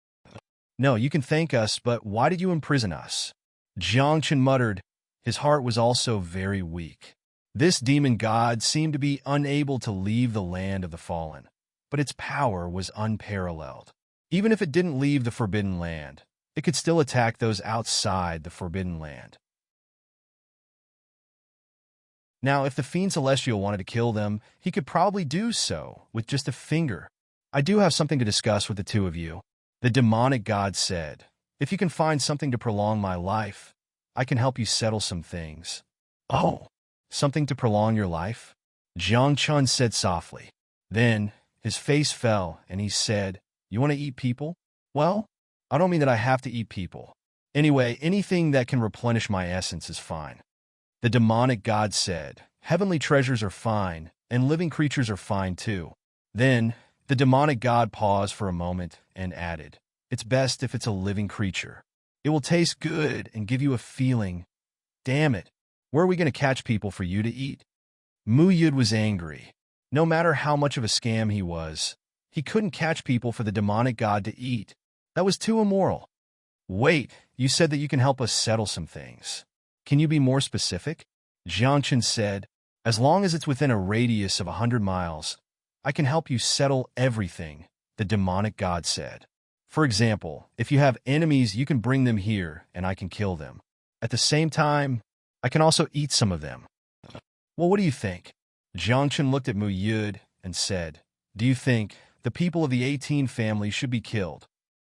Speaker 1: No, you can thank us, but why did you imprison us? Jiangchen muttered. His heart was also very weak. This demon god seemed to be unable to leave the land of the fallen, but its power was unparalleled. Even if it didn't leave the forbidden land, it could still attack those outside the forbidden land. Now, if the Fiend Celestial wanted to kill them, he could probably do so with just a finger. I do have something to discuss with the two of you. The demonic god said, if you can find something to prolong my life, I can help you settle some things. Oh, something to prolong your life? Jiang Chun said softly. Then, his face fell, and he said, you want to eat people? Well, I don't mean that I have to eat people. Anyway, anything that can replenish my essence is fine. The demonic god said, heavenly treasures are fine, and living creatures are fine too. Then, the demonic god paused for a moment and added, it's best if it's a living creature. It will taste good and give you a feeling. Damn it, where are we going to catch people for you to eat? Mu Yud was angry. No matter how much of a scam he was, he couldn't catch people for the demonic god to eat. That was too immoral. Wait, you said that you can help us settle some things. Can you be more specific? Jiangchen said, as long as it's within a radius of 100 miles, I can help you settle everything, the demonic god said. For example, if you have enemies, you can bring them here and I can kill them. At the same time, I can also eat some of them. Well, what do you think? Jiangchen looked at Mu Yud and said, do you think the people of the 18 family should be killed?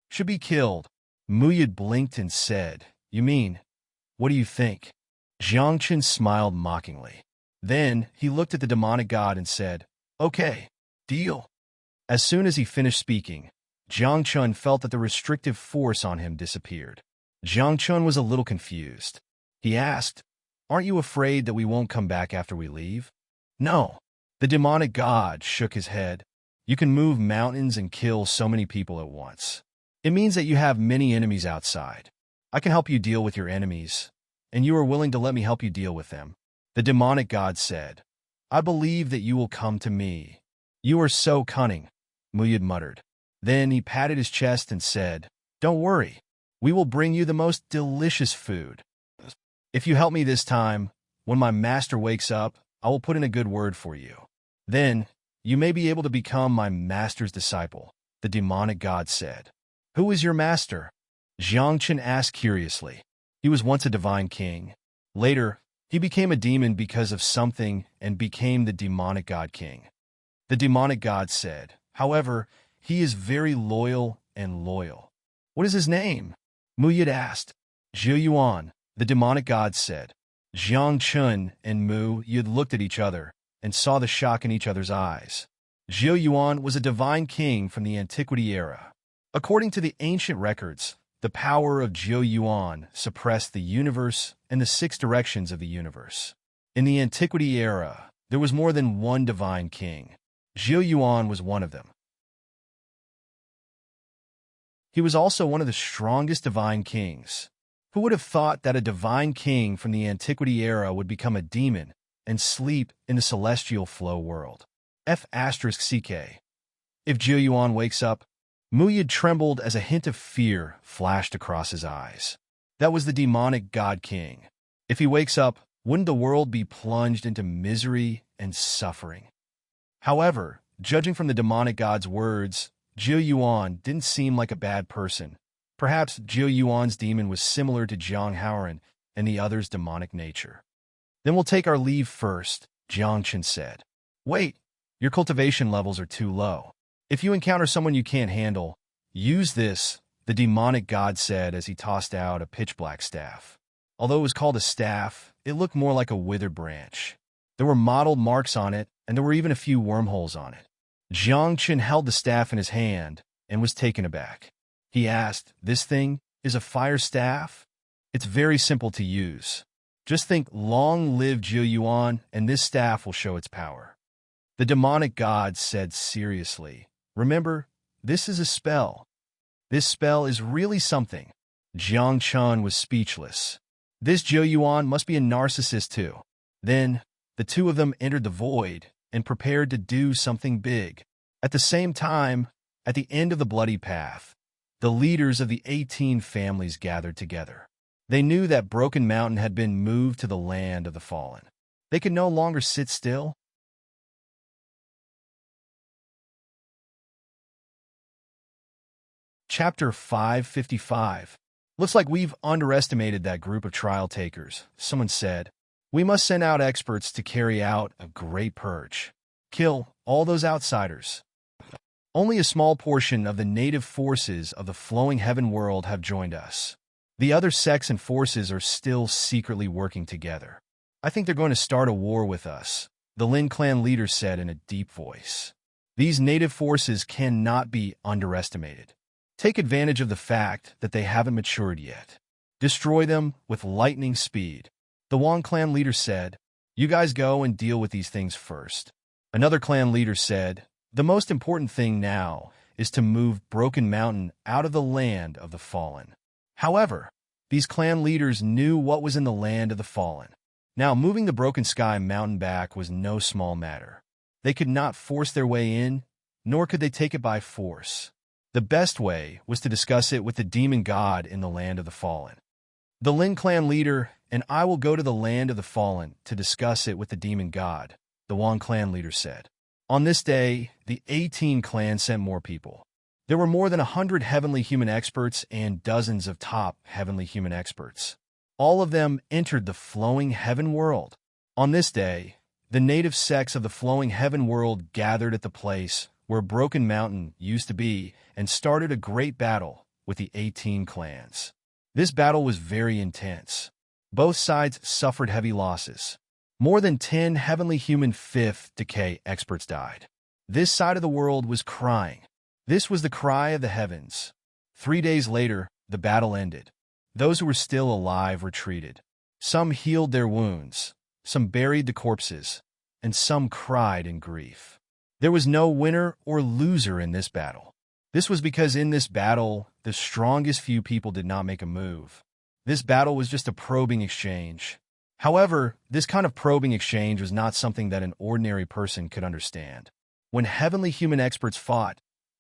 Speaker 1: Should be killed. Mu Yud blinked and said, you mean, what do you think? Jiangchen smiled mockingly. Then he looked at the demonic god and said, okay, deal. As soon as he finished speaking, Jiangchen felt that the restrictive force on him disappeared. Jiangchen was a little confused. He asked, aren't you afraid that we won't come back after we leave? No. The demonic god shook his head. You can move mountains and kill so many people at once. It means that you have many enemies outside. I can help you deal with your enemies, and you are willing to let me help you deal with them. The demonic god said, I believe that you will come to me. You are so cunning, Mu Yud muttered. Then he patted his chest and said, don't worry, we will bring you the most delicious food. If you help me this time, when my master wakes up, I will put in a good word for you. Then, you may be able to become my master's disciple, the demonic god said. Who is your master? Jiangchen asked curiously. He was once a divine king. Later, he became a demon because of something and became the demonic god king. The demonic god said, however, he is very loyal and loyal. What is his name? Mu Yud asked. Zhou Yuan, the demonic god said. Jiangchen and Mu Yud looked at each other and saw the shock in each other's eyes. Zhou Yuan was a divine king from the Antiquity era. According to the ancient records, the power of Zhou Yuan suppressed the universe and the 6 directions of the universe. In the Antiquity era, there was more than one divine king. Zhou Yuan was one of them. He was also one of the strongest divine kings. Who would have thought that a divine king from the Antiquity era would become a demon and sleep in the celestial flow world? F***CK. If Zhou Yuan wakes up, Mu Yud trembled as a hint of fear flashed across his eyes. That was the demonic god king. If he wakes up, wouldn't the world be plunged into misery and suffering? However, judging from the demonic god's words, Zhou Yuan didn't seem like a bad person. Perhaps Zhou Yuan's demon was similar to Jiang Haoran and the other's demonic nature. Then we'll take our leave first, Jiangchen said. Wait, your cultivation levels are too low. If you encounter someone you can't handle, use this, the demonic god said as he tossed out a pitch-black staff. Although it was called a staff, it looked more like a withered branch. There were mottled marks on it, and there were even a few wormholes on it. Jiangchen held the staff in his hand and was taken aback. He asked, this thing is a fire staff? It's very simple to use. Just think, long live Jiu Yuan, and this staff will show its power. The demonic god said seriously, remember, this is a spell. This spell is really something. Jiang Chun was speechless. This Jiu Yuan must be a narcissist too. Then, the two of them entered the void and prepared to do something big. At the same time, at the end of the bloody path, the leaders of the 18 families gathered together. They knew that Broken Mountain had been moved to the land of the fallen. They could no longer sit still. Chapter 555. Looks like we've underestimated that group of trial takers, someone said. We must send out experts to carry out a great purge. Kill all those outsiders. Only a small portion of the native forces of the flowing heaven world have joined us. The other sects and forces are still secretly working together. I think they're going to start a war with us, the Lin clan leader said in a deep voice. These native forces cannot be underestimated. Take advantage of the fact that they haven't matured yet. Destroy them with lightning speed. The Wang clan leader said, you guys go and deal with these things first. Another clan leader said, the most important thing now is to move Broken Mountain out of the land of the fallen. However, these clan leaders knew what was in the land of the fallen. Now, moving the Broken Sky Mountain back was no small matter. They could not force their way in, nor could they take it by force. The best way was to discuss it with the demon god in the land of the fallen. The Lin clan leader and I will go to the land of the fallen to discuss it with the demon god, the Wang clan leader said. On this day, the 18 clans sent more people. There were more than 100 heavenly human experts and dozens of top heavenly human experts. All of them entered the flowing heaven world. On this day, the native sects of the flowing heaven world gathered at the place where Broken Mountain used to be and started a great battle with the 18 clans. This battle was very intense. Both sides suffered heavy losses. More than 10 heavenly human 5th decay experts died. This side of the world was crying. This was the cry of the heavens. 3 days later, the battle ended. Those who were still alive retreated. Some healed their wounds, some buried the corpses, and some cried in grief. There was no winner or loser in this battle. This was because in this battle, the strongest few people did not make a move. This battle was just a probing exchange. However, this kind of probing exchange was not something that an ordinary person could understand. When heavenly human experts fought,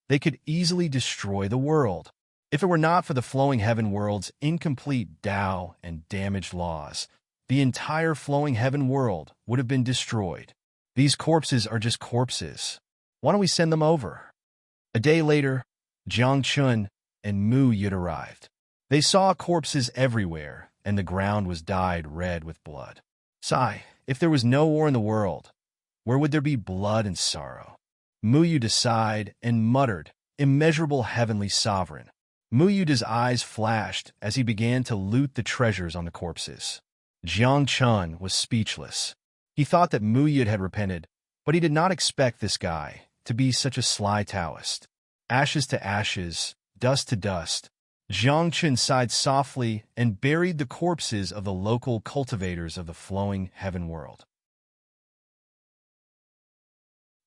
Speaker 1: they could easily destroy the world. If it were not for the flowing heaven world's incomplete Tao and damaged laws, the entire flowing heaven world would have been destroyed. These corpses are just corpses. Why don't we send them over? A day later, Jiang Chun and Mu Yud arrived. They saw corpses everywhere, and the ground was dyed red with blood. Sigh, if there was no war in the world, where would there be blood and sorrow? Mu Yud sighed and muttered, immeasurable heavenly sovereign. Mu Yud's eyes flashed as he began to loot the treasures on the corpses. Jiang Chun was speechless. He thought that Mu Yud had repented, but he did not expect this guy to be such a sly Taoist. Ashes to ashes, dust to dust, Jiang Chun sighed softly and buried the corpses of the local cultivators of the flowing heaven world.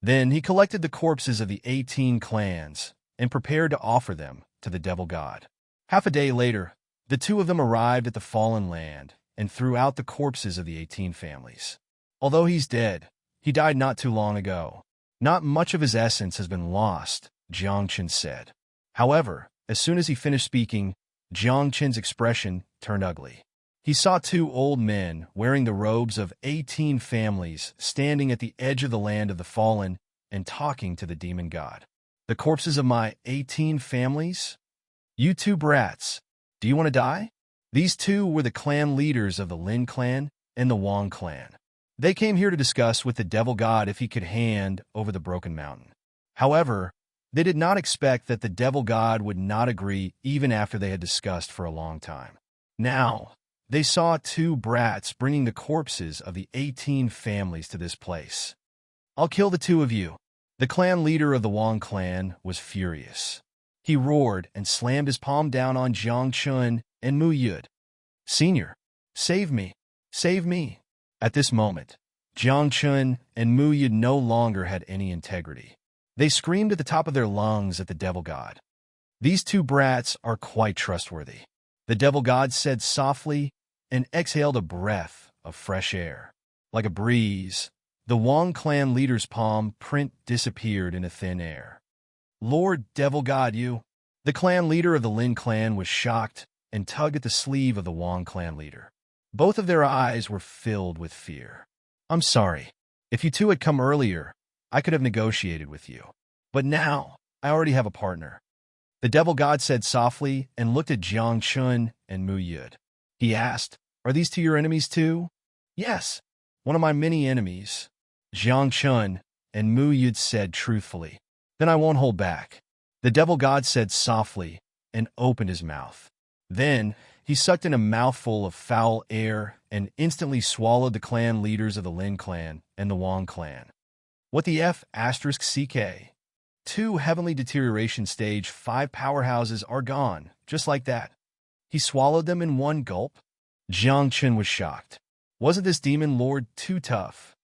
Speaker 1: Then he collected the corpses of the 18 clans and prepared to offer them to the devil god. Half a day later, the two of them arrived at the fallen land and threw out the corpses of the 18 families. Although he's dead, he died not too long ago. Not much of his essence has been lost, Jiang Chun said. However, as soon as he finished speaking, Jiang Chun's expression turned ugly. He saw two old men wearing the robes of 18 families standing at the edge of the land of the fallen and talking to the demon god. The corpses of my 18 families? You two brats, do you want to die? These two were the clan leaders of the Lin clan and the Wang clan. They came here to discuss with the devil god if he could hand over the Broken Mountain. However, they did not expect that the devil god would not agree even after they had discussed for a long time. Now, they saw two brats bringing the corpses of the 18 families to this place. I'll kill the two of you. The clan leader of the Wang clan was furious. He roared and slammed his palm down on Jiang Chun and Mu Yud. Senior, save me. Save me. At this moment, Jiang Chun and Mu Yud no longer had any integrity. They screamed at the top of their lungs at the devil god. These two brats are quite trustworthy. The devil god said softly and exhaled a breath of fresh air. Like a breeze, the Wang clan leader's palm print disappeared into thin air. Lord Devil God, you! The clan leader of the Lin clan was shocked and tugged at the sleeve of the Wang clan leader. Both of their eyes were filled with fear. I'm sorry. If you two had come earlier, I could have negotiated with you. But now, I already have a partner. The devil god said softly and looked at Jiang Chun and Mu Yud. He asked, Are these two your enemies too? Yes, one of my many enemies. Jiang Chun and Mu Yud said truthfully. Then I won't hold back. The devil god said softly and opened his mouth. Then he sucked in a mouthful of foul air and instantly swallowed the clan leaders of the Lin clan and the Wang clan. What the F***CK? 2 heavenly deterioration stage 5 powerhouses are gone, just like that. He swallowed them in one gulp. Jiang Chun was shocked. Wasn't this demon lord too tough?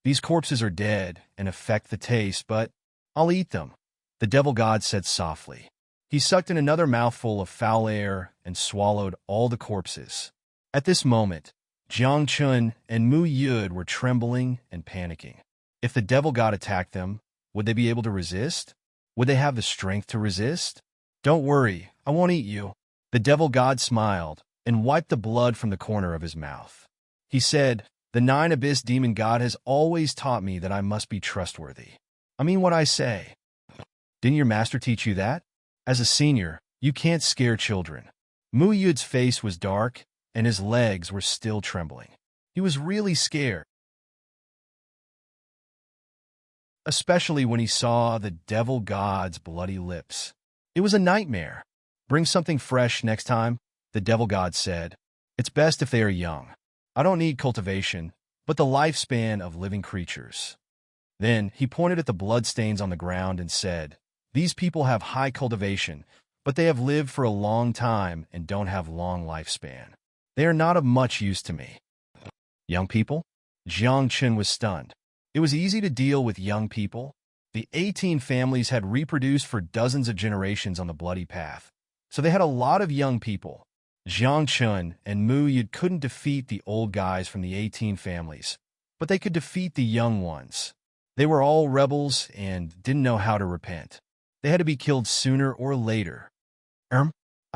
Speaker 1: These corpses are dead and affect the taste, but I'll eat them, the devil god said softly. He sucked in another mouthful of foul air and swallowed all the corpses. At this moment, Jiang Chun and Mu Yud were trembling and panicking. If the devil god attacked them, would they be able to resist? Would they have the strength to resist? Don't worry, I won't eat you. The devil god smiled and wiped the blood from the corner of his mouth. He said, The 9 Abyss demon god has always taught me that I must be trustworthy. I mean what I say. Didn't your master teach you that? As a senior, you can't scare children. Mu Yud's face was dark, and his legs were still trembling. He was really scared, especially when he saw the devil god's bloody lips. It was a nightmare. Bring something fresh next time, the devil god said. It's best if they are young. I don't need cultivation, but the lifespan of living creatures. Then he pointed at the bloodstains on the ground and said, These people have high cultivation, but they have lived for a long time and don't have long lifespan. They are not of much use to me. Young people? Jiang Chun was stunned. It was easy to deal with young people. The 18 families had reproduced for dozens of generations on the bloody path, so they had a lot of young people. Jiang Chun and Mu Yud couldn't defeat the old guys from the 18 families, but they could defeat the young ones. They were all rebels and didn't know how to repent. They had to be killed sooner or later. I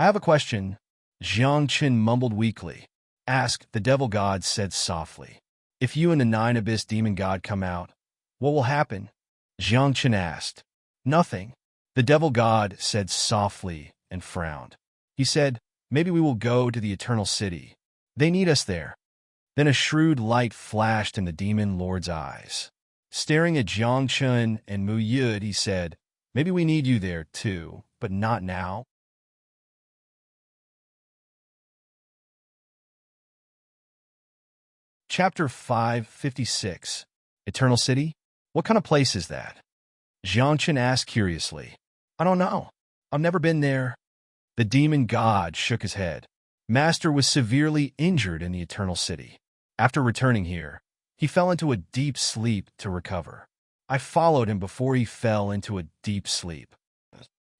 Speaker 1: have a question, Jiang Chun mumbled weakly. Ask, the devil god said softly. If you and the 9 Abyss demon god come out, what will happen? Jiang Chun asked. Nothing, the devil god said softly and frowned. He said, Maybe we will go to the Eternal City. They need us there. Then a shrewd light flashed in the demon lord's eyes. Staring at Jiang Chun and Mu Yud, he said, Maybe we need you there too, but not now. Chapter 556. Eternal City? What kind of place is that? Jiang Chun asked curiously. I don't know. I've never been there. The demon god shook his head. Master was severely injured in the Eternal City. After returning here, he fell into a deep sleep to recover. I followed him before he fell into a deep sleep.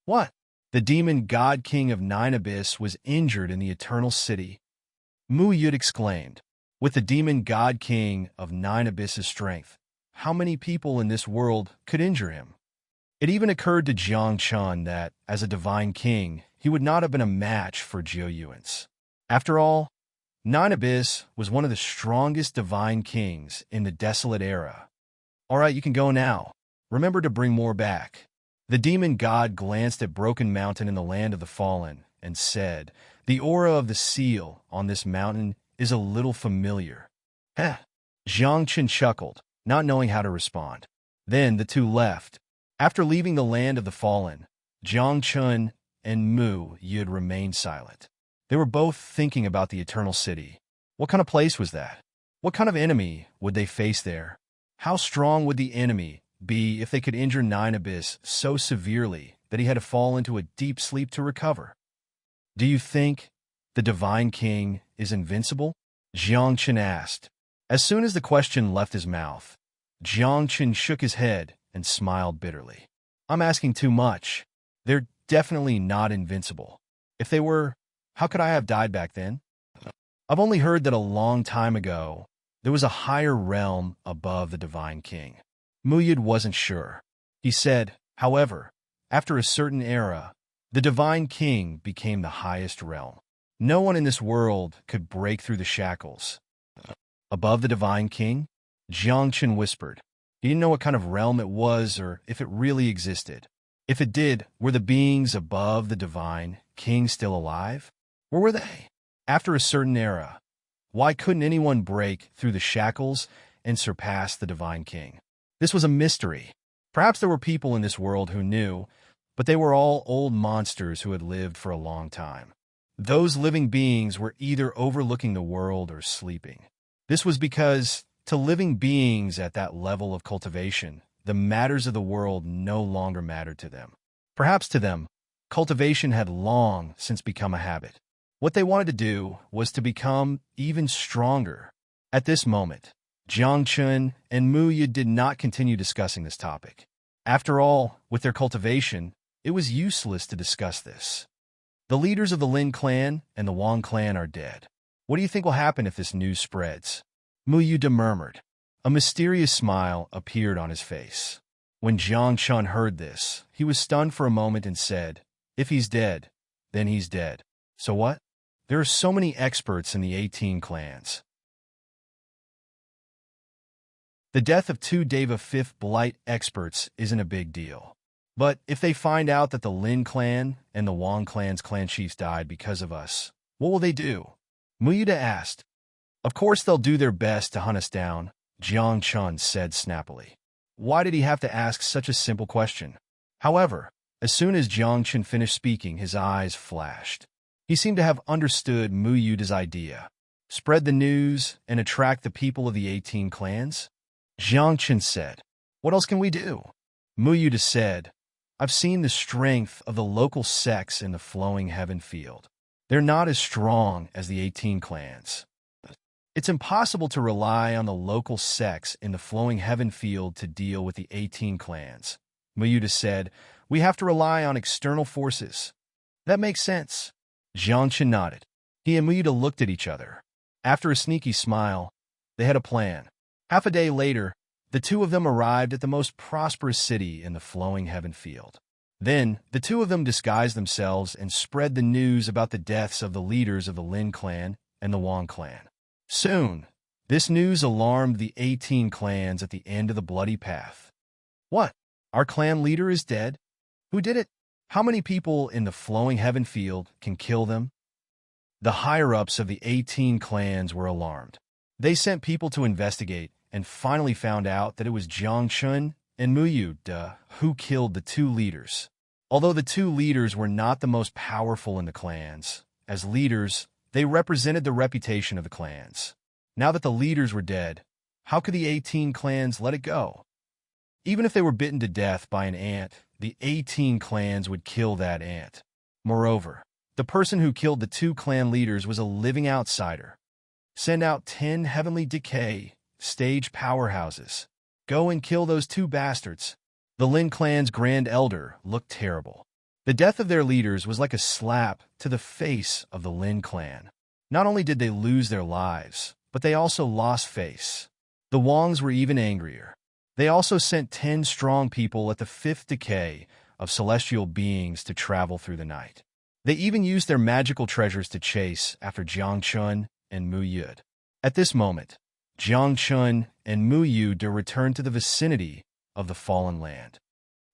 Speaker 1: What? The demon god king of 9 Abyss was injured in the Eternal City. Mu Yud exclaimed. With the demon god king of 9 Abyss's strength, how many people in this world could injure him? It even occurred to Jiang Chun that, as a divine king, he would not have been a match for Jiu Yuan's. After all, 9 Abyss was one of the strongest divine kings in the desolate era. All right, you can go now. Remember to bring more back. The demon god glanced at Broken Mountain in the land of the fallen and said, The aura of the seal on this mountain is a little familiar. Heh. Jiang Chun chuckled, not knowing how to respond. Then the two left. After leaving the land of the fallen, Jiang Chun and Mu Yud remained silent. They were both thinking about the Eternal City. What kind of place was that? What kind of enemy would they face there? How strong would the enemy be if they could injure 9 Abyss so severely that he had to fall into a deep sleep to recover? Do you think the Divine King is invincible? Jiangchen asked. As soon as the question left his mouth, Jiangchen shook his head and smiled bitterly. I'm asking too much. They're definitely not invincible. If they were, how could I have died back then? I've only heard that a long time ago, there was a higher realm above the Divine King. Muyid wasn't sure. He said, however, after a certain era, the Divine King became the highest realm. No one in this world could break through the shackles. Above the Divine King? Jiangchen whispered. He didn't know what kind of realm it was or if it really existed. If it did, were the beings above the Divine King still alive? Where were they? After a certain era, why couldn't anyone break through the shackles and surpass the Divine King? This was a mystery. Perhaps there were people in this world who knew, but they were all old monsters who had lived for a long time. Those living beings were either overlooking the world or sleeping. This was because, to living beings at that level of cultivation, the matters of the world no longer mattered to them. Perhaps to them, cultivation had long since become a habit. What they wanted to do was to become even stronger. At this moment, Jiangchen and Muya did not continue discussing this topic. After all, with their cultivation, it was useless to discuss this. The leaders of the Lin clan and the Wang clan are dead. What do you think will happen if this news spreads? Muyuda murmured. A mysterious smile appeared on his face. When Jiangchen heard this, he was stunned for a moment and said, if he's dead, then he's dead. So what? There are so many experts in the 18 clans. The death of 2 Deva 5th Blight experts isn't a big deal. But if they find out that the Lin clan and the Wang clan's clan chiefs died because of us, what will they do? Muyuda asked. Of course they'll do their best to hunt us down, Jiangchen said snappily. Why did he have to ask such a simple question? However, as soon as Jiangchen finished speaking, his eyes flashed. He seemed to have understood Muyuda's idea. Spread the news and attract the people of the 18 clans? Jiangchen said. What else can we do? Muyuda said, I've seen the strength of the local sects in the flowing heaven field. They're not as strong as the 18 clans. It's impossible to rely on the local sects in the flowing heaven field to deal with the 18 clans. Muyuda said, we have to rely on external forces. That makes sense. Jiangchen nodded. He and Muyuda looked at each other. After a sneaky smile, they had a plan. Half a day later, the two of them arrived at the most prosperous city in the flowing heaven field. Then, the two of them disguised themselves and spread the news about the deaths of the leaders of the Lin clan and the Wang clan. Soon, this news alarmed the 18 clans at the end of the bloody path. What? Our clan leader is dead? Who did it? How many people in the flowing heaven field can kill them? The higher-ups of the 18 clans were alarmed. They sent people to investigate and finally found out that it was Jiangchen and Muyuda who killed the two leaders. Although the two leaders were not the most powerful in the clans, as leaders, they represented the reputation of the clans. Now that the leaders were dead, how could the 18 clans let it go? Even if they were bitten to death by an ant, the 18 clans would kill that ant. Moreover, the person who killed the two clan leaders was a living outsider. Send out 10 heavenly decay stage powerhouses. Go and kill those two bastards. The Lin clan's grand elder looked terrible. The death of their leaders was like a slap to the face of the Lin clan. Not only did they lose their lives, but they also lost face. The Wangs were even angrier. They also sent 10 strong people at the 5th decay of celestial beings to travel through the night. They even used their magical treasures to chase after Jiangchen and Muyud. At this moment, Jiangchen and Muyuda returned to the vicinity of the fallen land.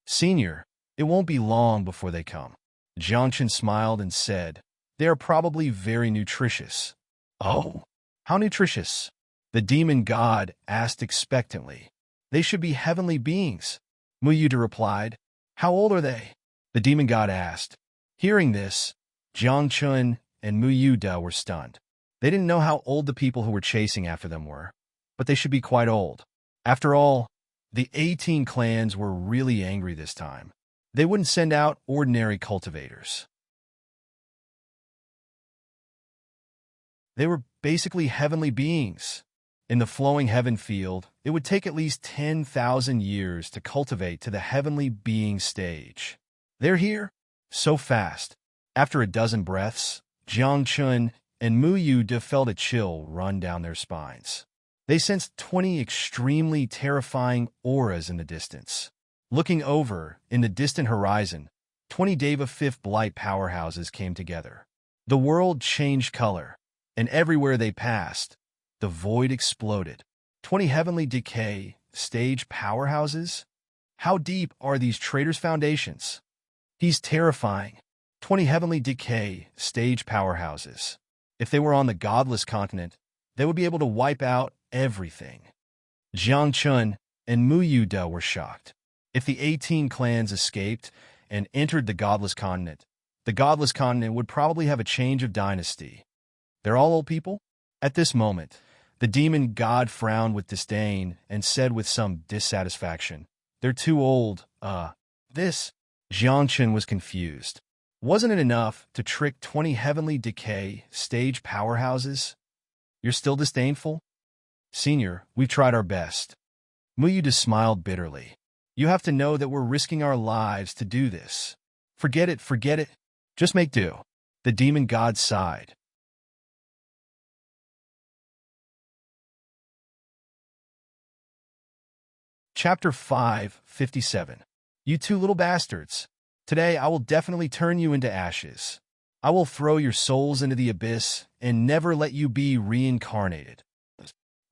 Speaker 1: Senior, it won't be long before they come. Jiangchen smiled and said, they are probably very nutritious. Oh, how nutritious? The demon god asked expectantly. They should be heavenly beings. Muyuda replied. How old are they? The demon god asked. Hearing this, Jiangchen and Muyuda were stunned. They didn't know how old the people who were chasing after them were, but they should be quite old. After all, the 18 clans were really angry this time. They wouldn't send out ordinary cultivators. They were basically heavenly beings. In the flowing heaven field, it would take at least 10,000 years to cultivate to the heavenly being stage. They're here, so fast. After a dozen breaths, Jiang Chun and Mu Yude felt a chill run down their spines. They sensed 20 extremely terrifying auras in the distance. Looking over, in the distant horizon, 20 Deva Fifth Blight powerhouses came together. The world changed color, and everywhere they passed, the void exploded. 20 heavenly decay stage powerhouses? How deep are these traitors' foundations? He's terrifying. 20 heavenly decay stage powerhouses. If they were on the godless continent, they would be able to wipe out everything. Jiang Chun and Mu Yude were shocked. If the 18 clans escaped and entered the godless continent would probably have a change of dynasty. They're all old people? At this moment, the demon god frowned with disdain and said with some dissatisfaction, "They're too old, this." Jiang Chun was confused. Wasn't it enough to trick 20 heavenly decay stage powerhouses? You're still disdainful? Senior, we've tried our best. Mu Yude smiled bitterly. You have to know that we're risking our lives to do this. Forget it. Just make do. The demon god sighed. Chapter 557. You two little bastards. Today I will definitely turn you into ashes. I will throw your souls into the abyss and never let you be reincarnated.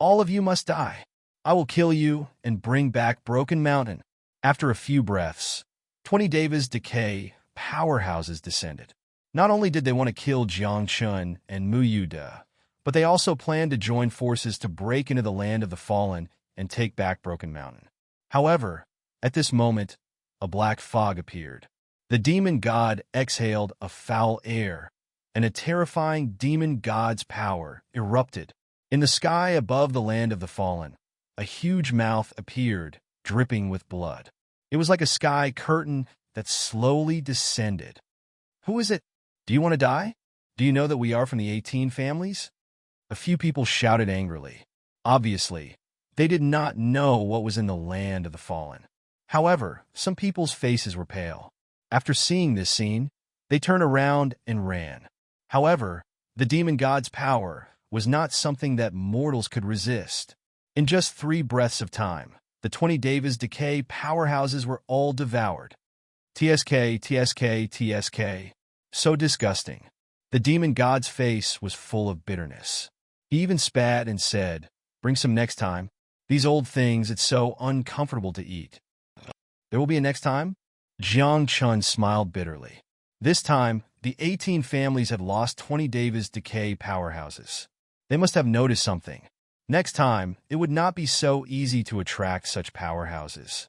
Speaker 1: All of you must die. I will kill you and bring back Broken Mountain. After a few breaths, 20 Deva's decay powerhouses descended. Not only did they want to kill Jiang Chun and Mu Yude, but they also planned to join forces to break into the land of the fallen and take back Broken Mountain. However, at this moment, a black fog appeared. The demon god exhaled a foul air, and a terrifying demon god's power erupted. In the sky above the land of the fallen, a huge mouth appeared, dripping with blood. It was like a sky curtain that slowly descended. Who is it? Do you want to die? Do you know that we are from the 18 families? A few people shouted angrily. Obviously, they did not know what was in the land of the fallen. However, some people's faces were pale. After seeing this scene, they turned around and ran. However, the demon god's power was not something that mortals could resist. In just 3 breaths of time, the 20 Deva's decay powerhouses were all devoured. TSK. So disgusting. The demon god's face was full of bitterness. He even spat and said, "Bring some next time. These old things, it's so uncomfortable to eat." There will be a next time? Jiang Chun smiled bitterly. This time, the 18 families had lost 20 Deva's decay powerhouses. They must have noticed something. Next time, it would not be so easy to attract such powerhouses.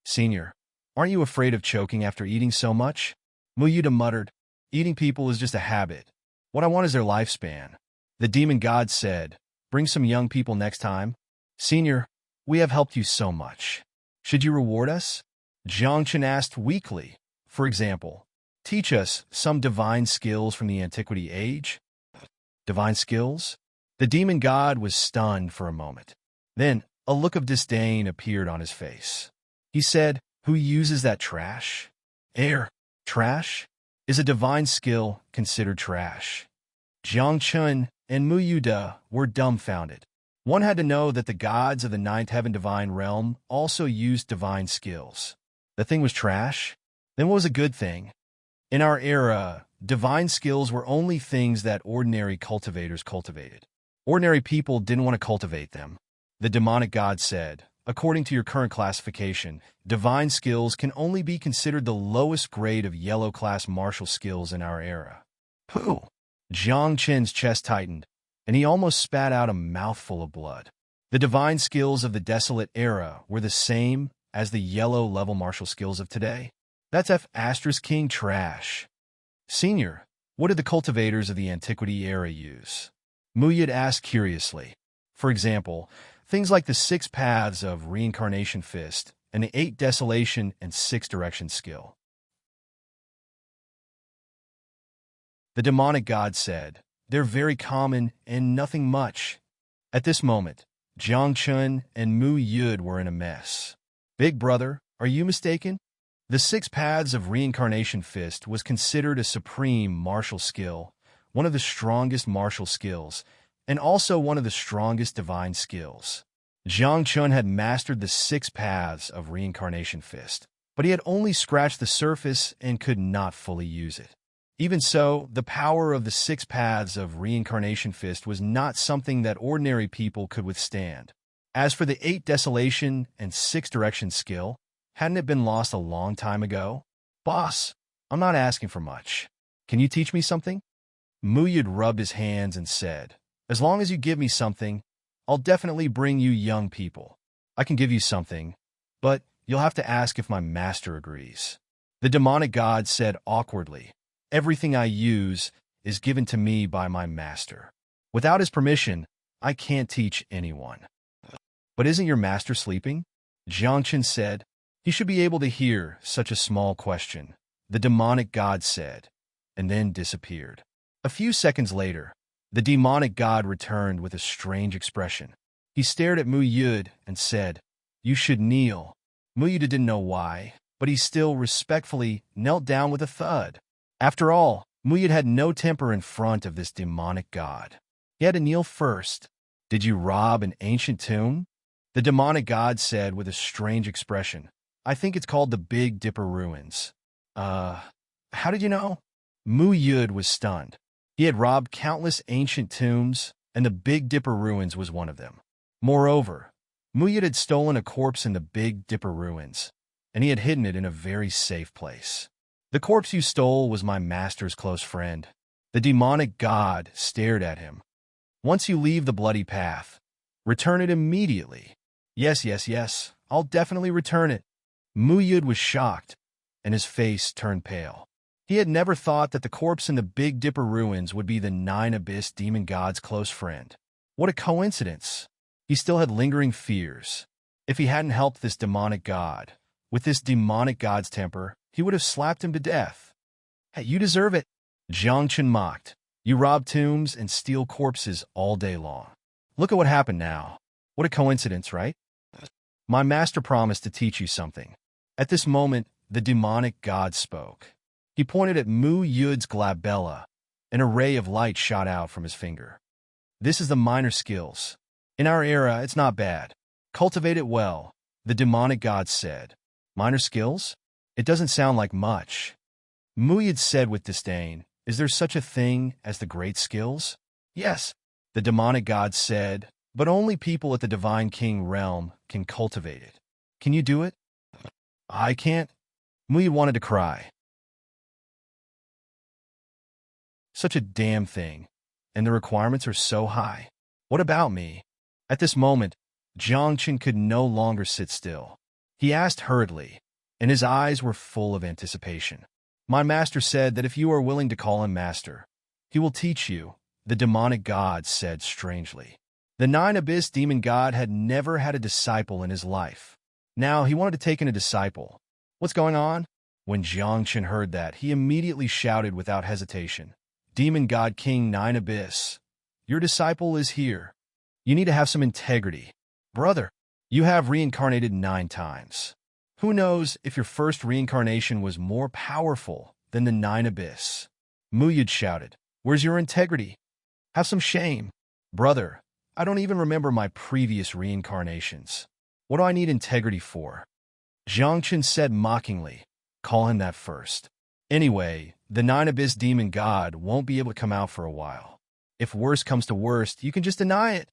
Speaker 1: Senior, aren't you afraid of choking after eating so much? Mu Yude muttered, "Eating people is just a habit. What I want is their lifespan." The demon god said, "Bring some young people next time." Senior, we have helped you so much. Should you reward us? Jiang Chun asked weakly. For example, teach us some divine skills from the antiquity age? Divine skills? The demon god was stunned for a moment. Then, a look of disdain appeared on his face. He said, "Who uses that trash?" Air. Trash? Is a divine skill considered trash? Jiang Chun and Mu Yude were dumbfounded. One had to know that the gods of the ninth heaven divine realm also used divine skills. The thing was trash? Then what was a good thing? In our era, divine skills were only things that ordinary cultivators cultivated. Ordinary people didn't want to cultivate them. The demonic god said, "According to your current classification, divine skills can only be considered the lowest grade of yellow class martial skills in our era." Pooh! Jiang Chen's chest tightened, and he almost spat out a mouthful of blood. The divine skills of the desolate era were the same as the yellow-level martial skills of today. That's King trash. Senior, what did the cultivators of the antiquity era use? Mu Yude asked curiously. For example, things like the 6 paths of reincarnation fist and the 8 desolation and 6 direction skill. The demonic god said, They're very common and nothing much. At this moment, Jiang Chun and Mu Yud were in a mess. Big brother, are you mistaken? The 6 Paths of Reincarnation Fist was considered a supreme martial skill, one of the strongest martial skills, and also one of the strongest divine skills. Jiang Chun had mastered the 6 Paths of Reincarnation Fist, but he had only scratched the surface and could not fully use it. Even so, the power of the 6 Paths of Reincarnation Fist was not something that ordinary people could withstand. As for the 8 Desolation and 6 Direction skill, hadn't it been lost a long time ago? Boss, I'm not asking for much. Can you teach me something? Muyud rubbed his hands and said, as long as you give me something, I'll definitely bring you young people. I can give you something, but you'll have to ask if my master agrees. The demonic god said awkwardly, everything I use is given to me by my master. Without his permission, I can't teach anyone. But isn't your master sleeping? Jiangchen said. He should be able to hear such a small question, the demonic god said, and then disappeared. A few seconds later, the demonic god returned with a strange expression. He stared at Mu Yud and said, you should kneel. Mu Yud didn't know why, but he still respectfully knelt down with a thud. After all, Mu Yud had no temper in front of this demonic god. He had to kneel first. Did you rob an ancient tomb? The demonic god said with a strange expression. I think it's called the Big Dipper Ruins. How did you know? Mu Yud was stunned. He had robbed countless ancient tombs, and the Big Dipper Ruins was one of them. Moreover, Mu Yud had stolen a corpse in the Big Dipper Ruins, and he had hidden it in a very safe place. The corpse you stole was my master's close friend. The demonic god stared at him. Once you leave the bloody path, return it immediately. Yes, I'll definitely return it. Mu Yud was shocked, and his face turned pale. He had never thought that the corpse in the Big Dipper Ruins would be the 9 Abyss demon god's close friend. What a coincidence. He still had lingering fears. If he hadn't helped this demonic god, with this demonic god's temper, he would have slapped him to death. Hey, you deserve it. Jiangchen mocked. You rob tombs and steal corpses all day long. Look at what happened now. What a coincidence, right? My master promised to teach you something. At this moment, the demonic god spoke. He pointed at Mu Yud's glabella. An array of light shot out from his finger. This is the minor skills. In our era, it's not bad. Cultivate it well, the demonic god said. Minor skills? It doesn't sound like much. Mu Yud said with disdain, is there such a thing as the great skills? Yes, the demonic god said, but only people at the Divine King realm can cultivate it. Can you do it? I can't. Mu Yud wanted to cry. Such a damn thing, and the requirements are so high. What about me? At this moment, Jiangchen could no longer sit still. He asked hurriedly, and his eyes were full of anticipation. My master said that if you are willing to call him master, he will teach you, the demonic god said strangely. The 9 Abyss demon god had never had a disciple in his life. Now he wanted to take in a disciple. What's going on? When Jiangchen heard that, he immediately shouted without hesitation, Demon God King 9 Abyss, your disciple is here. You need to have some integrity. Brother, you have reincarnated 9 times. Who knows if your first reincarnation was more powerful than the 9 Abyss? Mu Yud shouted, where's your integrity? Have some shame. Brother, I don't even remember my previous reincarnations. What do I need integrity for? Jiangchen said mockingly, call him that first. Anyway, the 9 Abyss demon god won't be able to come out for a while. If worst comes to worst, you can just deny it.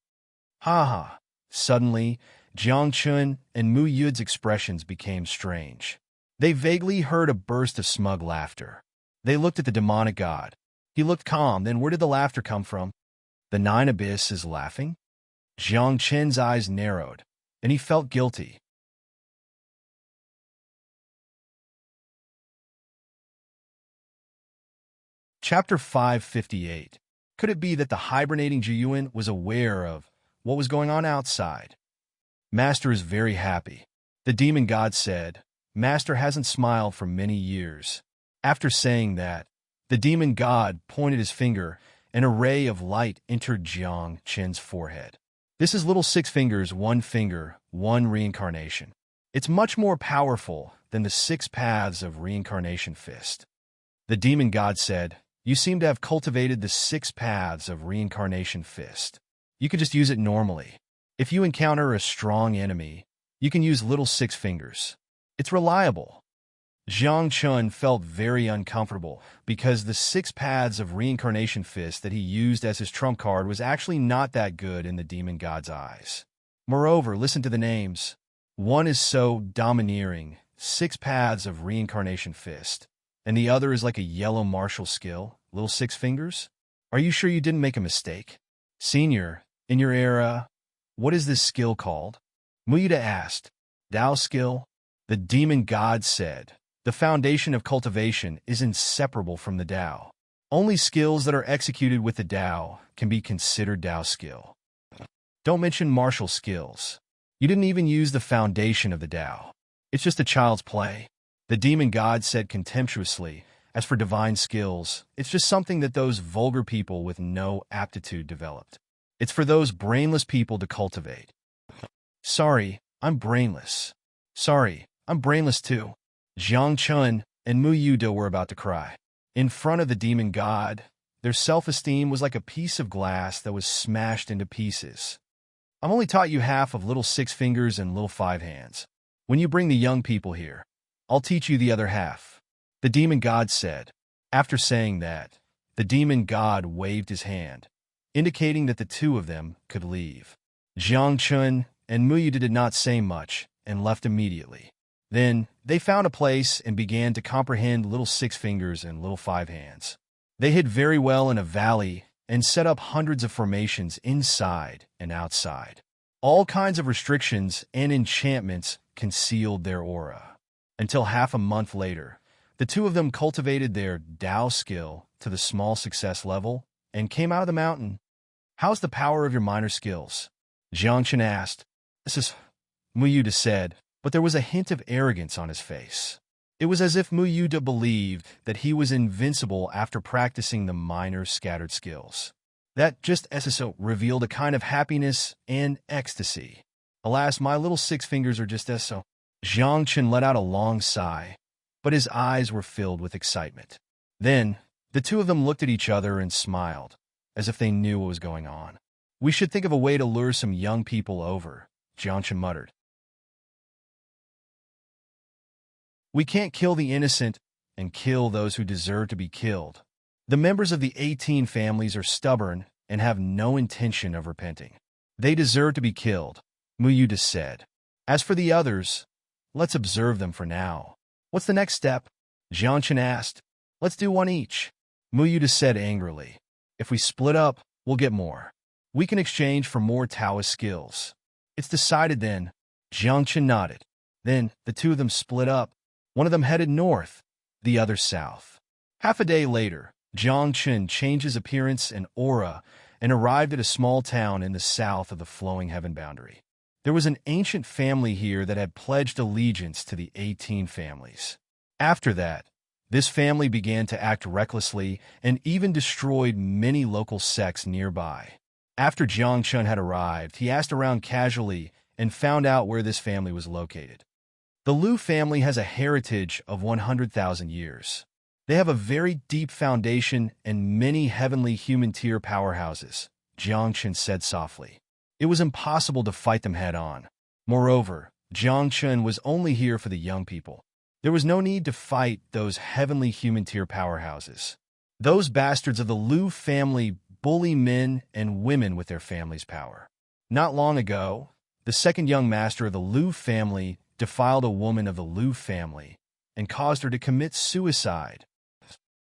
Speaker 1: Ha ha. Suddenly, Jiangchen and Mu Yud's expressions became strange. They vaguely heard a burst of smug laughter. They looked at the demonic god. He looked calm, then where did the laughter come from? The 9 Abyss is laughing? Jiangchen's eyes narrowed, and he felt guilty. Chapter 558. Could it be that the hibernating Jiyuan was aware of what was going on outside? Master is very happy. The demon god said, Master hasn't smiled for many years. After saying that, the demon god pointed his finger, An array of light entered Jiang Chen's forehead. This is little 6 fingers, 1 finger, 1 reincarnation. It's much more powerful than the 6 paths of reincarnation fist. The demon god said, "You seem to have cultivated the 6 paths of reincarnation fist. You can just use it normally. If you encounter a strong enemy, you can use little 6 fingers. It's reliable." Jiang Chun felt very uncomfortable because the 6 paths of reincarnation fist that he used as his trump card was actually not that good in the demon god's eyes. Moreover, listen to the names. One is so domineering, 6 paths of reincarnation fist, and the other is like a yellow martial skill, little 6 fingers. Are you sure you didn't make a mistake? Senior, in your era, what is this skill called? Muyuda asked. Tao skill? The demon god said. The foundation of cultivation is inseparable from the Tao. Only skills that are executed with the Tao can be considered Tao skill. Don't mention martial skills. You didn't even use the foundation of the Tao. It's just a child's play. The demon god said contemptuously. As for divine skills, it's just something that those vulgar people with no aptitude developed. It's for those brainless people to cultivate. Sorry, I'm brainless. Sorry, I'm brainless too. Jiang Chun and Mu Yuda were about to cry. In front of the demon god, their self-esteem was like a piece of glass that was smashed into pieces. I've only taught you half of little 6 fingers and little 5 hands. When you bring the young people here, I'll teach you the other half, the demon god said. After saying that, the demon god waved his hand, indicating that the 2 of them could leave. Jiang Chun and Mu Yuda did not say much and left immediately. Then, they found a place and began to comprehend little 6 fingers and little 5 hands. They hid very well in a valley and set up hundreds of formations inside and outside. All kinds of restrictions and enchantments concealed their aura. Until half a month later, the 2 of them cultivated their Tao skill to the small success level and came out of the mountain. How's the power of your minor skills? Jiang Chen asked. This is, Mu Yuda said, but there was a hint of arrogance on his face. It was as if Mu Yuda believed that he was invincible after practicing the minor scattered skills. That just SSO revealed a kind of happiness and ecstasy. Alas, my little 6 fingers are just SSO. Jiang Chen let out a long sigh, but his eyes were filled with excitement. Then, the 2 of them looked at each other and smiled, as if they knew what was going on. We should think of a way to lure some young people over, Jiang Chen muttered. We can't kill the innocent and kill those who deserve to be killed. The members of the 18 families are stubborn and have no intention of repenting. They deserve to be killed, Mu Yuda said. As for the others, let's observe them for now. What's the next step? Jiang Chen asked. Let's do one each, Mu Yuda said angrily. If we split up, we'll get more. We can exchange for more Taoist skills. It's decided then, Jiang Chen nodded. Then the 2 of them split up. One of them headed north, the other south. Half a day later, Jiang Chen changed his appearance and aura and arrived at a small town in the south of the flowing heaven boundary. There was an ancient family here that had pledged allegiance to the 18 families. After that, this family began to act recklessly and even destroyed many local sects nearby. After Jiang Chen had arrived, he asked around casually and found out where this family was located. The Liu family has a heritage of 100,000 years. They have a very deep foundation and many heavenly human tier powerhouses, Jiang Chen said softly. It was impossible to fight them head-on. Moreover, Jiang Chen was only here for the young people. There was no need to fight those heavenly human tier powerhouses. Those bastards of the Liu family bully men and women with their family's power. Not long ago, the second young master of the Liu family defiled a woman of the Liu family and caused her to commit suicide.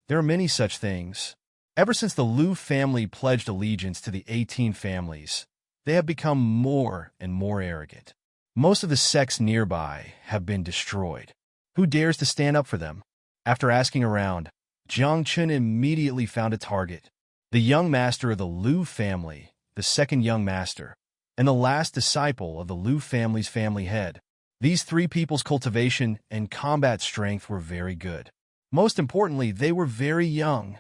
Speaker 1: There are many such things. Ever since the Liu family pledged allegiance to the 18 families, they have become more and more arrogant. Most of the sects nearby have been destroyed. Who dares to stand up for them? After asking around, Jiang Chen immediately found a target. The young master of the Liu family, the second young master, and the last disciple of the Liu family's family head. These 3 people's cultivation and combat strength were very good. Most importantly, they were very young.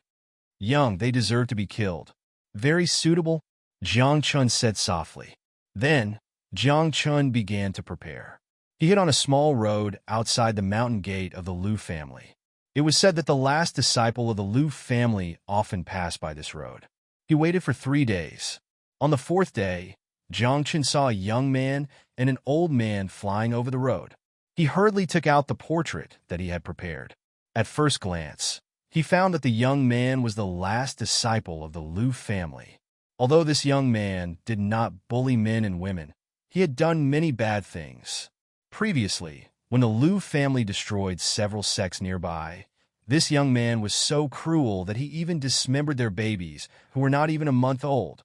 Speaker 1: Young, they deserve to be killed. Very suitable, Jiang Chun said softly. Then, Jiang Chun began to prepare. He hit on a small road outside the mountain gate of the Liu family. It was said that the last disciple of the Liu family often passed by this road. He waited for 3 days. On the 4th day, Jiang Chun saw a young man and an old man flying over the road. He hurriedly took out the portrait that he had prepared. At first glance, he found that the young man was the last disciple of the Liu family. Although this young man did not bully men and women, he had done many bad things. Previously, when the Liu family destroyed several sects nearby, this young man was so cruel that he even dismembered their babies who were not even a month old.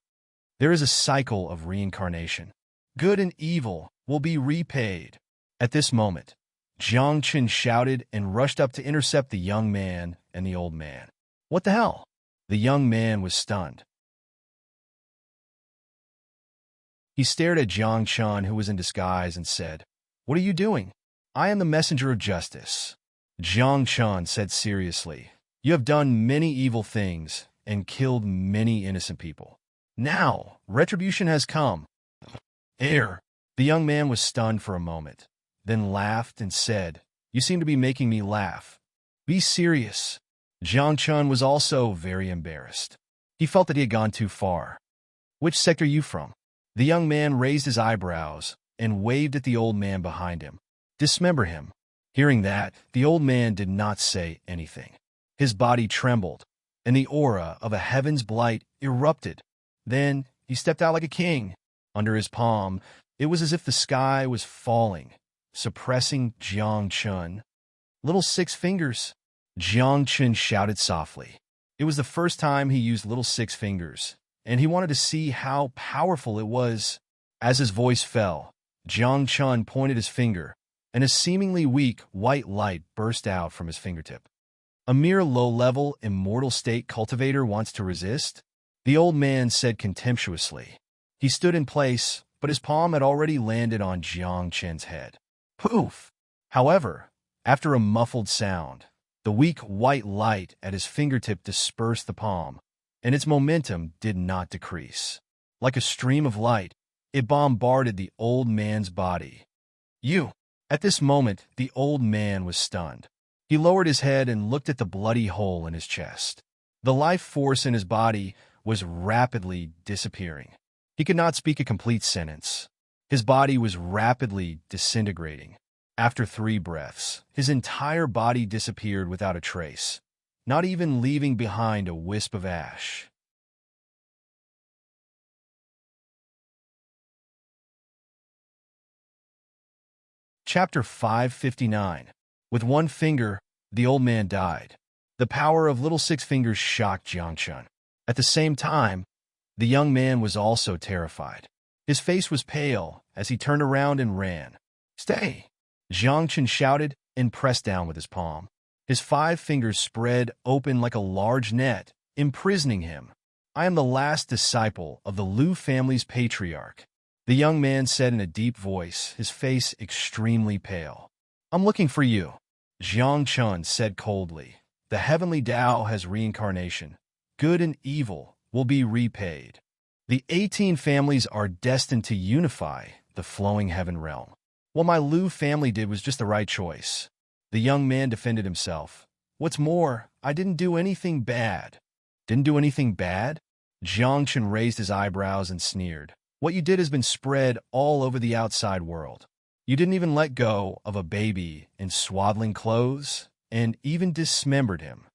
Speaker 1: There is a cycle of reincarnation. Good and evil will be repaid. At this moment, Jiang Chun shouted and rushed up to intercept the young man and the old man. What the hell? The young man was stunned. He stared at Jiang Chun, who was in disguise, and said, "What are you doing?" "I am the messenger of justice," Jiang Chun said seriously. "You have done many evil things and killed many innocent people. Now, retribution has come." The young man was stunned for a moment, then laughed and said, "You seem to be making me laugh. Be serious." Jiang Chun was also very embarrassed. He felt that he had gone too far. "Which sect are you from?" The young man raised his eyebrows and waved at the old man behind him. "Dismember him." Hearing that, the old man did not say anything. His body trembled, and the aura of a heaven's blight erupted. Then he stepped out like a king. Under his palm, it was as if the sky was falling, suppressing Jiang Chun. "Little 6 fingers," Jiang Chun shouted softly. It was the first time he used little 6 fingers, and he wanted to see how powerful it was. As his voice fell, Jiang Chun pointed his finger, and a seemingly weak white light burst out from his fingertip. "A mere low-level, immortal state cultivator wants to resist?" the old man said contemptuously. He stood in place, but his palm had already landed on Jiang Chun's head. Poof! However, after a muffled sound, the weak white light at his fingertip dispersed the palm, and its momentum did not decrease. Like a stream of light, it bombarded the old man's body. "You!" At this moment, the old man was stunned. He lowered his head and looked at the bloody hole in his chest. The life force in his body was rapidly disappearing. He could not speak a complete sentence. His body was rapidly disintegrating. After 3 breaths, his entire body disappeared without a trace, not even leaving behind a wisp of ash. Chapter 559. With 1 finger, the old man died. The power of little 6 fingers shocked Jiang Chun. At the same time, the young man was also terrified. His face was pale as he turned around and ran. "Stay!" Jiang Chun shouted and pressed down with his palm. His 5 fingers spread open like a large net, imprisoning him. "I am the last disciple of the Liu family's patriarch," the young man said in a deep voice, his face extremely pale. "I'm looking for you," Jiang Chun said coldly. "The heavenly Tao has reincarnation. Good and evil will be repaid. The 18 families are destined to unify the flowing heaven realm. What my Liu family did was just the right choice." The young man defended himself. "What's more, I didn't do anything bad." "Didn't do anything bad?" Jiang Chun raised his eyebrows and sneered. "What you did has been spread all over the outside world. You didn't even let go of a baby in swaddling clothes, and even dismembered him."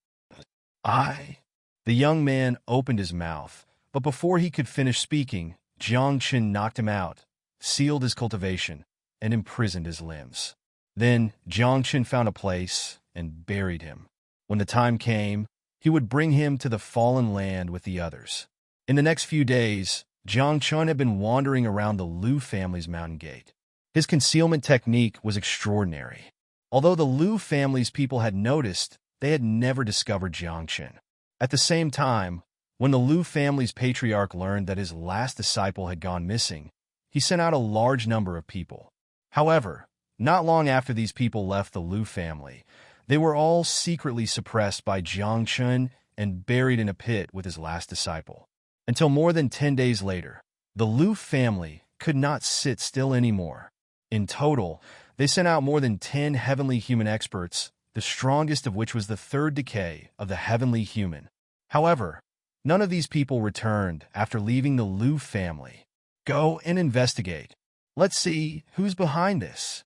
Speaker 1: The young man opened his mouth, but before he could finish speaking, Jiang Chun knocked him out, sealed his cultivation, and imprisoned his limbs. Then Jiang Chun found a place and buried him. When the time came, he would bring him to the fallen land with the others. In the next few days, Jiang Chun had been wandering around the Liu family's mountain gate. His concealment technique was extraordinary. Although the Liu family's people had noticed, they had never discovered Jiang Chun. At the same time, when the Liu family's patriarch learned that his last disciple had gone missing, he sent out a large number of people. However, not long after these people left the Liu family, they were all secretly suppressed by Jiang Chun and buried in a pit with his last disciple. Until more than 10 days later, the Lu family could not sit still anymore. In total, they sent out more than 10 heavenly human experts, the strongest of which was the third decay of the heavenly human. However, none of these people returned after leaving the Lu family. Go and investigate. Let's see who's behind this.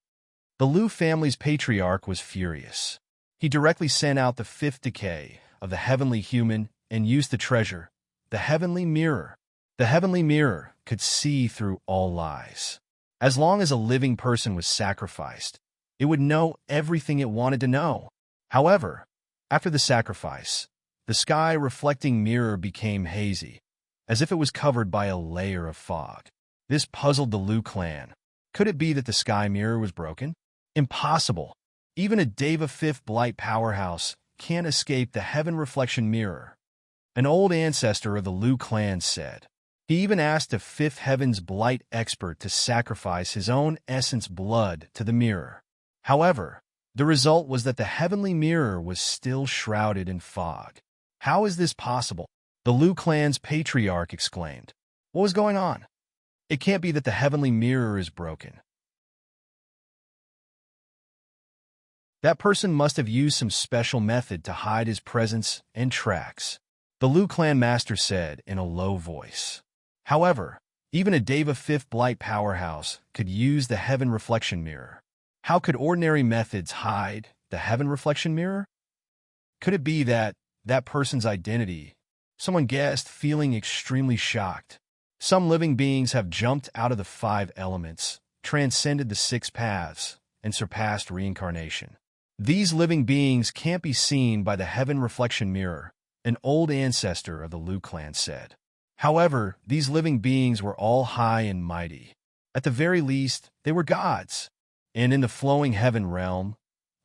Speaker 1: The Lu family's patriarch was furious. He directly sent out the fifth decay of the heavenly human and used the treasure, the heavenly mirror. The heavenly mirror could see through all lies. As long as a living person was sacrificed, it would know everything it wanted to know. However, after the sacrifice, the sky-reflecting mirror became hazy, as if it was covered by a layer of fog. This puzzled the Lu clan. Could it be that the sky mirror was broken? Impossible. Even a Deva Fifth Blight powerhouse can't escape the heaven reflection mirror. An old ancestor of the Lu clan said. He even asked a Fifth Heaven's Blight expert to sacrifice his own essence blood to the mirror. However, the result was that the heavenly mirror was still shrouded in fog. How is this possible? The Lu clan's patriarch exclaimed. What was going on? It can't be that the heavenly mirror is broken. That person must have used some special method to hide his presence and tracks, the Lu clan master said in a low voice. However, even a Deva Fifth Blight powerhouse could use the heaven reflection mirror. How could ordinary methods hide the heaven reflection mirror? Could it be that person's identity? Someone guessed, feeling extremely shocked. Some living beings have jumped out of the 5 elements, transcended the 6 paths, and surpassed reincarnation. These living beings can't be seen by the heaven reflection mirror, an old ancestor of the Lu clan said. However, these living beings were all high and mighty. At the very least, they were gods. And in the flowing heaven realm,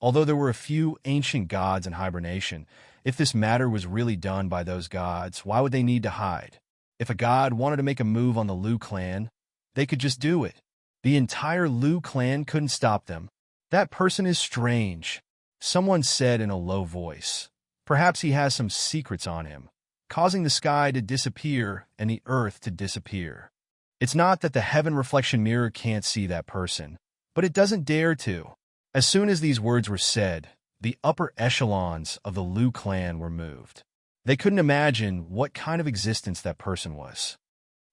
Speaker 1: although there were a few ancient gods in hibernation, if this matter was really done by those gods, why would they need to hide? If a god wanted to make a move on the Lu clan, they could just do it. The entire Lu clan couldn't stop them. That person is strange, someone said in a low voice. Perhaps he has some secrets on him, causing the sky to disappear and the earth to disappear. It's not that the heaven reflection mirror can't see that person, but it doesn't dare to. As soon as these words were said, the upper echelons of the Lu clan were moved. They couldn't imagine what kind of existence that person was.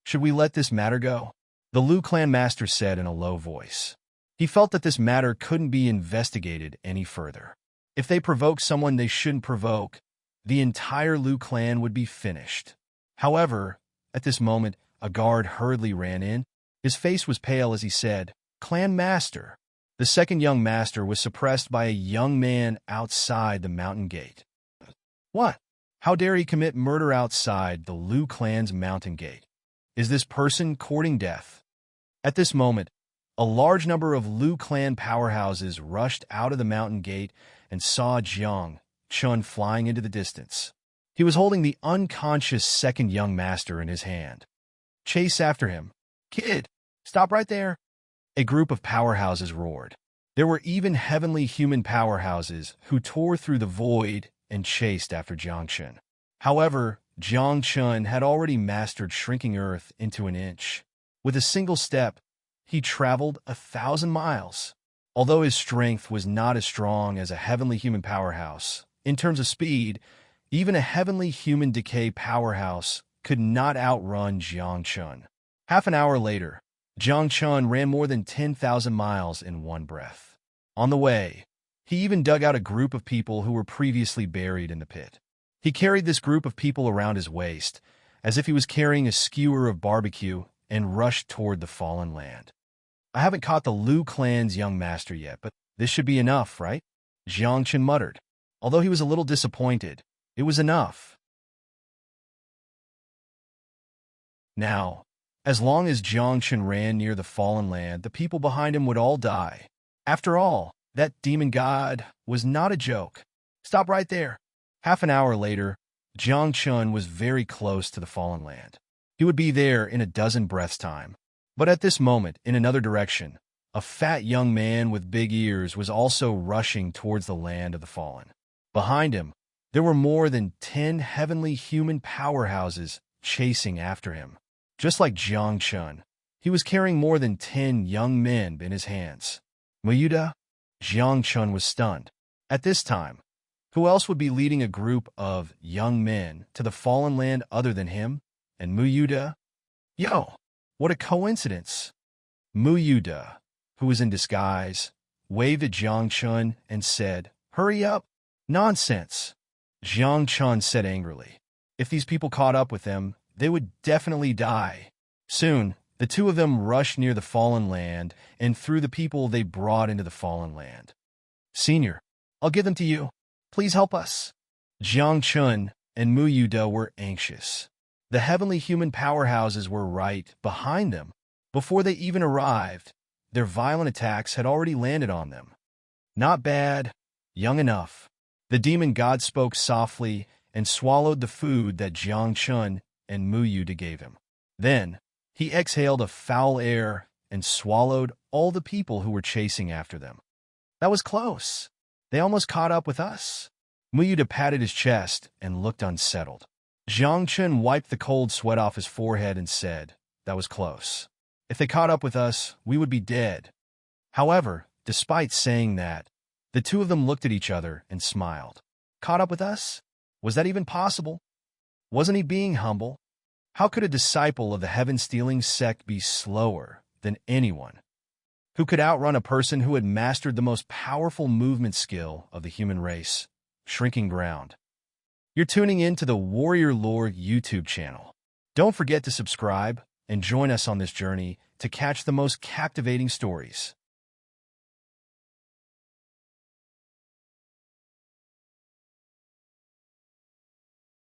Speaker 1: Should we let this matter go? The Lu clan master said in a low voice. He felt that this matter couldn't be investigated any further. If they provoked someone they shouldn't provoke, the entire Lu clan would be finished. However, at this moment, a guard hurriedly ran in. His face was pale as he said, "Clan master." The second young master was suppressed by a young man outside the mountain gate. What? How dare he commit murder outside the Lu clan's mountain gate? Is this person courting death? At this moment, a large number of Lu clan powerhouses rushed out of the mountain gate and saw Jiang Chun flying into the distance. He was holding the unconscious second young master in his hand. Chase after him. Kid, stop right there. A group of powerhouses roared. There were even heavenly human powerhouses who tore through the void and chased after Jiang Chun. However, Jiang Chun had already mastered shrinking earth into an inch. With a single step, he traveled 1,000 miles. Although his strength was not as strong as a heavenly human powerhouse, in terms of speed, even a heavenly human decay powerhouse could not outrun Jiang Chun. Half an hour later, Jiang Chun ran more than 10,000 miles in one breath. On the way, he even dug out a group of people who were previously buried in the pit. He carried this group of people around his waist, as if he was carrying a skewer of barbecue, and rushed toward the fallen land. I haven't caught the Lu clan's young master yet, but this should be enough, right? Jiang Chun muttered. Although he was a little disappointed, it was enough. Now, as long as Jiang Chun ran near the fallen land, the people behind him would all die. After all, that demon god was not a joke. Stop right there. Half an hour later, Jiang Chun was very close to the fallen land. He would be there in a dozen breaths' time. But at this moment, in another direction, a fat young man with big ears was also rushing towards the land of the fallen. Behind him, There were more than 10 heavenly human powerhouses chasing after him. Just like Jiangchun, he was carrying more than 10 young men in his hands. Muyuda? Jiangchun was stunned. At this time, who else would be leading a group of young men to the fallen land other than him and Muyuda? Yo, what a coincidence! Muyuda, who was in disguise, waved at Jiangchun and said, "Hurry up!" "Nonsense!" Jiangchun said angrily. If these people caught up with them, they would definitely die. Soon, the two of them rushed near the fallen land and threw the people they brought into the fallen land. "Senior, I'll give them to you. Please help us." Jiangchun and Muyuda were anxious. The heavenly human powerhouses were right behind them. Before they even arrived, their violent attacks had already landed on them. "Not bad, young enough." The demon god spoke softly and swallowed the food that Jiangchun and Muyuda gave him. Then, he exhaled a foul air and swallowed all the people who were chasing after them. "That was close. They almost caught up with us." Muyuda patted his chest and looked unsettled. Jiangchun wiped the cold sweat off his forehead and said, "That was close. If they caught up with us, we would be dead." However, despite saying that, the two of them looked at each other and smiled. Caught up with us? Was that even possible? Wasn't he being humble? How could a disciple of the heaven-stealing sect be slower than anyone? Who could outrun a person who had mastered the most powerful movement skill of the human race, shrinking ground? You're tuning in to the Warrior Lore YouTube channel. Don't forget to subscribe and join us on this journey to catch the most captivating stories.